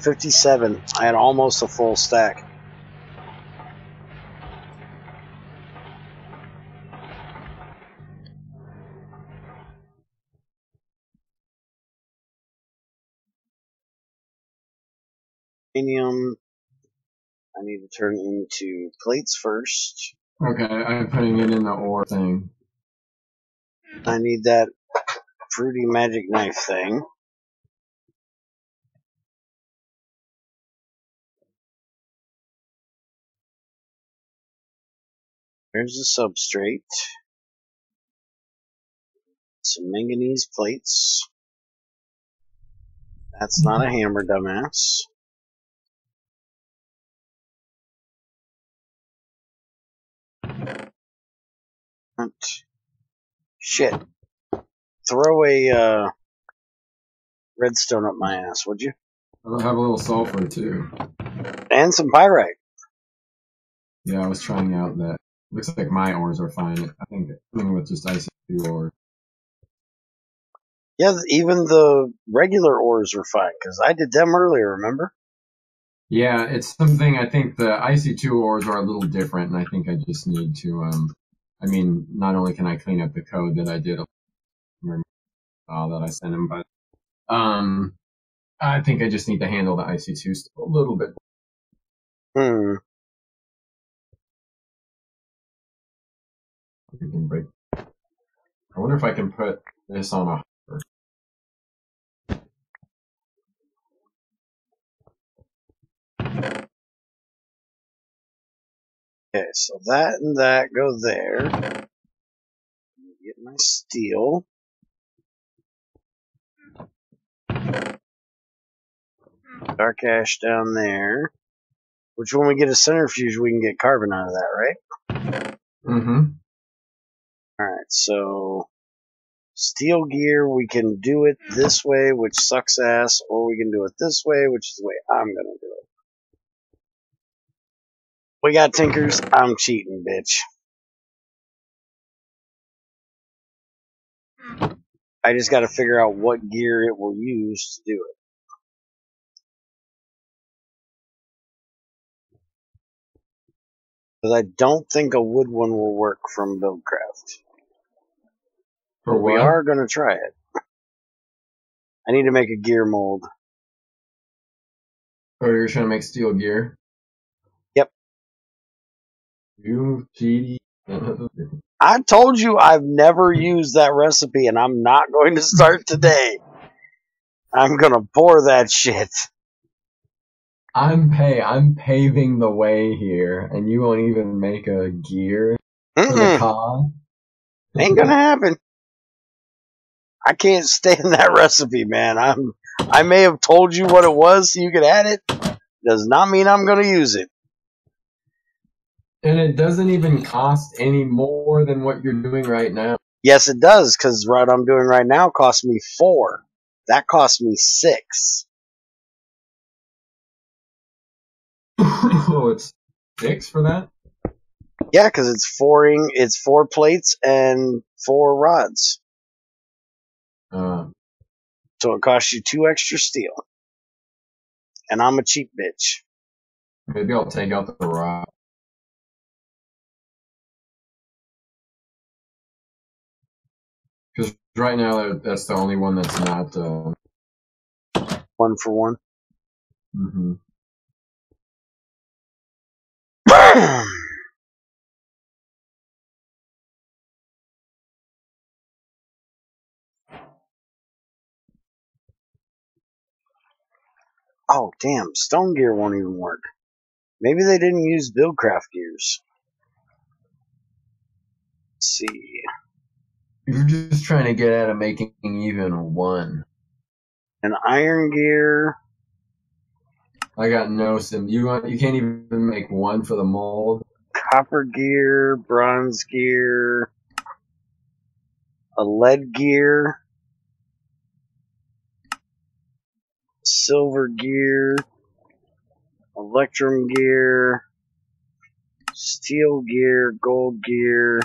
[SPEAKER 1] 57. I had almost a full stack. Aluminium. I need to turn into plates first.
[SPEAKER 2] Okay, I'm putting it in the ore thing.
[SPEAKER 1] I need that fruity magic knife thing. There's the substrate. Some manganese plates. That's not a hammer, dumbass. Shit. Throw a redstone up my ass, would you?
[SPEAKER 2] I'll have a little sulfur too.
[SPEAKER 1] And some pyrite.
[SPEAKER 2] Yeah, I was trying out that. Looks like my ores are fine. I think something with just IC2 ore.
[SPEAKER 1] Yeah, even the regular ores are fine, because I did them earlier, remember?
[SPEAKER 2] Yeah, it's something, I think the IC2 ores are a little different, and I think I just need to, I mean, not only can I clean up the code that I did, that I sent him, but, I think I just need to handle the IC2 still a little bit.
[SPEAKER 1] Hmm.
[SPEAKER 2] We can break. I wonder if I can put this on a hopper.
[SPEAKER 1] Okay, so that and that go there. Get my steel. Dark ash down there. Which when we get a centrifuge, we can get carbon out of that, right?
[SPEAKER 2] Mm-hmm.
[SPEAKER 1] Alright, so steel gear, we can do it this way, which sucks ass, or we can do it this way, which is the way I'm gonna do it. We got tinkers, I'm cheating, bitch. I just gotta figure out what gear it will use to do it. Because I don't think a wood one will work from Buildcraft.
[SPEAKER 2] For
[SPEAKER 1] But we
[SPEAKER 2] what?
[SPEAKER 1] are gonna try it. I need to make a gear mold.
[SPEAKER 2] Oh, you're trying to make steel gear?
[SPEAKER 1] Yep.
[SPEAKER 2] You cheaty.
[SPEAKER 1] I told you I've never used that recipe, and I'm not going to start today. I'm gonna pour that shit.
[SPEAKER 2] I'm paving the way here, and you won't even make a gear for the car?
[SPEAKER 1] Ain't gonna happen. I can't stand that recipe, man. I may have told you what it was so you could add it. Does not mean I'm gonna use it.
[SPEAKER 2] And it doesn't even cost any more than what you're doing right now.
[SPEAKER 1] Yes, it does, because what I'm doing right now costs me 4. That cost me 6.
[SPEAKER 2] Oh, it's 6 for that?
[SPEAKER 1] Yeah, because it's 4 plates and 4 rods. So it costs you 2 extra steel. And I'm a cheap bitch.
[SPEAKER 2] Maybe I'll take out the rock. Because right now, that's the only one that's not,
[SPEAKER 1] 1 for 1.
[SPEAKER 2] Mm-hmm.
[SPEAKER 1] Oh, damn. Stone gear won't even work. Maybe they didn't use Buildcraft gears. Let's see.
[SPEAKER 2] You're just trying to get out of making even one.
[SPEAKER 1] An iron gear.
[SPEAKER 2] I got no sim. You can't even make one for the mold.
[SPEAKER 1] Copper gear. Bronze gear. A lead gear. Silver gear. Electrum gear. Steel gear. Gold gear.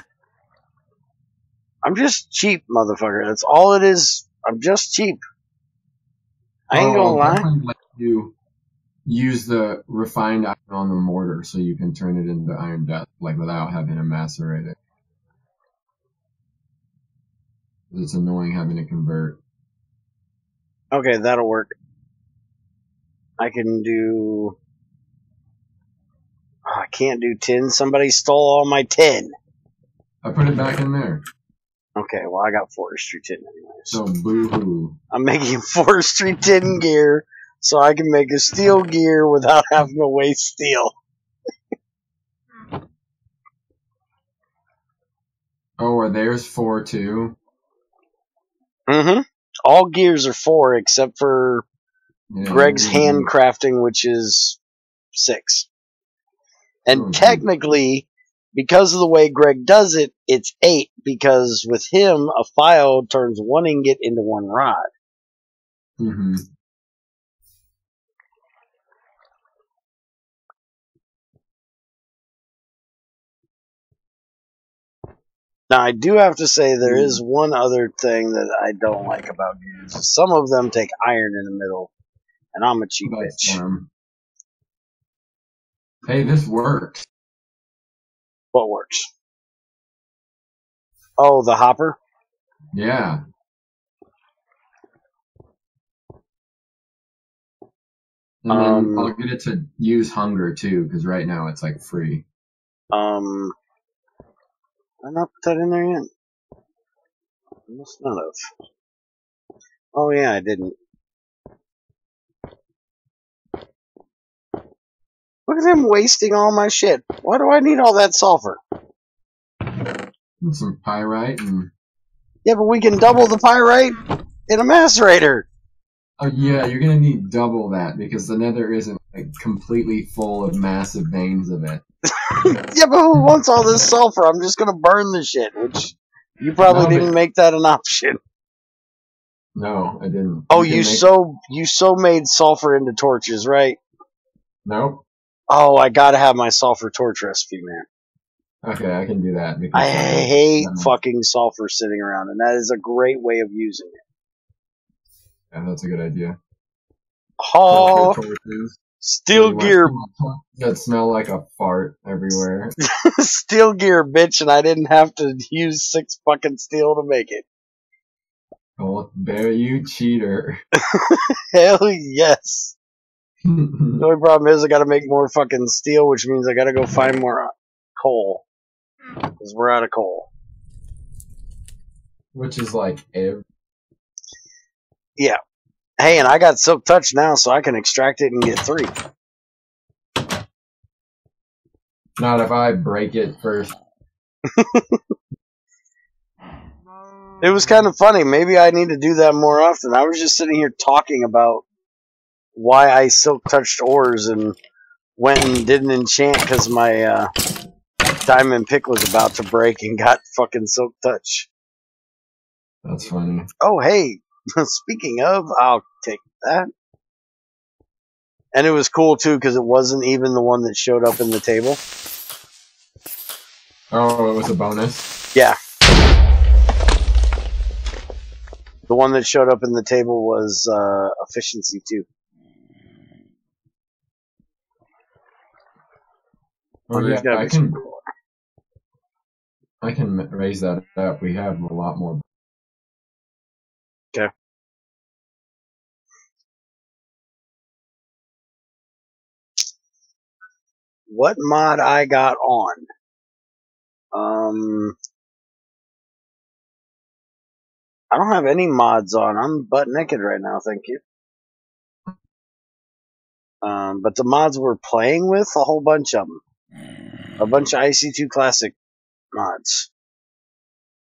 [SPEAKER 1] I'm just cheap, motherfucker. That's all it is. I'm just cheap. I ain't gonna lie.
[SPEAKER 2] Definitely let you use the refined iron on the mortar so you can turn it into iron dust, like without having to macerate it. It's annoying having to convert.
[SPEAKER 1] Okay, that'll work. I can do... Oh, I can't do tin. Somebody stole all my tin.
[SPEAKER 2] I put it back in there.
[SPEAKER 1] Okay, well, I got forestry tin anyways.
[SPEAKER 2] So boo-hoo.
[SPEAKER 1] I'm making forestry tin gear so I can make a steel gear without having to waste steel.
[SPEAKER 2] Oh, are theirs 4 too?
[SPEAKER 1] Mm-hmm. All gears are 4 except for Greg's handcrafting, which is 6. And technically, because of the way Greg does it, it's 8, because with him, a file turns 1 ingot into 1 rod.
[SPEAKER 2] Mm-hmm.
[SPEAKER 1] Now, I do have to say there is one other thing that I don't like about gears. Some of them take iron in the middle, and I'm a cheap bitch.
[SPEAKER 2] Hey, this works.
[SPEAKER 1] What works? Oh, the hopper?
[SPEAKER 2] Yeah. And then I'll get it to use hunger too, because right now it's like free.
[SPEAKER 1] I not put that in there yet? I must not have. Oh yeah, I didn't. Look at him wasting all my shit. Why do I need all that sulfur?
[SPEAKER 2] And some pyrite and...
[SPEAKER 1] Yeah, but we can double the pyrite in a macerator.
[SPEAKER 2] Oh yeah, you're gonna need double that because the nether isn't like completely full of massive veins of it.
[SPEAKER 1] Yeah, but who wants all this sulfur? I'm just gonna burn the shit, which you probably didn't make that an option.
[SPEAKER 2] No, I didn't.
[SPEAKER 1] Oh, you so made sulfur into torches, right?
[SPEAKER 2] Nope.
[SPEAKER 1] Oh, I gotta have my sulfur torch recipe, man.
[SPEAKER 2] Okay, I can do that.
[SPEAKER 1] I hate fucking sulfur sitting around, and that is a great way of using it.
[SPEAKER 2] Yeah, that's a good idea.
[SPEAKER 1] Oh, steel gear.
[SPEAKER 2] That smell like a fart everywhere.
[SPEAKER 1] Steel gear, bitch, and I didn't have to use 6 fucking steel to make it.
[SPEAKER 2] Oh, bear you cheater.
[SPEAKER 1] Hell yes. The only problem is I gotta make more fucking steel, which means I gotta go find more coal. Because we're out of coal.
[SPEAKER 2] Which is like every...
[SPEAKER 1] Yeah. Hey, and I got Silk Touch now, so I can extract it and get 3.
[SPEAKER 2] Not if I break it first.
[SPEAKER 1] It was kind of funny. Maybe I need to do that more often. I was just sitting here talking about why I Silk Touched ores and went and did an enchant because my diamond pick was about to break and got fucking Silk Touch.
[SPEAKER 2] That's funny.
[SPEAKER 1] Oh, hey. Speaking of, I'll take that. And it was cool, too, because it wasn't even the one that showed up in the table.
[SPEAKER 2] Oh, it was a bonus?
[SPEAKER 1] Yeah. The one that showed up in the table was efficiency, too.
[SPEAKER 2] Oh, yeah, I can raise that up. We have a lot more.
[SPEAKER 1] Okay. what mod I got on. I don't have any mods on. I'm butt naked right now, thank you. But the mods we're playing with, a whole bunch of them. A bunch of IC2 Classic mods.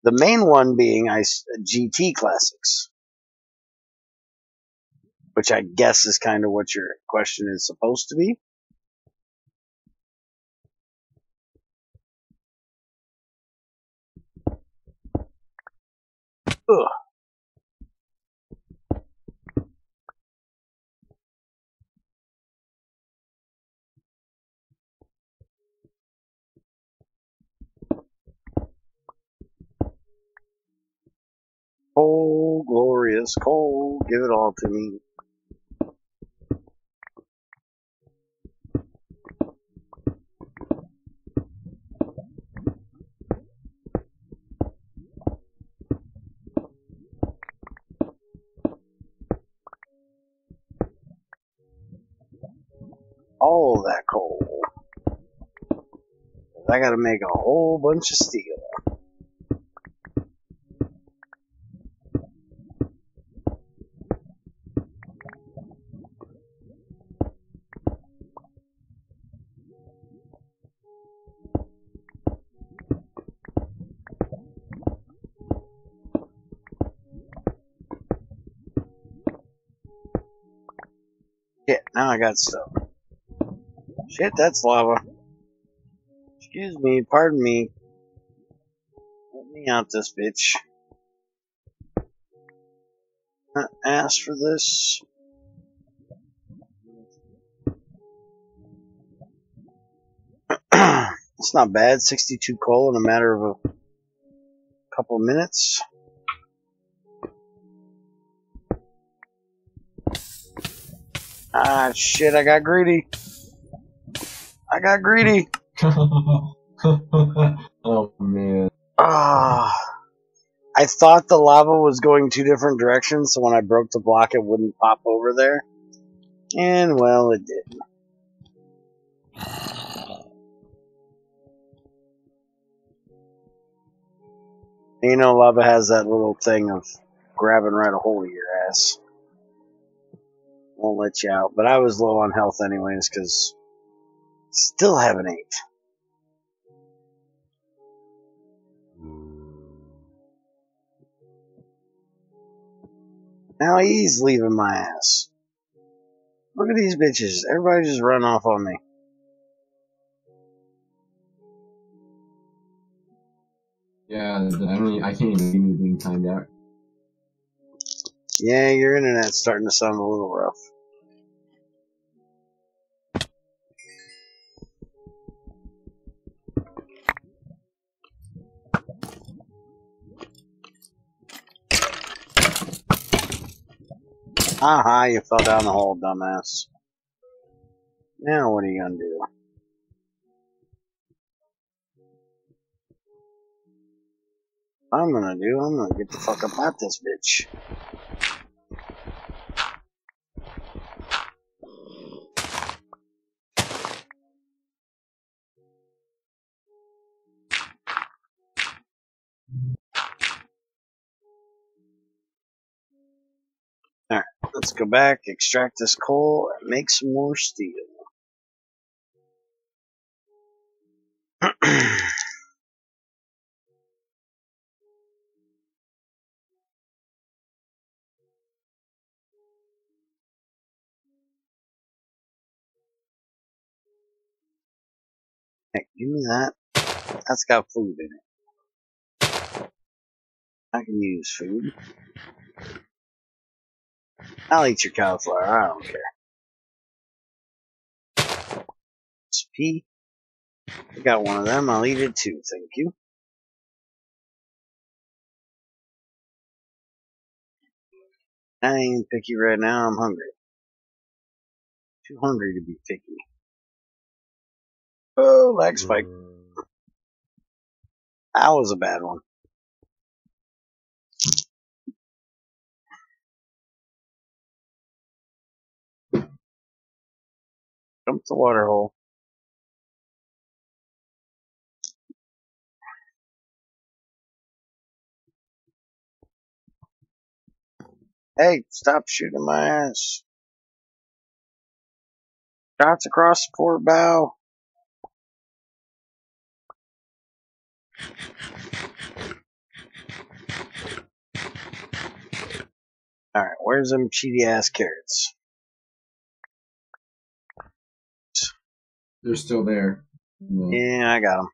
[SPEAKER 1] The main one being GT Classics. Which I guess is kind of what your question is supposed to be. Ugh. Coal, glorious coal, give it all to me. All that coal. I gotta make a whole bunch of steel. Shit, now I got stuff. Shit, that's lava. Excuse me, pardon me. Let me out this bitch. Ask for this. It's not bad. 62 coal in a matter of a couple minutes. Ah, shit, I got greedy. I got greedy.
[SPEAKER 2] Oh, man.
[SPEAKER 1] Ah. I thought the lava was going two different directions, so when I broke the block, it wouldn't pop over there. And, well, it did. You know, lava has that little thing of grabbing right a hole of your ass. Won't let you out. But I was low on health anyways, because still haven't ate. Now he's leaving my ass. Look at these bitches. Everybody just run off on me.
[SPEAKER 2] Yeah, I can't even see me being timed out.
[SPEAKER 1] Yeah, your internet's starting to sound a little rough. Aha, you fell down the hole, dumbass. Now what are you gonna do? I'm gonna get the fuck up out this bitch. Alright, let's go back, extract this coal, and make some more steel. Heck, give me that. That's got food in it. I can use food. I'll eat your cauliflower, I don't care. SP. I got one of them, I'll eat it too, thank you. I ain't picky right now, I'm hungry. Too hungry to be picky. Oh, lag spike. That was a bad one. Jump the water hole. Hey, stop shooting my ass. Shots across the port bow. Alright, where's them cheaty ass carrots?
[SPEAKER 2] They're still there.
[SPEAKER 1] Yeah, I got them.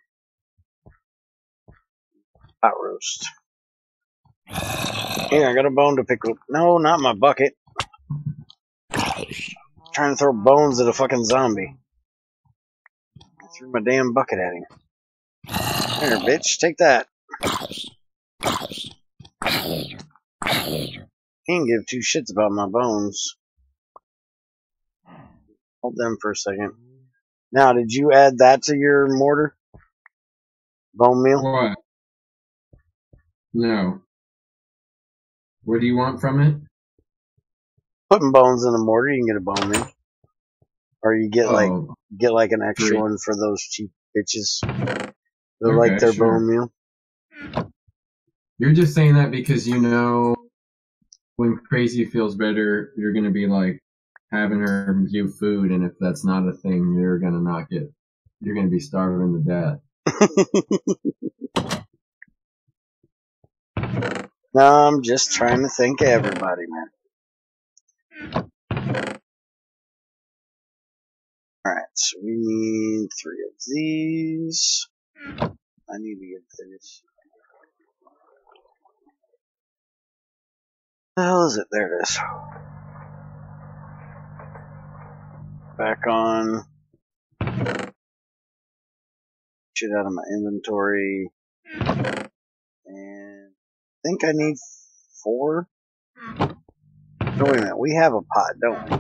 [SPEAKER 1] Hot roast. Here, I got a bone to pick up. No, not my bucket. Trying to throw bones at a fucking zombie. I threw my damn bucket at him. Here, bitch, take that. He didn't give two shits about my bones. Hold them for a second. Now, did you add that to your mortar? Bone meal?
[SPEAKER 2] What? No. What do you want from it?
[SPEAKER 1] Putting bones in the mortar, you can get a bone meal. Or you get like an extra one for those cheap bitches. They like their bone meal.
[SPEAKER 2] You're just saying that because you know when Crazy feels better, you're gonna be like having her do food, and if that's not a thing, you're gonna be starving to death.
[SPEAKER 1] No, I'm just trying to think of everybody, man. Alright, so we need 3 of these. I need to get this. What the hell is it? There it is. Back on. Shit out of my inventory. And I think I need 4. No, wait a minute. We have a pot, don't we?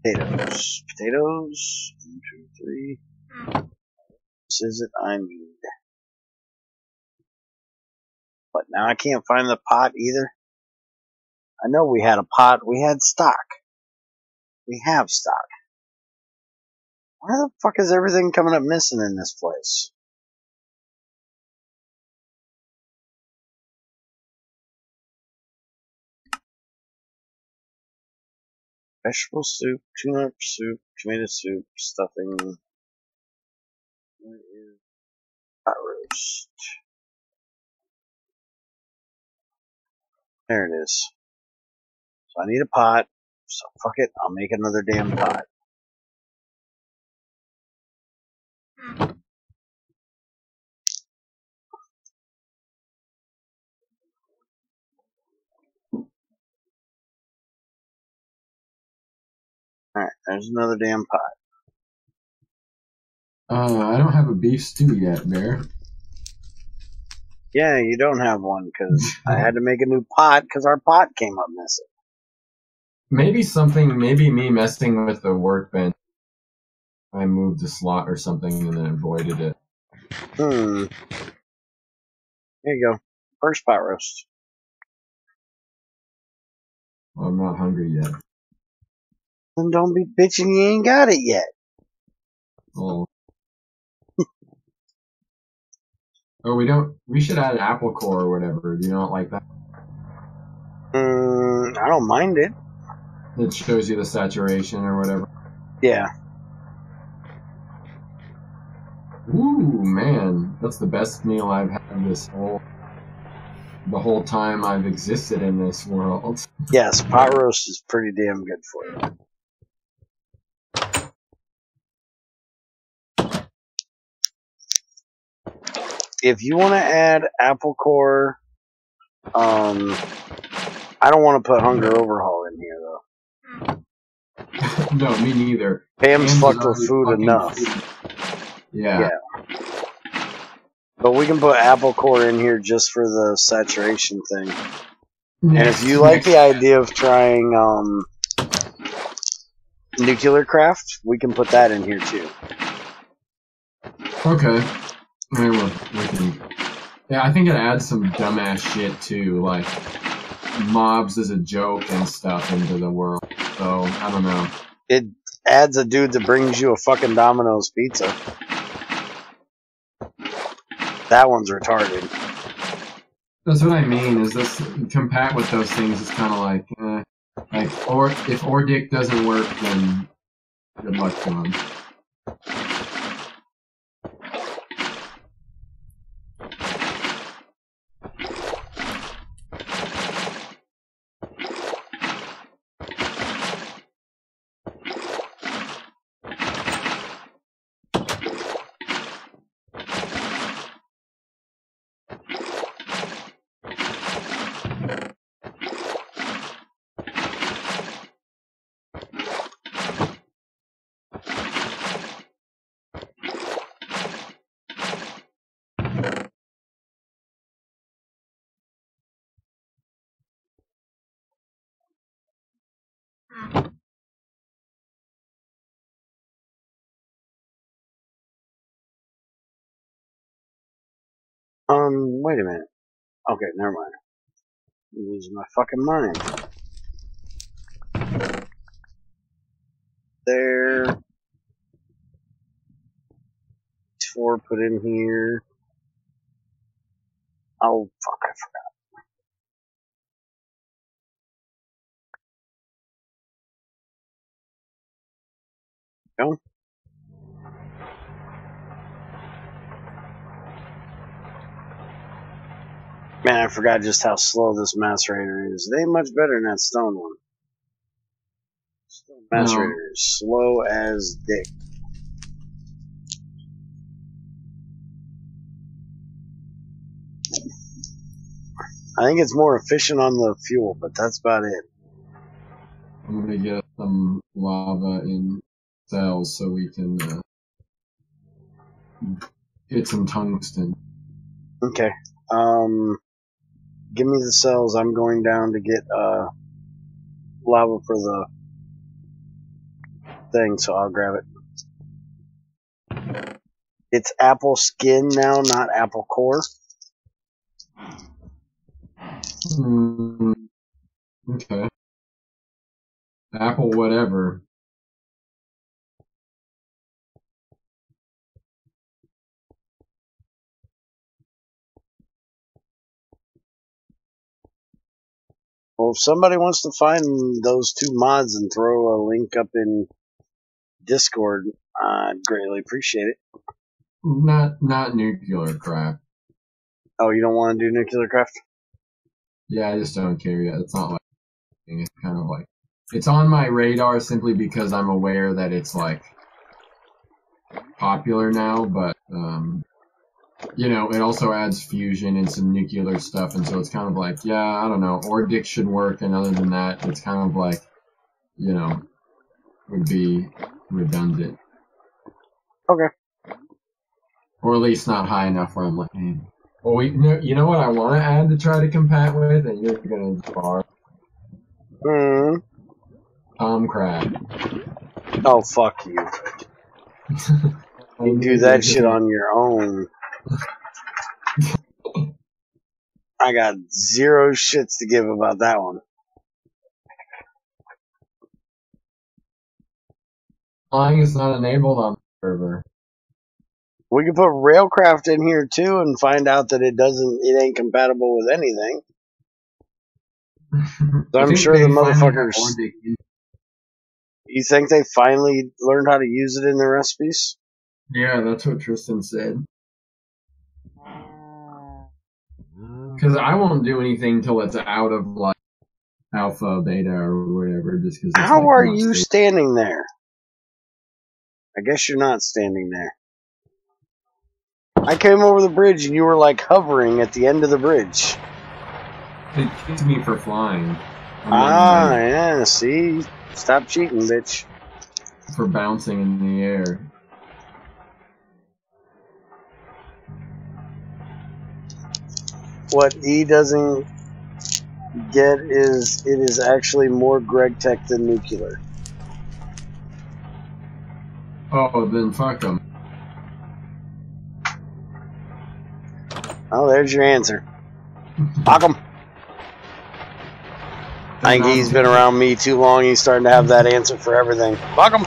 [SPEAKER 1] Potatoes. Potatoes. 1, 2, 3. This is it I need. But now I can't find the pot either. I know we had a pot. We had stock. We have stock. Why the fuck is everything coming up missing in this place? Vegetable soup, tuna soup, tomato soup, stuffing. Where is pot roast? There it is. So I need a pot. So fuck it, I'll make another damn pot. Alright, there's another damn pot.
[SPEAKER 2] I don't have a beef stew yet, Bear.
[SPEAKER 1] Yeah, you don't have one, because I had to make a new pot, because our pot came up missing.
[SPEAKER 2] Maybe me messing with the workbench. I moved a slot or something and then avoided it.
[SPEAKER 1] Here you go. First pot roast.
[SPEAKER 2] Well, I'm not hungry yet.
[SPEAKER 1] Then don't be bitching you ain't got it yet.
[SPEAKER 2] Oh. We should add apple core or whatever. Do you not like that?
[SPEAKER 1] I don't mind it.
[SPEAKER 2] It shows you the saturation or whatever.
[SPEAKER 1] Yeah.
[SPEAKER 2] Ooh, man. That's the best meal I've had the whole time I've existed in this world.
[SPEAKER 1] Yes, pot roast is pretty damn good for you. If you want to add apple core, I don't want to put Hunger Overhaul in here, though.
[SPEAKER 2] No, me neither.
[SPEAKER 1] Pam's fucked with food enough.
[SPEAKER 2] Yeah.
[SPEAKER 1] But we can put apple core in here just for the saturation thing. And if you like the idea of trying nuclear craft, we can put that in here too.
[SPEAKER 2] Okay. Yeah, I think it adds some dumbass shit too, like mobs as a joke and stuff into the world. So, I don't know.
[SPEAKER 1] It adds a dude that brings you a fucking Domino's pizza. That one's retarded.
[SPEAKER 2] That's what I mean. Is this compat with those things is kind of like, or if ORDIC doesn't work, then good luck to him.
[SPEAKER 1] Wait a minute. Okay, never mind. I'm losing my fucking mind. There. 4 put in here. Oh, fuck, I forgot. No? Man, I forgot just how slow this macerator is. It ain't much better than that stone one. Stone macerator is slow as dick. I think it's more efficient on the fuel, but that's about it.
[SPEAKER 2] I'm gonna get some lava in cells so we can get some tungsten.
[SPEAKER 1] Okay. Give me the cells. I'm going down to get lava for the thing, so I'll grab it. It's apple skin now, not apple core.
[SPEAKER 2] Okay. Apple whatever.
[SPEAKER 1] Well, if somebody wants to find those 2 mods and throw a link up in Discord, I'd greatly appreciate it.
[SPEAKER 2] Not nuclear crap.
[SPEAKER 1] Oh, you don't want to do nuclear craft?
[SPEAKER 2] Yeah, I just don't care yet. It's not like it's kind of like it's on my radar simply because I'm aware that it's like popular now, but you know, it also adds fusion and some nuclear stuff, and so it's kind of like, yeah, I don't know, ORDIC should work, and other than that, it's kind of like, you know, would be redundant.
[SPEAKER 1] Okay.
[SPEAKER 2] Or at least not high enough where I'm like, man. Well, you know what I want to add to try to compat with, and you're gonna bar. Tom Crab.
[SPEAKER 1] Oh, fuck you. You do that shit on your own. I got 0 shits to give about that one.
[SPEAKER 2] Flying is not enabled on the server.
[SPEAKER 1] We could put Railcraft in here too and find out that it ain't compatible with anything. So I'm sure the motherfuckers. You think they finally learned how to use it in the recipes?
[SPEAKER 2] Yeah, that's what Tristan said. Because I won't do anything till it's out of like alpha, beta, or whatever. Just because.
[SPEAKER 1] How are you standing there? I guess you're not standing there. I came over the bridge and you were like hovering at the end of the bridge.
[SPEAKER 2] It hits me for flying.
[SPEAKER 1] Yeah, see? Stop cheating, bitch.
[SPEAKER 2] For bouncing in the air.
[SPEAKER 1] What E doesn't get is it is actually more GregTech than nuclear.
[SPEAKER 2] Oh, then fuck them.
[SPEAKER 1] Oh, there's your answer. Fuck him. I think he's been around me too long. He's starting to have that answer for everything. Fuck him.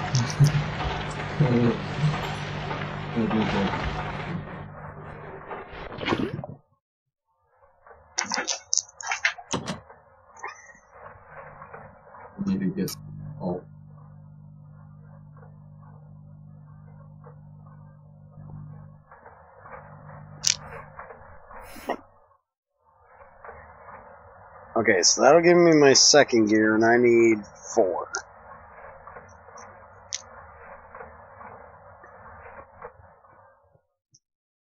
[SPEAKER 1] Okay, so that'll give me my second gear, and I need 4.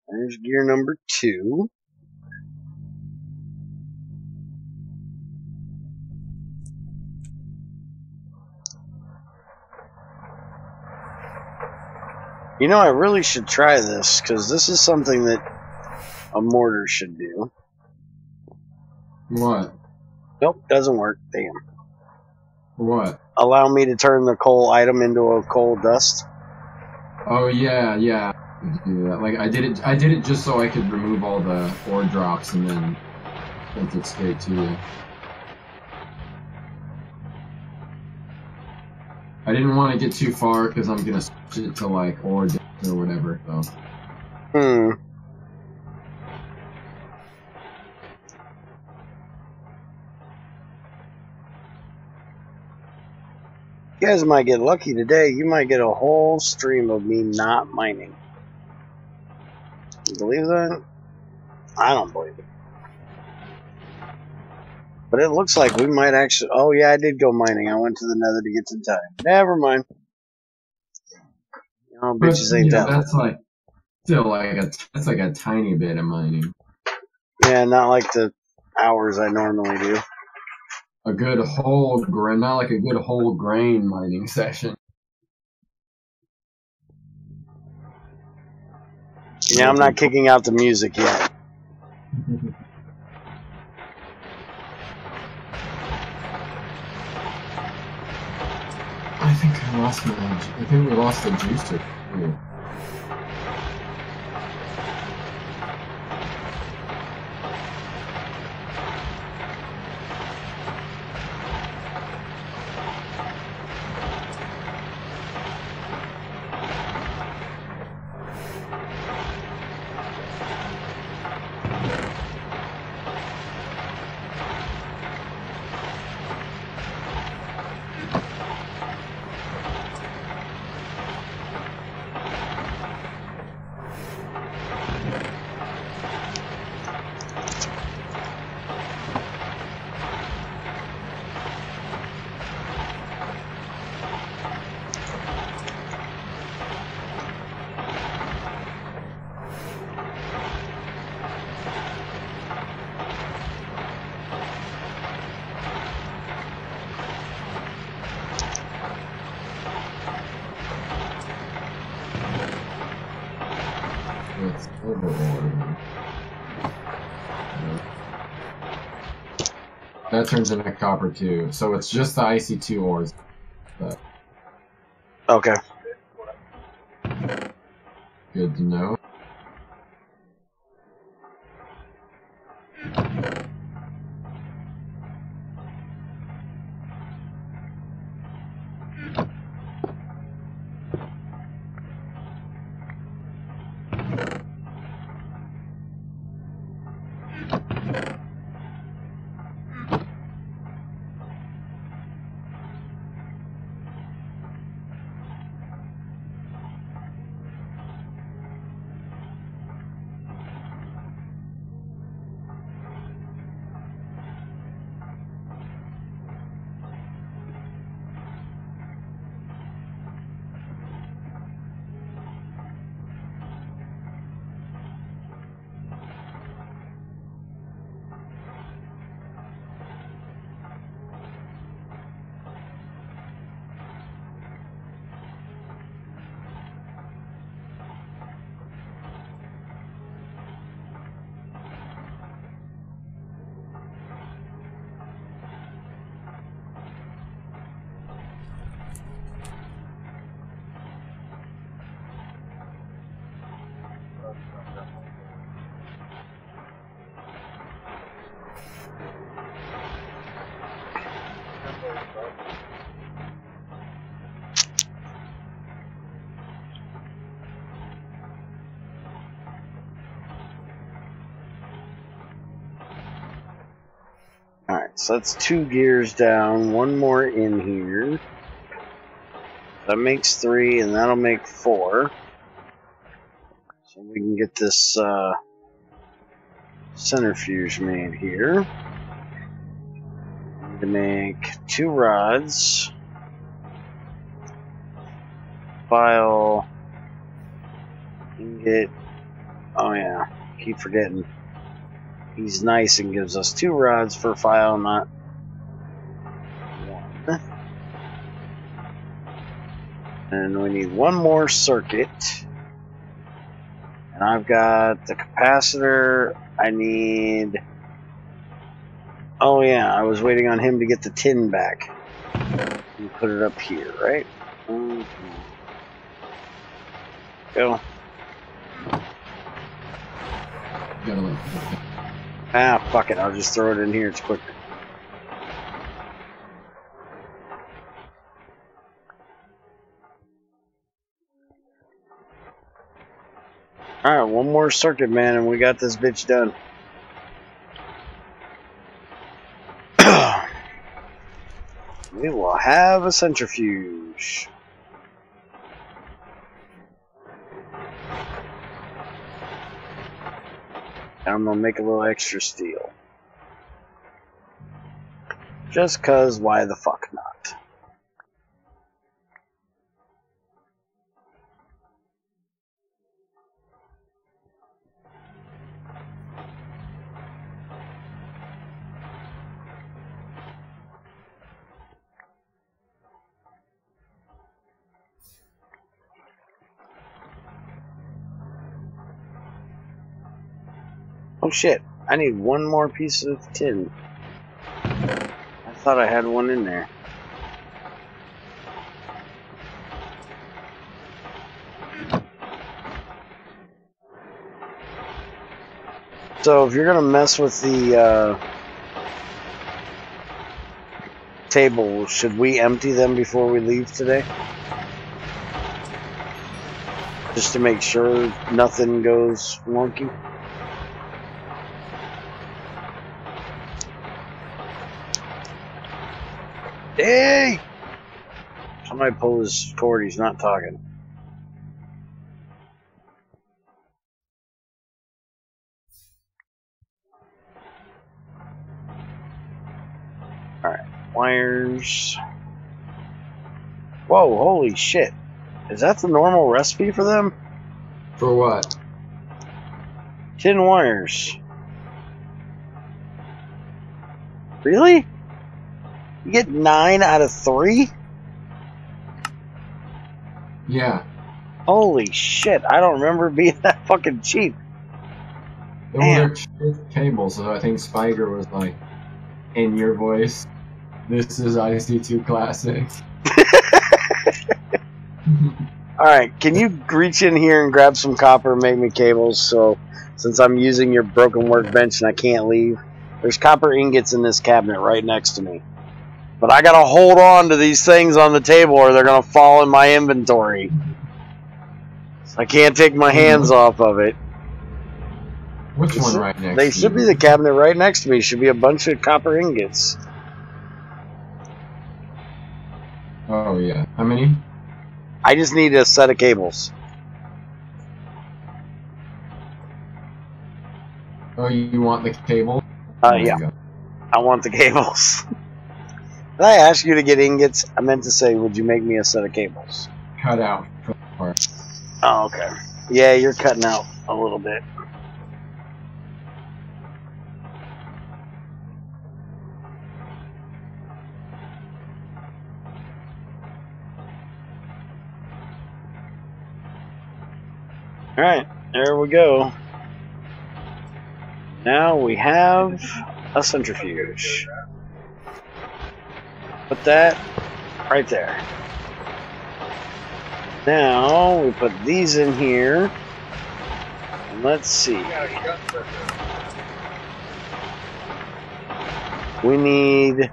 [SPEAKER 1] There's gear number 2. You know, I really should try this, because this is something that a mortar should do.
[SPEAKER 2] What?
[SPEAKER 1] Nope, doesn't work. Damn.
[SPEAKER 2] What?
[SPEAKER 1] Allow me to turn the coal item into a coal dust.
[SPEAKER 2] Oh yeah, yeah. Do that. Like I did it just so I could remove all the ore drops and then sent it straight to you. I didn't want to get too far because I'm gonna switch it to like ore or whatever. So.
[SPEAKER 1] You guys might get lucky today. You might get a whole stream of me not mining. You believe that? I don't believe it. But it looks like we might actually... Oh, yeah, I did go mining. I went to the nether to get some time. Never mind. You know, bitches ain't that.
[SPEAKER 2] That's like... Still, that's like a tiny bit of mining.
[SPEAKER 1] Yeah, not like the hours I normally do.
[SPEAKER 2] A good whole grain, not like a good whole grain mining session.
[SPEAKER 1] Yeah, I'm not kicking out the music yet.
[SPEAKER 2] I think we lost the juicer. Ooh. That turns into copper too, so it's just the IC2 ores. But
[SPEAKER 1] okay.
[SPEAKER 2] Good to know.
[SPEAKER 1] Alright, so that's 2 gears down, 1 more in here. That makes 3, and that'll make 4. So we can get this centrifuge made here. to make 2 rods. File. Ingot. Oh yeah, keep forgetting. He's nice and gives us 2 rods for file, not 1. And we need 1 more circuit. And I've got the capacitor. I need... Oh yeah, I was waiting on him to get the tin back. You put it up here, right? Go. Ah, fuck it. I'll just throw it in here. It's quicker. Alright, 1 more circuit, man, and we got this bitch done. We will have a centrifuge. I'm gonna make a little extra steel. Just cause, why the fuck not? Oh shit, I need 1 more piece of tin. I thought I had 1 in there. So if you're gonna mess with the table, should we empty them before we leave today? Just to make sure nothing goes wonky? Hey! Somebody pull his cord, he's not talking. Alright, wires. Whoa, holy shit. Is that the normal recipe for them?
[SPEAKER 2] For what?
[SPEAKER 1] Tin wires. Really? You get 9 out of 3?
[SPEAKER 2] Yeah.
[SPEAKER 1] Holy shit, I don't remember it being that fucking cheap.
[SPEAKER 2] Well, they're cheap cables, so I think Spiker was like, in your voice, this is IC2 Classic.
[SPEAKER 1] Alright, can you reach in here and grab some copper and make me cables? So, since I'm using your broken workbench and I can't leave, there's copper ingots in this cabinet right next to me. But I gotta hold on to these things on the table or they're gonna fall in my inventory. I can't take my hands off of it.
[SPEAKER 2] Which one right next
[SPEAKER 1] They
[SPEAKER 2] to
[SPEAKER 1] should
[SPEAKER 2] you?
[SPEAKER 1] be the cabinet right next to me. Should be a bunch of copper ingots.
[SPEAKER 2] Oh, yeah. How many?
[SPEAKER 1] I just need a set of cables.
[SPEAKER 2] Oh, you want the cable?
[SPEAKER 1] Yeah. I want the cables. Did I ask you to get ingots? I meant to say, would you make me a set of cables?
[SPEAKER 2] Cut out for the part.
[SPEAKER 1] Oh, okay. Yeah, you're cutting out a little bit. Alright, there we go. Now we have a centrifuge. Put that right there. Now we put these in here. And let's see. We need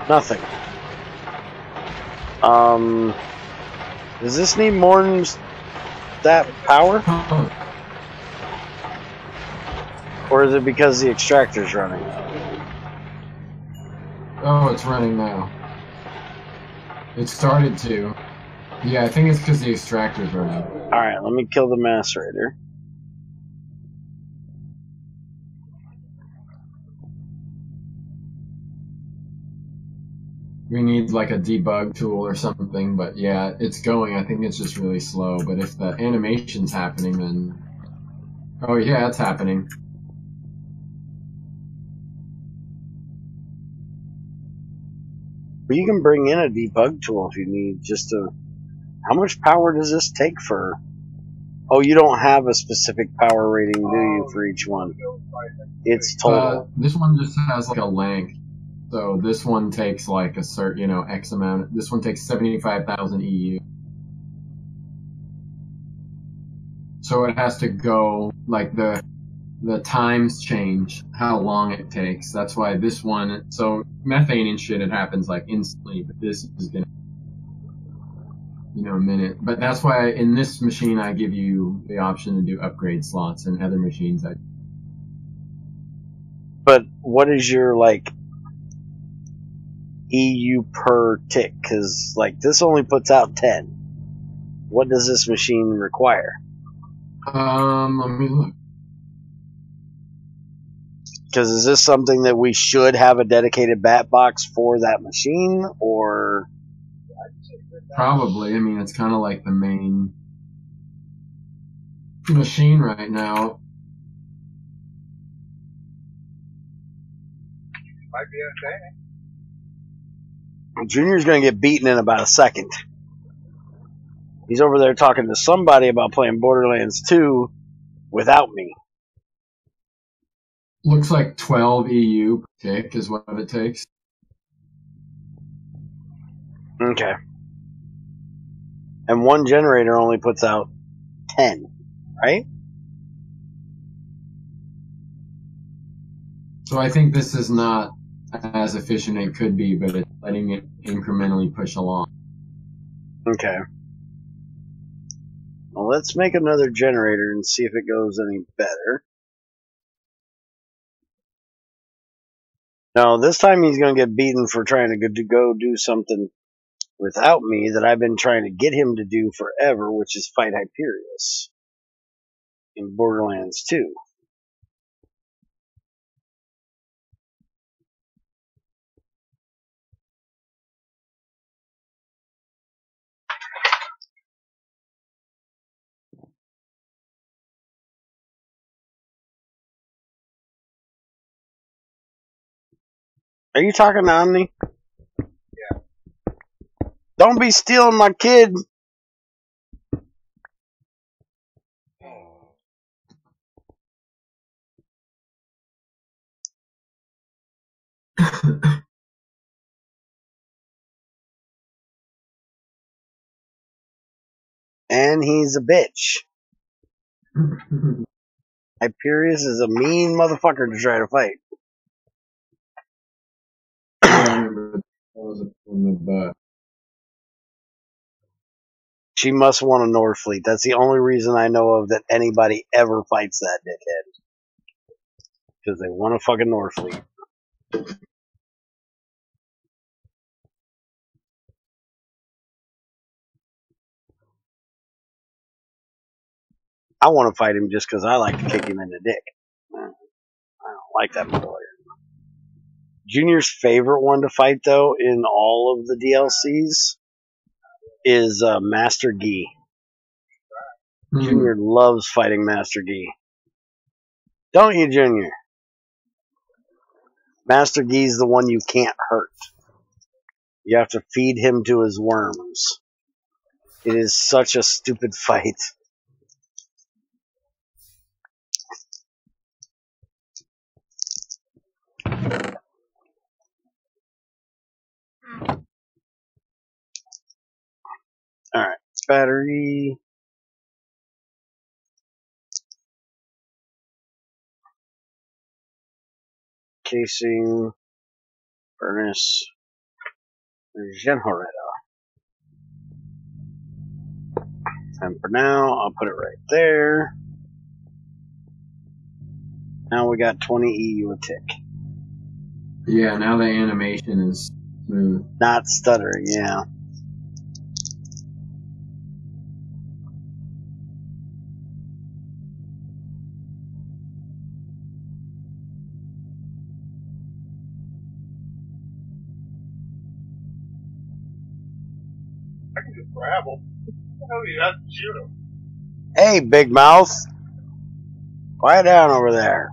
[SPEAKER 1] nothing. Does this need more than that power? Or is it because the extractor's running?
[SPEAKER 2] Oh, it's running now. It started to. Yeah, I think it's because the extractor's running.
[SPEAKER 1] Alright, let me kill the macerator.
[SPEAKER 2] like a debug tool or something, but yeah, it's going. I think it's just really slow. But if the animation's happening, then oh yeah, it's happening.
[SPEAKER 1] But you can bring in a debug tool if you need. Just to, how much power does this take for? Oh, you don't have a specific power rating, do you, for each one? It's total.
[SPEAKER 2] This one just has like a length. So this one takes like a certain, you know, X amount. This one takes 75,000 EU. So it has to go, like the times change, how long it takes. That's why this one, so methane and shit, it happens like instantly, but this is gonna, you know, a minute. But that's why in this machine I give you the option to do upgrade slots, and other machines I.
[SPEAKER 1] But what is your, like, EU per tick? Because, like, this only puts out 10. What does this machine require?
[SPEAKER 2] Let me look.
[SPEAKER 1] Because is this something that we should have a dedicated bat box for that machine, or?
[SPEAKER 2] Probably. I mean, it's kind of like the main machine right now.
[SPEAKER 3] Might be entertaining.
[SPEAKER 1] Junior's going to get beaten in about a second. He's over there talking to somebody about playing Borderlands 2 without me.
[SPEAKER 2] Looks like 12 EU per tick is what it takes.
[SPEAKER 1] Okay. And one generator only puts out 10, right?
[SPEAKER 2] So I think this is not as efficient as it could be, but it's letting it incrementally push along.
[SPEAKER 1] Okay. Well, let's make another generator and see if it goes any better. No, this time he's going to get beaten for trying to go do something without me that I've been trying to get him to do forever, which is fight Hyperius in Borderlands 2. Are you talking to Omni?
[SPEAKER 3] Yeah.
[SPEAKER 1] Don't be stealing my kid. And he's a bitch. Hyperius is a mean motherfucker to try to fight.
[SPEAKER 2] Yeah, I remember that was in the butt.
[SPEAKER 1] She must want a Norfleet. That's the only reason I know of that anybody ever fights that dickhead. Because they want a fucking Norfleet. I want to fight him just because I like to kick him in the dick. I don't like that motherfucker. Junior's favorite one to fight, though, in all of the DLCs is Master Gee. Junior loves fighting Master Gee. Don't you, Junior? Master Gee's the one you can't hurt. You have to feed him to his worms. It is such a stupid fight. Alright, battery. Casing. Furnace. Generator. And for now, I'll put it right there. Now we got 20 EU a tick.
[SPEAKER 2] Yeah, now the animation is smooth.
[SPEAKER 1] Not stuttering, yeah.
[SPEAKER 3] I can just grab him. Hell, you have to shoot him.
[SPEAKER 1] Hey, big mouth. Quiet down over there.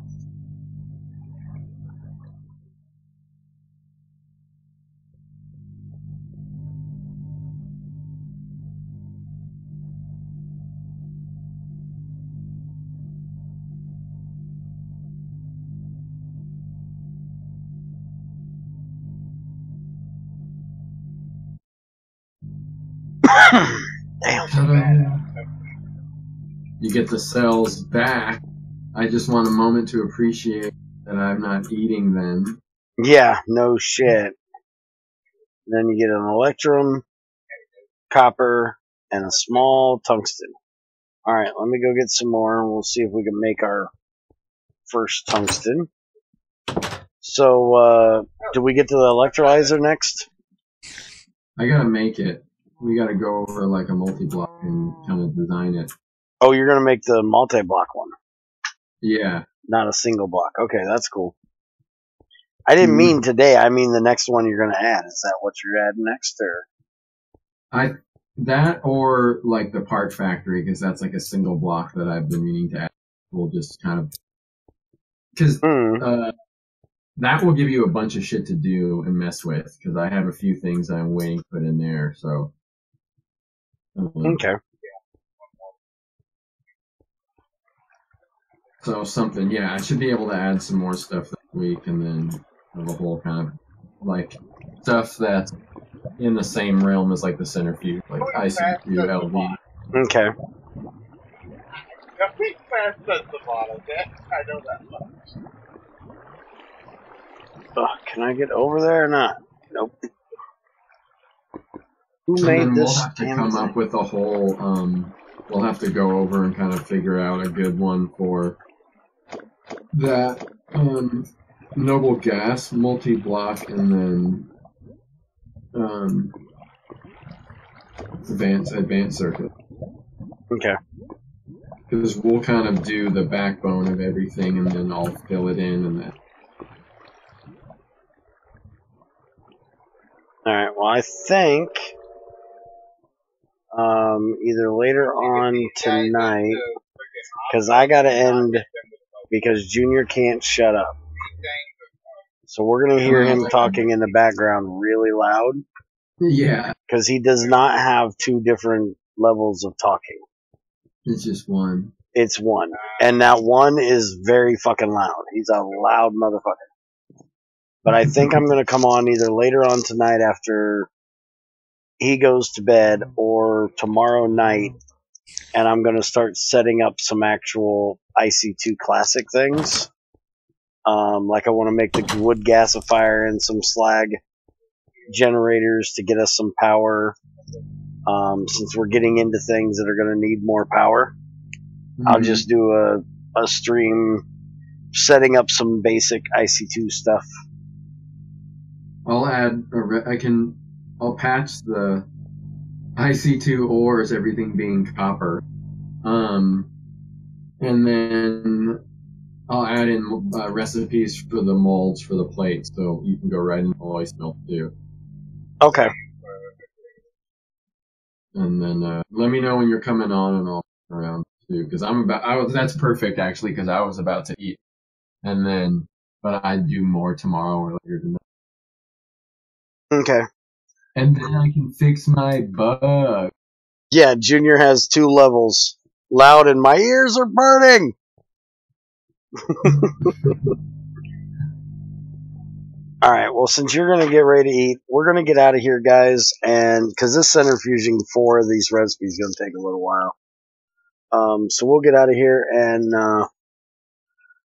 [SPEAKER 1] Damn.
[SPEAKER 2] Ta-da. You get the cells back. I just want a moment to appreciate that I'm not eating them.
[SPEAKER 1] Yeah, no shit. Then you get an electrum, copper, and a small tungsten. Alright, let me go get some more and we'll see if we can make our first tungsten. So, do we get to the electrolyzer next?
[SPEAKER 2] I gotta make it. We gotta go over like a multi-block and kind of design it.
[SPEAKER 1] Oh, you're gonna make the multi-block one.
[SPEAKER 2] Yeah.
[SPEAKER 1] Not a single block. Okay, that's cool. I didn't mean today, I mean the next one you're gonna add. Is that what you're adding next, or?
[SPEAKER 2] That or like the part factory, because that's like a single block that I've been meaning to add. We'll just kind of, because that will give you a bunch of shit to do and mess with, because I have a few things that I'm waiting to put in there, so.
[SPEAKER 1] Okay.
[SPEAKER 2] So something, yeah, I should be able to add some more stuff this week, and then have a whole kind of, like, stuff that's in the same realm as, like, the centrifuge, like ICQ, LV.
[SPEAKER 1] Okay.
[SPEAKER 3] Now, big fast says the bottle, okay? I know that much.
[SPEAKER 1] Can I get over there or not? Nope. Who
[SPEAKER 2] And
[SPEAKER 1] made
[SPEAKER 2] then
[SPEAKER 1] this?
[SPEAKER 2] we'll have to come up with a whole, we'll have to go over and kind of figure out a good one for that, noble gas, multi-block, and then, advanced circuit.
[SPEAKER 1] Okay.
[SPEAKER 2] Because we'll kind of do the backbone of everything, and then I'll fill it in, and then.
[SPEAKER 1] Alright, well, I think either later on tonight, because I gotta end, because Junior can't shut up. So we're gonna hear him talking in the background really loud.
[SPEAKER 2] Yeah.
[SPEAKER 1] Because he does not have two different levels of talking.
[SPEAKER 2] It's just one.
[SPEAKER 1] It's one. And that one is very fucking loud. He's a loud motherfucker. But I think I'm going to come on either later on tonight after he goes to bed or tomorrow night, and I'm going to start setting up some actual IC2 classic things. Like I want to make the wood gasifier and some slag generators to get us some power. Since we're getting into things that are going to need more power, I'll just do a stream setting up some basic IC2 stuff.
[SPEAKER 2] I'll add, I'll patch the IC2 ores, everything being copper. And then I'll add in recipes for the molds for the plates, so you can go right into alloy smelt too.
[SPEAKER 1] Okay.
[SPEAKER 2] And then let me know when you're coming on, and I'll around too, because that's perfect actually, because I was about to eat, and then, but I'd do more tomorrow or later tonight.
[SPEAKER 1] Okay.
[SPEAKER 2] And then I can fix my bug.
[SPEAKER 1] Yeah, Junior has 2 levels. Loud and my ears are burning! Alright, well, since you're going to get ready to eat, we're going to get out of here, guys, and because this centrifuging 4 of these recipes is going to take a little while. So we'll get out of here, and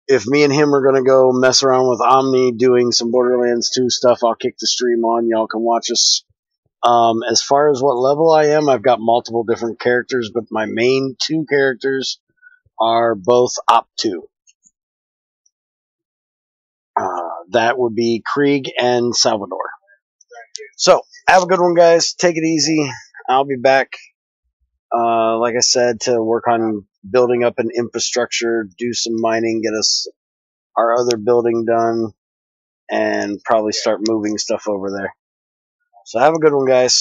[SPEAKER 1] if me and him are going to go mess around with Omni doing some Borderlands 2 stuff, I'll kick the stream on. Y'all can watch us. As far as what level I am, I've got multiple different characters, but my main 2 characters are both Op 2. That would be Krieg and Salvador. So, have a good one, guys. Take it easy. I'll be back, like I said, to work on building up an infrastructure, do some mining, get us our other building done, and probably start moving stuff over there. So have a good one, guys.